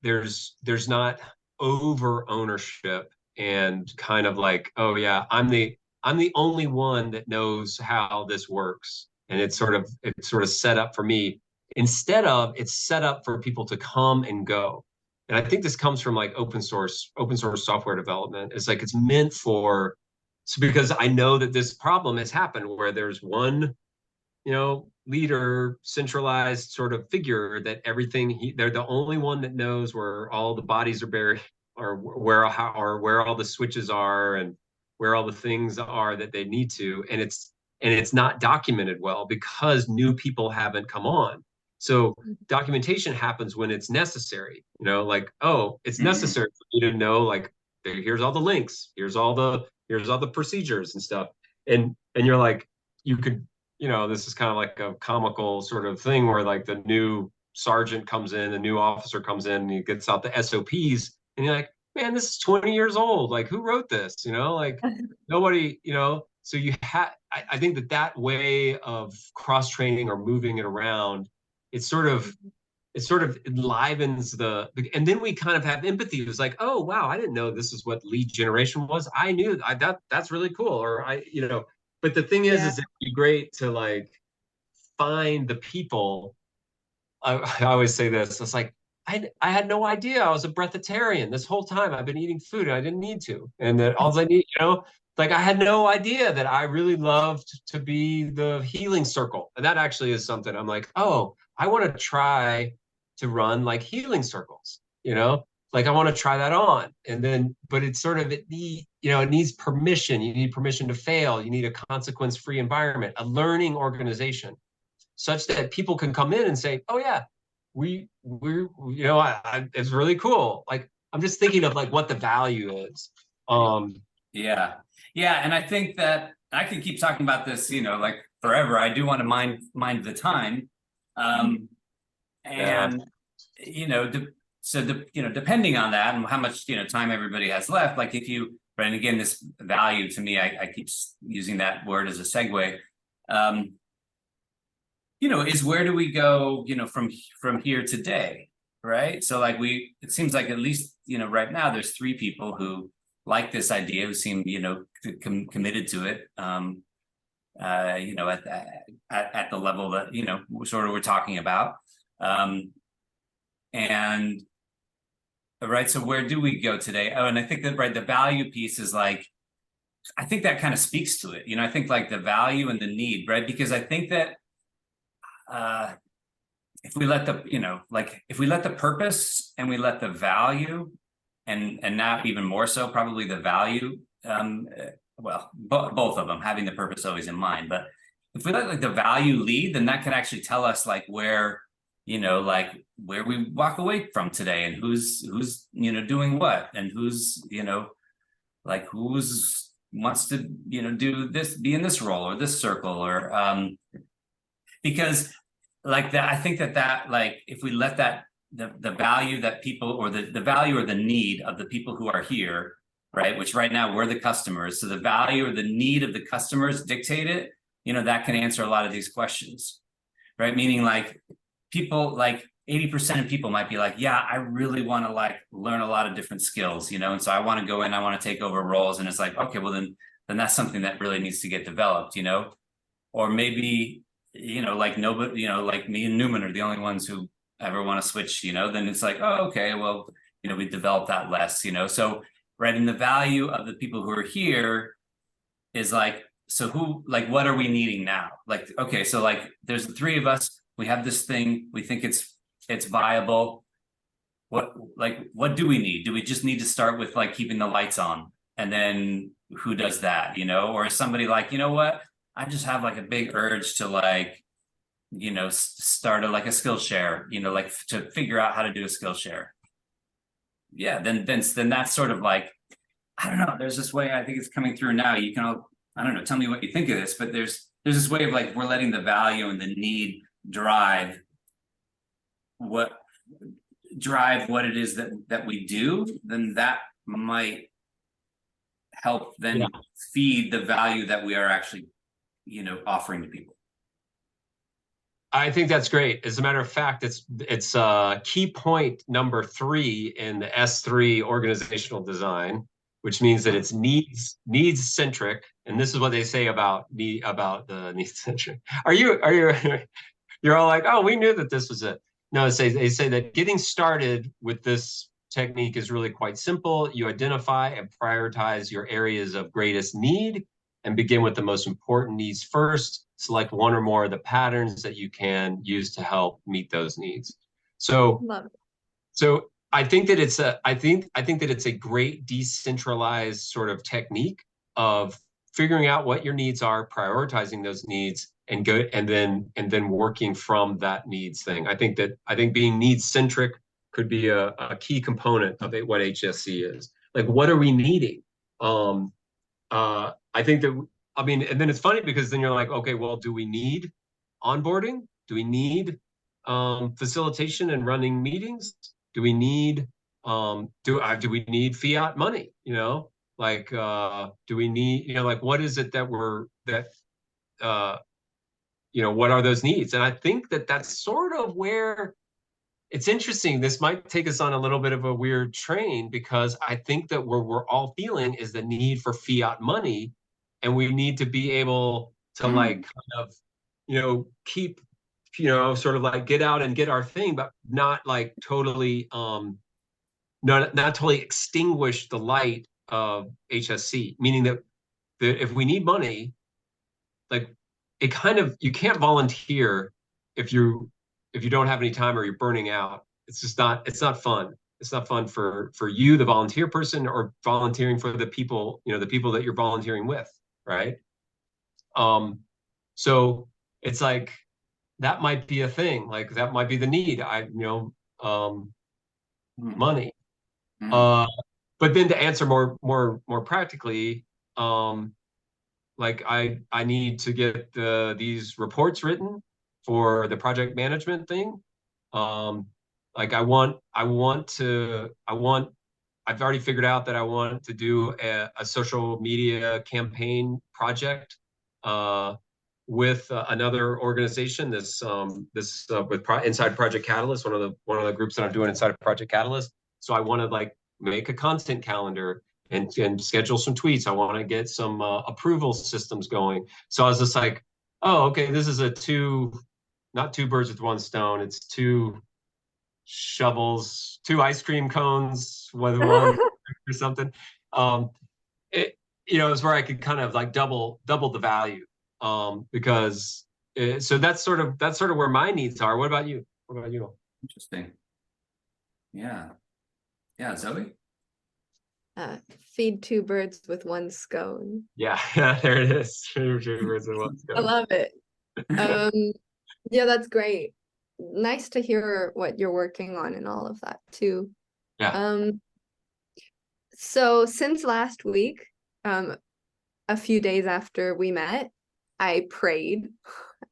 there's not over ownership and kind of like, oh yeah, I'm the only one that knows how this works. And it's sort of set up for me, instead of it's set up for people to come and go. And I think this comes from like open source software development. It's like it's meant for, so because I know that this problem has happened where there's one, you know, leader, centralized sort of figure that they're the only one that knows where all the bodies are buried, or where all the switches are, and where all the things are that they need to. And it's not documented well because new people haven't come on. So documentation happens when it's necessary, you know, like, oh, it's necessary for you to know, like, here's all the links, here's all the procedures and stuff. And you're like, you could, you know, this is kind of like a comical sort of thing where like the new sergeant comes in, the new officer comes in, and he gets out the SOPs, and you're like, man, this is 20 years old. Like, who wrote this? You know, like nobody, you know. So I think that way of cross training or moving it around, it sort of enlivens and then we kind of have empathy. It was like, oh wow, I didn't know this is what lead generation was. I knew that's really cool. Or you know, but the thing is it'd be great to like find the people. I always say this. It's like, I had no idea I was a breatharian this whole time. I've been eating food and I didn't need to. And that all I need, you know, like I had no idea that I really loved to be the healing circle. And that actually is something I'm like, oh, I want to try to run like healing circles, you know, like I want to try that on. And then, but it's sort of, it needs permission. You need permission to fail. You need a consequence-free environment, a learning organization, such that people can come in and say, oh yeah, we're, you know, it's really cool. Like, I'm just thinking of like what the value is. Yeah. And I think that I can keep talking about this, like forever. I do want to mind the time. And, depending on that and how much, time everybody has left, like if you, right, and again, this value to me, I keep using that word as a segue, is where do we go, from here today, right? So like it seems like at least, right now there's 3 people who like this idea, who seem, committed to it, at the level that, sort of we're talking about. And right, so where do we go today? Oh, and I think that, right, the value piece is like, I think that kind of speaks to it. I think like the value and the need, right? Because I think that if we let the purpose and we let the value, and now even more so probably the value, both of them, having the purpose always in mind, but if we let like the value lead, then that can actually tell us like where where we walk away from today, and who's doing what, and who's who's wants to do this, be in this role or this circle, or because like that, I think that like if we let that the value that people, or the value or the need of the people who are here, right, which right now we're the customers, so the value or the need of the customers dictate it, that can answer a lot of these questions, right? Meaning like people, like 80% of people might be like, yeah, I really want to like learn a lot of different skills, and so I want to go in, I want to take over roles, and it's like, okay, well then that's something that really needs to get developed, or maybe, like nobody, like me and Newman are the only ones who ever want to switch, then it's like, oh, okay, well, we develop that less, so right, and the value of the people who are here is like, so who, like, what are we needing now? Like, okay, so like there's the 3 of us, we have this thing, we think it's viable. What do we need? Do we just need to start with like keeping the lights on, and then who does that, or is somebody like, what, I just have like a big urge to like, start like a Skillshare, like to figure out how to do a Skillshare. Yeah, then that's sort of like, I don't know, there's this way, I think it's coming through now. You can all, I don't know, tell me what you think of this, but there's this way of like, we're letting the value and the need drive what it is that we do, then that might help then feed the value that we are actually, offering to people. I think that's great. As a matter of fact, it's key point number 3 in the S3 organizational design, which means that it's needs centric, and this is what they say about the needs centric. You're all like, oh, we knew that this was it. No, they say that getting started with this technique is really quite simple. You identify and prioritize your areas of greatest need and begin with the most important needs first. Select one or more of the patterns that you can use to help meet those needs. So, I think that it's a great decentralized sort of technique of figuring out what your needs are, prioritizing those needs, and then working from that needs thing. I think being needs centric could be a key component of what HSC is. Like, what are we needing? I think that, and then it's funny because then you're like, okay, well, do we need onboarding? Do we need facilitation and running meetings? Do we need do we need fiat money? Like, do we need, like, what is it that what are those needs? And I think that that's sort of where it's interesting. This might take us on a little bit of a weird train, because I think that what we're all feeling is the need for fiat money, and we need to be able to like kind of, keep, sort of like get out and get our thing, but not like totally, not totally extinguish the light of HSC, meaning that if we need money, like, it kind of, you can't volunteer if you don't have any time or you're burning out. It's not fun. It's not fun for you, the volunteer person, or volunteering for the people, the people that you're volunteering with, right? So it's like, that might be a thing, like that might be the need. Money. But then to answer more practically, like I need to get these reports written for the project management thing. Like I've already figured out that I want to do a social media campaign project with another organization. Inside Project Catalyst, one of the groups that I'm doing inside of Project Catalyst. So I want to like make a content calendar and schedule some tweets. I want to get some approval systems going. So I was just like, oh, okay, this is not two birds with one stone. It's two shovels, two ice cream cones with one or something. It's where I could kind of like double the value. Because so that's sort of where my needs are. What about you? Interesting. Yeah. Yeah, Zoe? Feed two birds with one scone. Yeah, there it is. Two birds with one scone. I love it. Yeah, that's great. Nice to hear what you're working on and all of that too. Yeah. So since last week, a few days after we met, I prayed,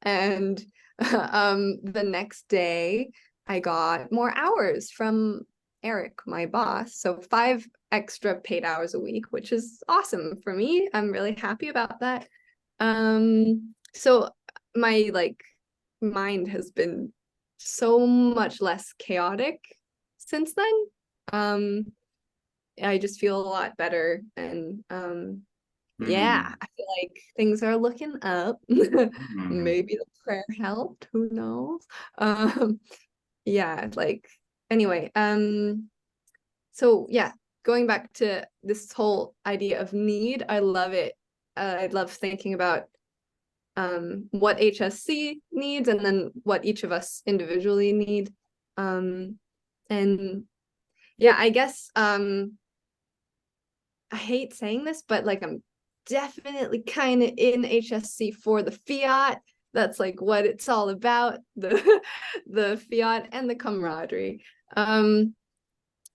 and the next day I got more hours from Eric, my boss. So 5 extra paid hours a week, which is awesome for me. I'm really happy about that. So my mind has been so much less chaotic since then. I just feel a lot better, and yeah, I feel like things are looking up. Maybe the prayer helped, who knows? Yeah, like anyway, so yeah, going back to this whole idea of need, I love it. I love thinking about what HSC needs and then what each of us individually need. And yeah, I guess I hate saying this, but like I'm definitely kind of in HSC for the fiat. That's like what it's all about, the fiat and the camaraderie.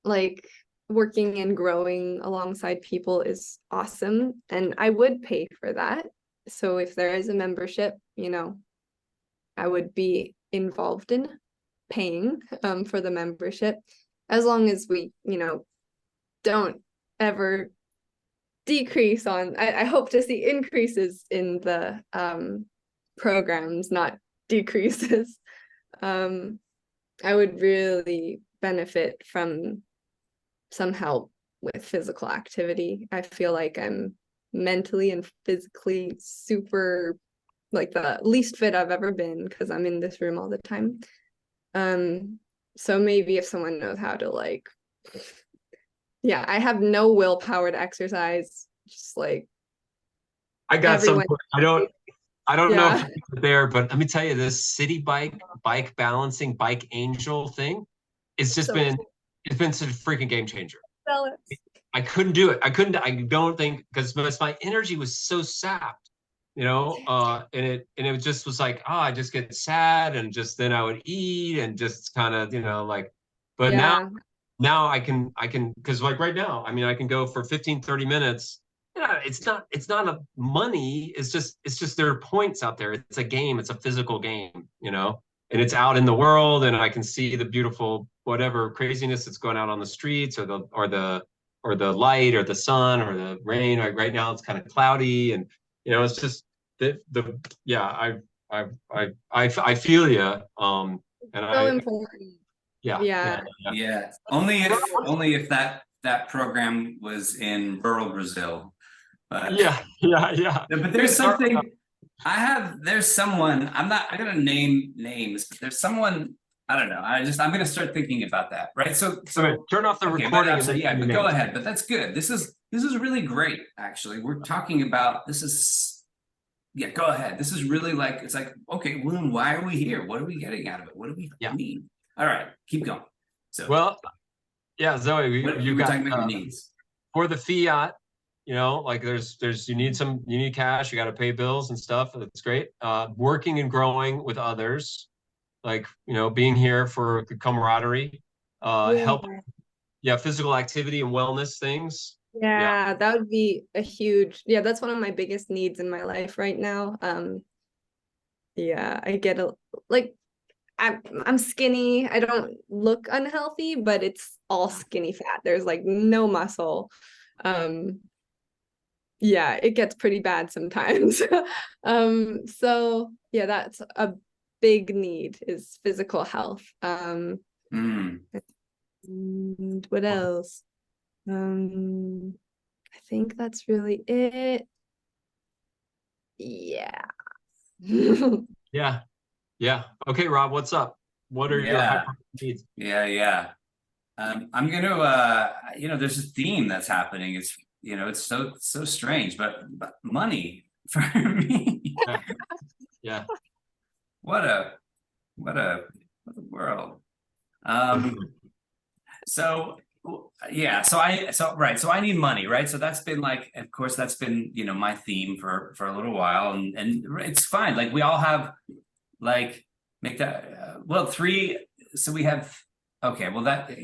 Like working and growing alongside people is awesome, and I would pay for that. So if there is a membership, I would be involved in paying for the membership, as long as we, don't ever decrease on. I hope to see increases in the programs, not decreases. I would really benefit from some help with physical activity. I feel like I'm mentally and physically super, like the least fit I've ever been, because I'm in this room all the time. So maybe if someone knows how to yeah, I have no willpower to exercise, just like I got some. I don't know if you're there, but let me tell you, this city bike balancing, bike angel thing, it's just been such a freaking game changer. I couldn't do it. I don't think, because my energy was so sapped, and it just was like, I just get sad, and just then I would eat and just kind of, but now I can, because like right now, I mean, I can go for 15-30 minutes. It's not a money. It's just there are points out there. It's a game. It's a physical game, and it's out in the world, and I can see the beautiful whatever craziness that's going out on the streets, or the light, or the sun, or the rain. Right now it's kind of cloudy, and it's just I feel you. And so important. Yeah. Only if that program was in rural Brazil. But yeah. But there's something. There's someone. I'm not gonna name names, but there's someone. I don't know. I'm gonna start thinking about that. Right. So turn off the recording. But go ahead. But that's good. This is really great. Actually, we're talking about this is. Yeah, go ahead. This is really it's like, okay, well, why are we here? What are we getting out of it? What do we need? All right, keep going. So, well, yeah, Zoe, you got talking about your needs for the fiat. There's you need cash. You got to pay bills and stuff. That's great. Working and growing with others, being here for the camaraderie, help Yeah, physical activity and wellness things. Yeah, that would be a huge, yeah, that's one of my biggest needs in my life right now. Yeah, I get like I'm skinny. I don't look unhealthy, but it's all skinny fat. There's like no muscle. Um, yeah, it gets pretty bad sometimes. So yeah, that's a big need is physical health. Mm. And what else? I think that's really it. Yeah. Yeah. Yeah. Okay, Rob, what's up? What are your high Yeah. needs? Yeah. I'm gonna there's a theme that's happening. It's it's so strange, but money for me. Yeah. Yeah. What a what a world. Um so yeah, so I need money, right? So that's been like, of course, that's been my theme for a little while, and it's fine. Like we all have like make that well three. So we have okay. Well, that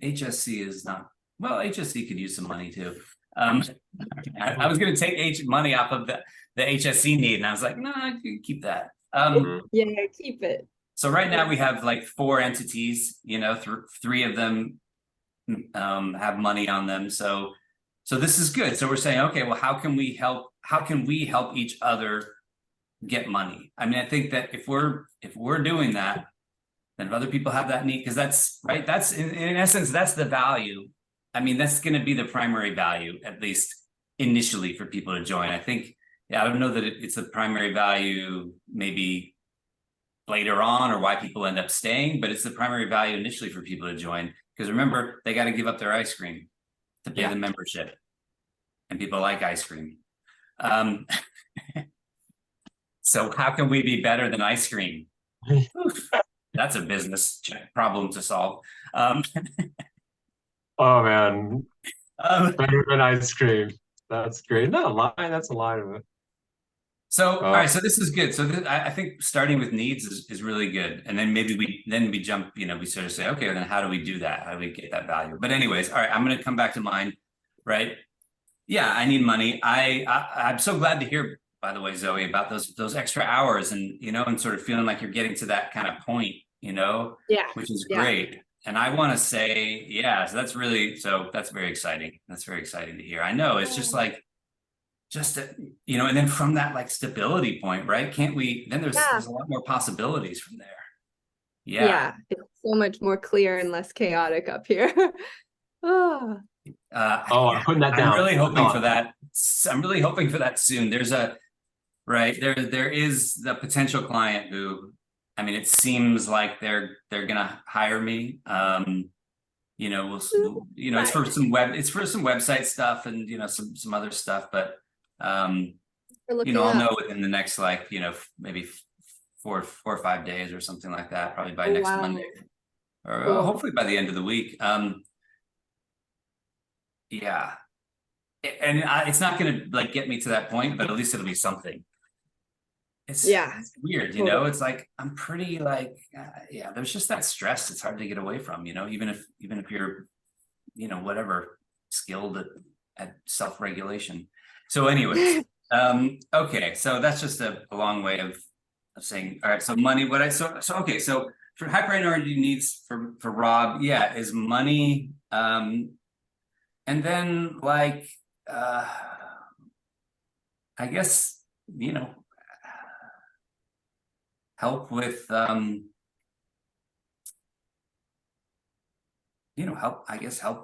HSC is not well. HSC could use some money too. I was going to take money off of the HSC need, and I was like, no, I can keep that. Yeah, keep it. So right now we have like 4 entities. Three of them have money on them. So this is good. So we're saying, okay, well, how can we help each other get money? I mean, I think that if we're doing that, then if other people have that need, because that's right, that's in essence, that's the value. I mean, that's going to be the primary value, at least initially, for people to join. I think, I don't know that it's the primary value maybe later on, or why people end up staying, but it's the primary value initially for people to join. Because remember, they got to give up their ice cream to pay the membership, and people like ice cream. So how can we be better than ice cream? That's a business problem to solve. Oh man, better than ice cream. That's great. Not a lie. That's a lie of it. So all right, so this is good. So I think starting with needs is really good, and then maybe we jump. We sort of say, okay, then how do we do that? How do we get that value? But anyways, all right, I'm going to come back to mine. Right? Yeah, I need money. I'm so glad to hear, by the way, Zoe, about those extra hours, and and sort of feeling like you're getting to that kind of point, Yeah. which is great. And I want to say, yeah, so that's very exciting. That's very exciting to hear. I know it's just like, and then from that like stability point, right? Can't we? Then there's a lot more possibilities from there. Yeah. It's so much more clear and less chaotic up here. Oh. I'm putting that down. I'm really hoping for that. I'm really hoping for that soon. There's there is the potential client who, I mean, it seems like they're gonna hire me. It's for some website stuff and some other stuff, but I'll know within the next maybe 4 or 5 days or something like that, probably by next Monday, or hopefully by the end of the week. Yeah, and it's not going to like get me to that point, but at least it'll be something. It's weird, it's like I'm pretty like there's just that stress. It's hard to get away from, even if you're whatever skilled at self-regulation. So anyways, okay, so that's just a long way of saying, all right, so money, okay, so for high priority needs for Rob, is money, and then like I guess help with help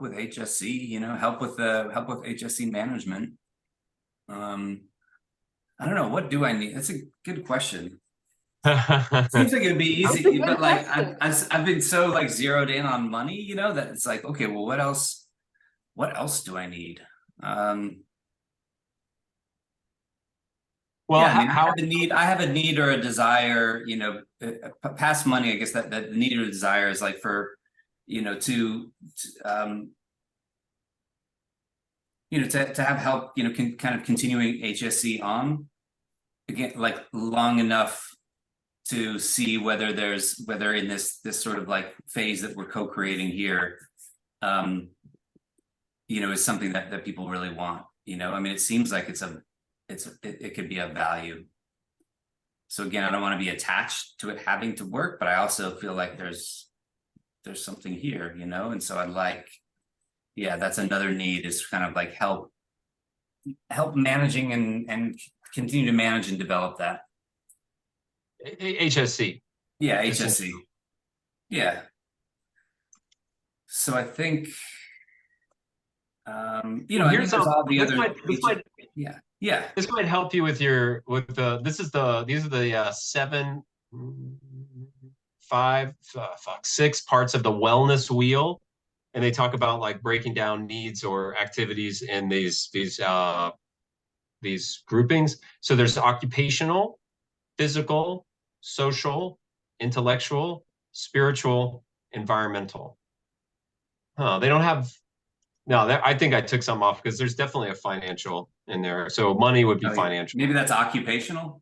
with HSC, help with HSC management. I don't know, what do I need? That's a good question. Seems like it'd be easy, but like I've been so like zeroed in on money, that it's like, okay, well, what else do I need? Well, I have a need or a desire, past money. I guess that the need or desire is like for, to have help, kind of continuing HSC on again, like long enough to see whether in this sort of like phase that we're co-creating here, is something that people really want. I mean, it seems like it could be of value. So again, I don't want to be attached to it having to work, but I also feel like there's something here, and so I'd like, that's another need, is kind of like help managing and continue to manage and develop that. HSC. Yeah, HSC. Yeah. So I think, I think there's all the other. This might help you with these are the 6 parts of the wellness wheel, and they talk about like breaking down needs or activities in these groupings. So there's occupational, physical, social, intellectual, spiritual, environmental. They don't have. No, I think I took some off because there's definitely a financial in there. So money would be financial. Maybe that's occupational.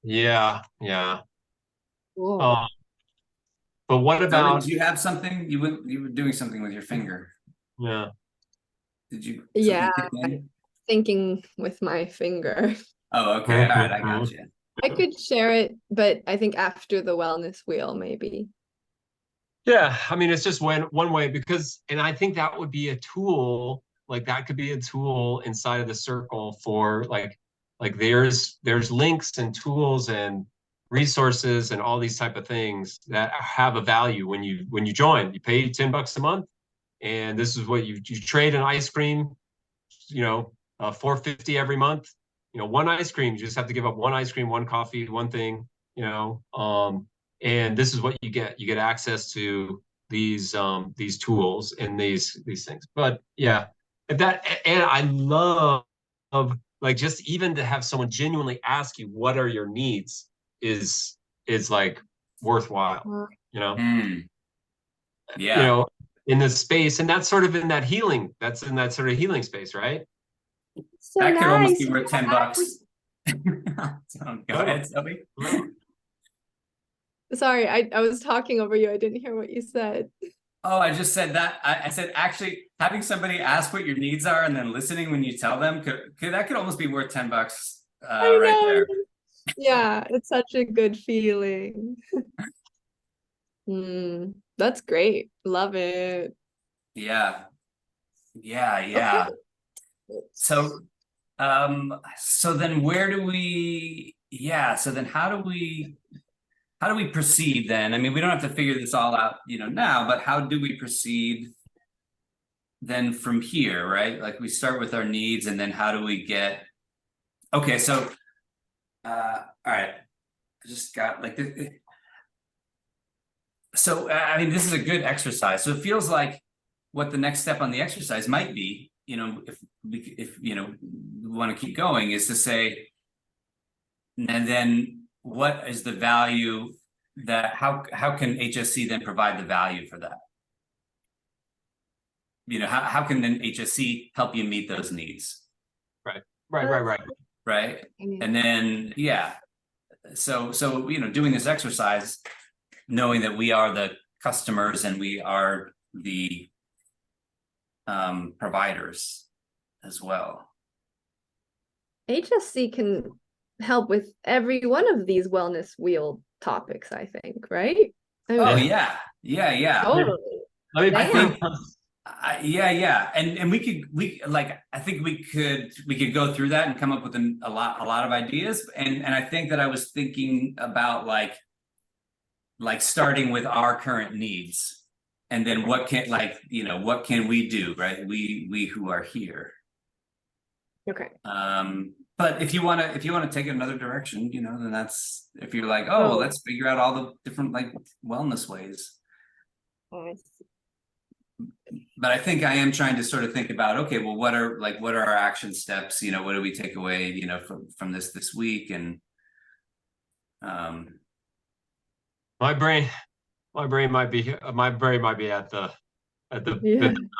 Yeah. Cool. But what about? Did you have something? You were doing something with your finger. Yeah. Did you? Yeah, thinking with my finger. Oh, okay. All right, I got you. I could share it, but I think after the wellness wheel, maybe. Yeah, I mean, it's just one way, and I think that would be a tool, like that could be a tool inside of the circle for like there's links and tools and resources and all these type of things that have a value when you join. You pay $10 a month, and this is what you trade an ice cream, $4.50 every month. One ice cream, you just have to give up one ice cream, one coffee, one thing, and this is what you get. You get access to these tools and these things. But yeah, and I love like just even to have someone genuinely ask you what are your needs is like worthwhile. Yeah. In this space, and that's sort of in that healing. That's in that sort of healing space, right? So that could almost be nice. worth $10. Go ahead, Zoe. Sorry, I was talking over you. I didn't hear what you said. Oh, I just said that. I said actually having somebody ask what your needs are and then listening when you tell them could almost be worth $10 right there. Yeah, it's such a good feeling. That's great. Love it. Yeah. Okay. So then where do we, so then how do we proceed then? I mean, we don't have to figure this all out, now, but how do we proceed then from here, right? Like we start with our needs, and then how do we get, okay, so, all right, I just got like this. So, I mean, this is a good exercise. So it feels like what the next step on the exercise might be, if we want to keep going, is to say, and then what is the value that, how can HSC then provide the value for that? How can then HSC help you meet those needs? Right. And then, so doing this exercise, knowing that we are the customers and we are the providers as well. HSC can help with every one of these wellness wheel topics, I think, right? Totally. I think and I think we could go through that and come up with a lot of ideas, and I think that I was thinking about like starting with our current needs, and then what can we do, right? We who are here. Okay. But if you want to take it another direction, then that's, if you're like, oh, let's figure out all the different like wellness ways. But I think I am trying to sort of think about, okay, well, what are our action steps? What do we take away, from this week? And my brain might be at the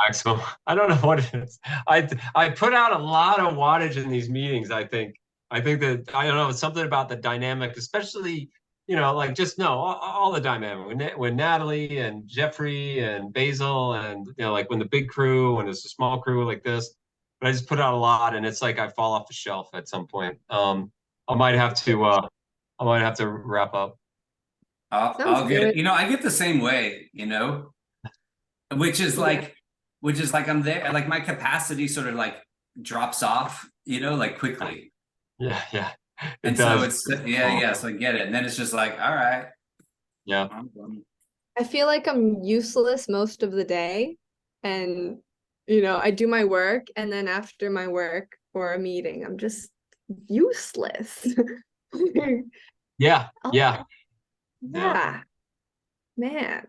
maximum. I don't know what it is. I put out a lot of wattage in these meetings. I think that, I don't know, it's something about the dynamic, especially you know, like just no, all the dynamic when Natalie and Jeffrey and Basil and you know, like when the big crew, when it's a small crew like this, but I just put out a lot and it's like I fall off the shelf at some point. I might have to wrap up. Sounds I'll good. get, you know, I get the same way, you know, which is Yeah. like, I'm there, like my capacity sort of like drops off, you know, like quickly. Yeah, yeah. It And so does. yeah, so I get it. And then it's just like, all right. Yeah. I feel like I'm useless most of the day, and I do my work, and then after my work or a meeting, I'm just useless. Yeah. Oh, Yeah. yeah, man.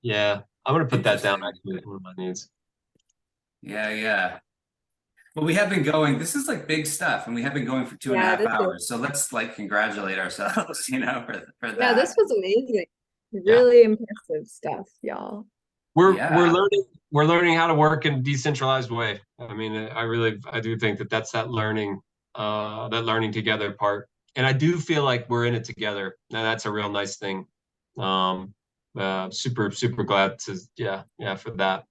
Yeah. I'm gonna put that down Interesting. actually as one of my needs. Yeah. Well, we have been going, this is like big stuff, and we have been going for two and a Yeah, half this is hours. So let's like congratulate ourselves, you know, for yeah, this that. was amazing. Yeah. Really impressive stuff, y'all. We're Yeah. learning how to work in a decentralized way. I mean, I do think that that's that learning together part. And I do feel like we're in it together. Now that's a real nice thing. Super glad to yeah for that.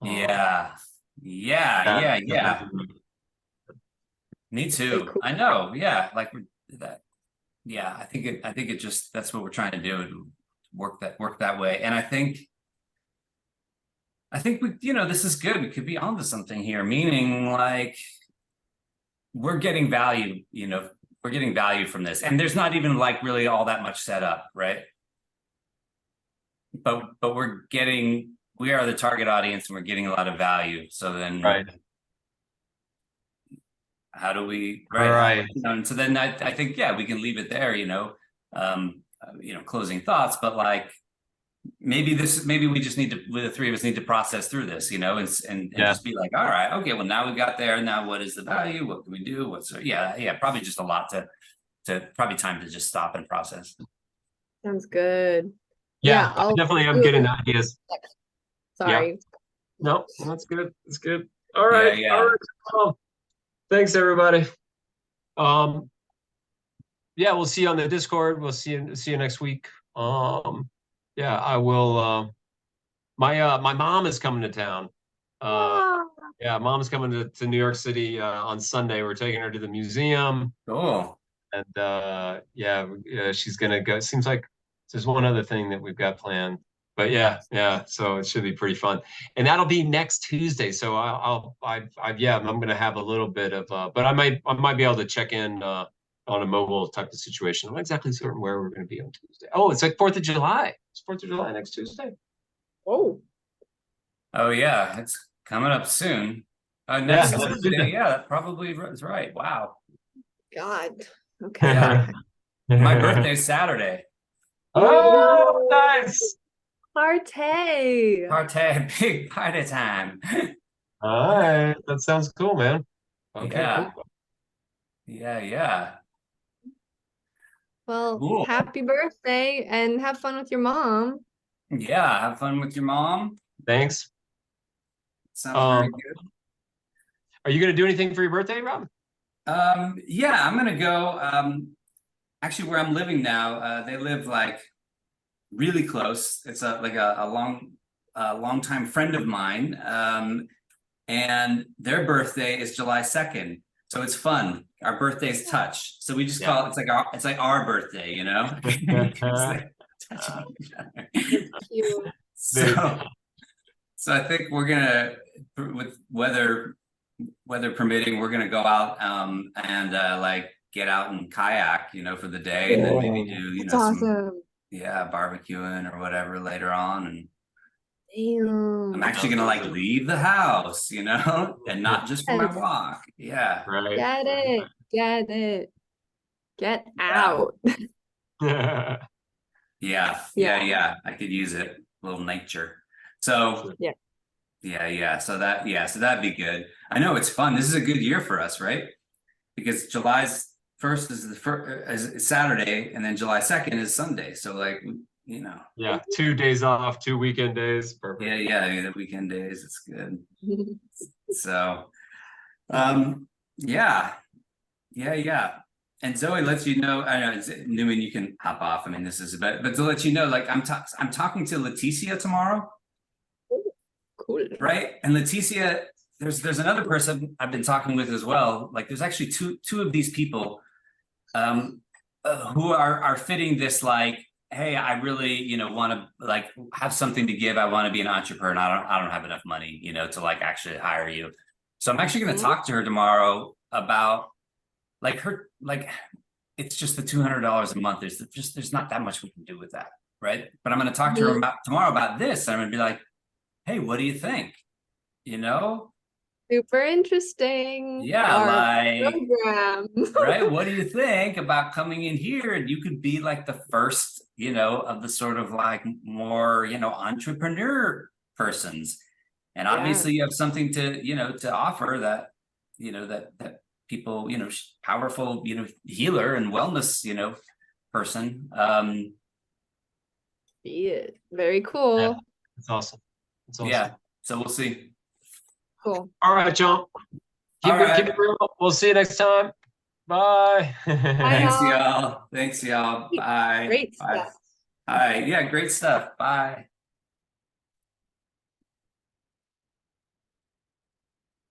Um, Yeah. that, Yeah. Me Very too. cool. I know. Yeah. Like that. Yeah. I think it just, that's what we're trying to do, to work that way. And I think we, you know, this is good. We could be onto something here, meaning like we're getting value, you know, we're getting value from this. And there's not even like really all that much set up, right? But we are the target audience and we're getting a lot of value. So then right. how do we, All right. you know, and so then I think, yeah, we can leave it there, you know, closing thoughts, but like, maybe we just need to, the three of us need to process through this, you know, and Yeah. just be like, all right, okay, well now we got there. Now what is the value? What can we do? Yeah, probably just a lot to probably time to just stop and process. Sounds good. Yeah. I I'll definitely am do getting it. ideas. Yeah. Sorry. No, that's good. That's good. All Yeah, right. All yeah. right. Well, thanks everybody. Um, yeah, we'll see you on the Discord. We'll see you next week. Yeah, I will. My mom is coming to town. Uh, Ah, yeah, mom's coming to New York City on Sunday. We're taking her to the museum, Cool. and she's gonna go. Seems like there's one other thing that we've got planned, but yeah. So it should be pretty fun, and that'll be next Tuesday. So I'm gonna have a little bit of, but I might be able to check in on a mobile type of situation. I'm not exactly certain where we're gonna be on Tuesday. Oh, it's like 4th of July. It's 4th of July next Tuesday. oh, Oh yeah, it's coming up soon. Yeah, Next next Tuesday. Tuesday. Yeah, that probably is right. Wow. God. Okay. Yeah. My birthday's Saturday. Oh, Ooh, nice. party. Party, big party time. All right. That sounds cool, man. Okay, Yeah. cool. Yeah. Well, Cool. happy birthday and have fun with your mom. Yeah, have fun with your mom. Thanks. Sounds very good. Are you gonna do anything for your birthday, Rob? Yeah, I'm gonna go. Actually, where I'm living now, they live like really close. It's a long time friend of mine. And their birthday is July 2nd. So it's fun. Our birthdays touch. So we just call it, it's like our birthday, you know? Touching each other. Cute. So I think we're gonna, with weather permitting, we're gonna go out and like get out and kayak, you know, for the day, and then maybe do, you That's know, awesome. barbecuing or whatever later on. And Damn. I'm actually gonna like leave the house, you know, and not just for my Yes. walk. Yeah. Right. Get it. Get it. Get Yeah. out. Yeah. I could use it. A little nature. So Yeah. So that'd be good. I know it's fun. This is a good year for us, right? Because July's 1st is the first is Saturday, and then July 2nd is Sunday. So like, you know. Yeah, 2 days off, 2 weekend days. Perfect. Yeah, the weekend days. It's good. So, yeah. And Zoe lets you know, I know, Newman, you can hop off. I mean, this is, but to let you know, like I'm talking to Leticia tomorrow. Cool. Right. And Leticia, there's another person I've been talking with as well. Like there's actually two of these people who are fitting this, like, hey, I really, you know, want to like have something to give. I want to be an entrepreneur and I don't have enough money, you know, to like actually hire you. So I'm actually going to talk to her tomorrow about like it's just the $200 a month. There's not that much we can do with that. Right. But I'm going to talk to her tomorrow about this. I'm going to be like, hey, what do you think? You know? Super interesting. Yeah, Our like, program. right? What do you think about coming in here? And you could be like the first, you know, of the sort of like more, you know, entrepreneur persons. And obviously you have something to, you know, to offer that, you know, that people, you know, powerful, you know, healer and wellness, you know, person. Yeah, very cool. Yeah, that's awesome. That's awesome. Yeah. So we'll see. Cool. All right, John. Keep it real. We'll see you next time. Bye. Thanks, y'all. Thanks, y'all. Bye. Great Bye. stuff. All right. Yeah, great stuff. Bye.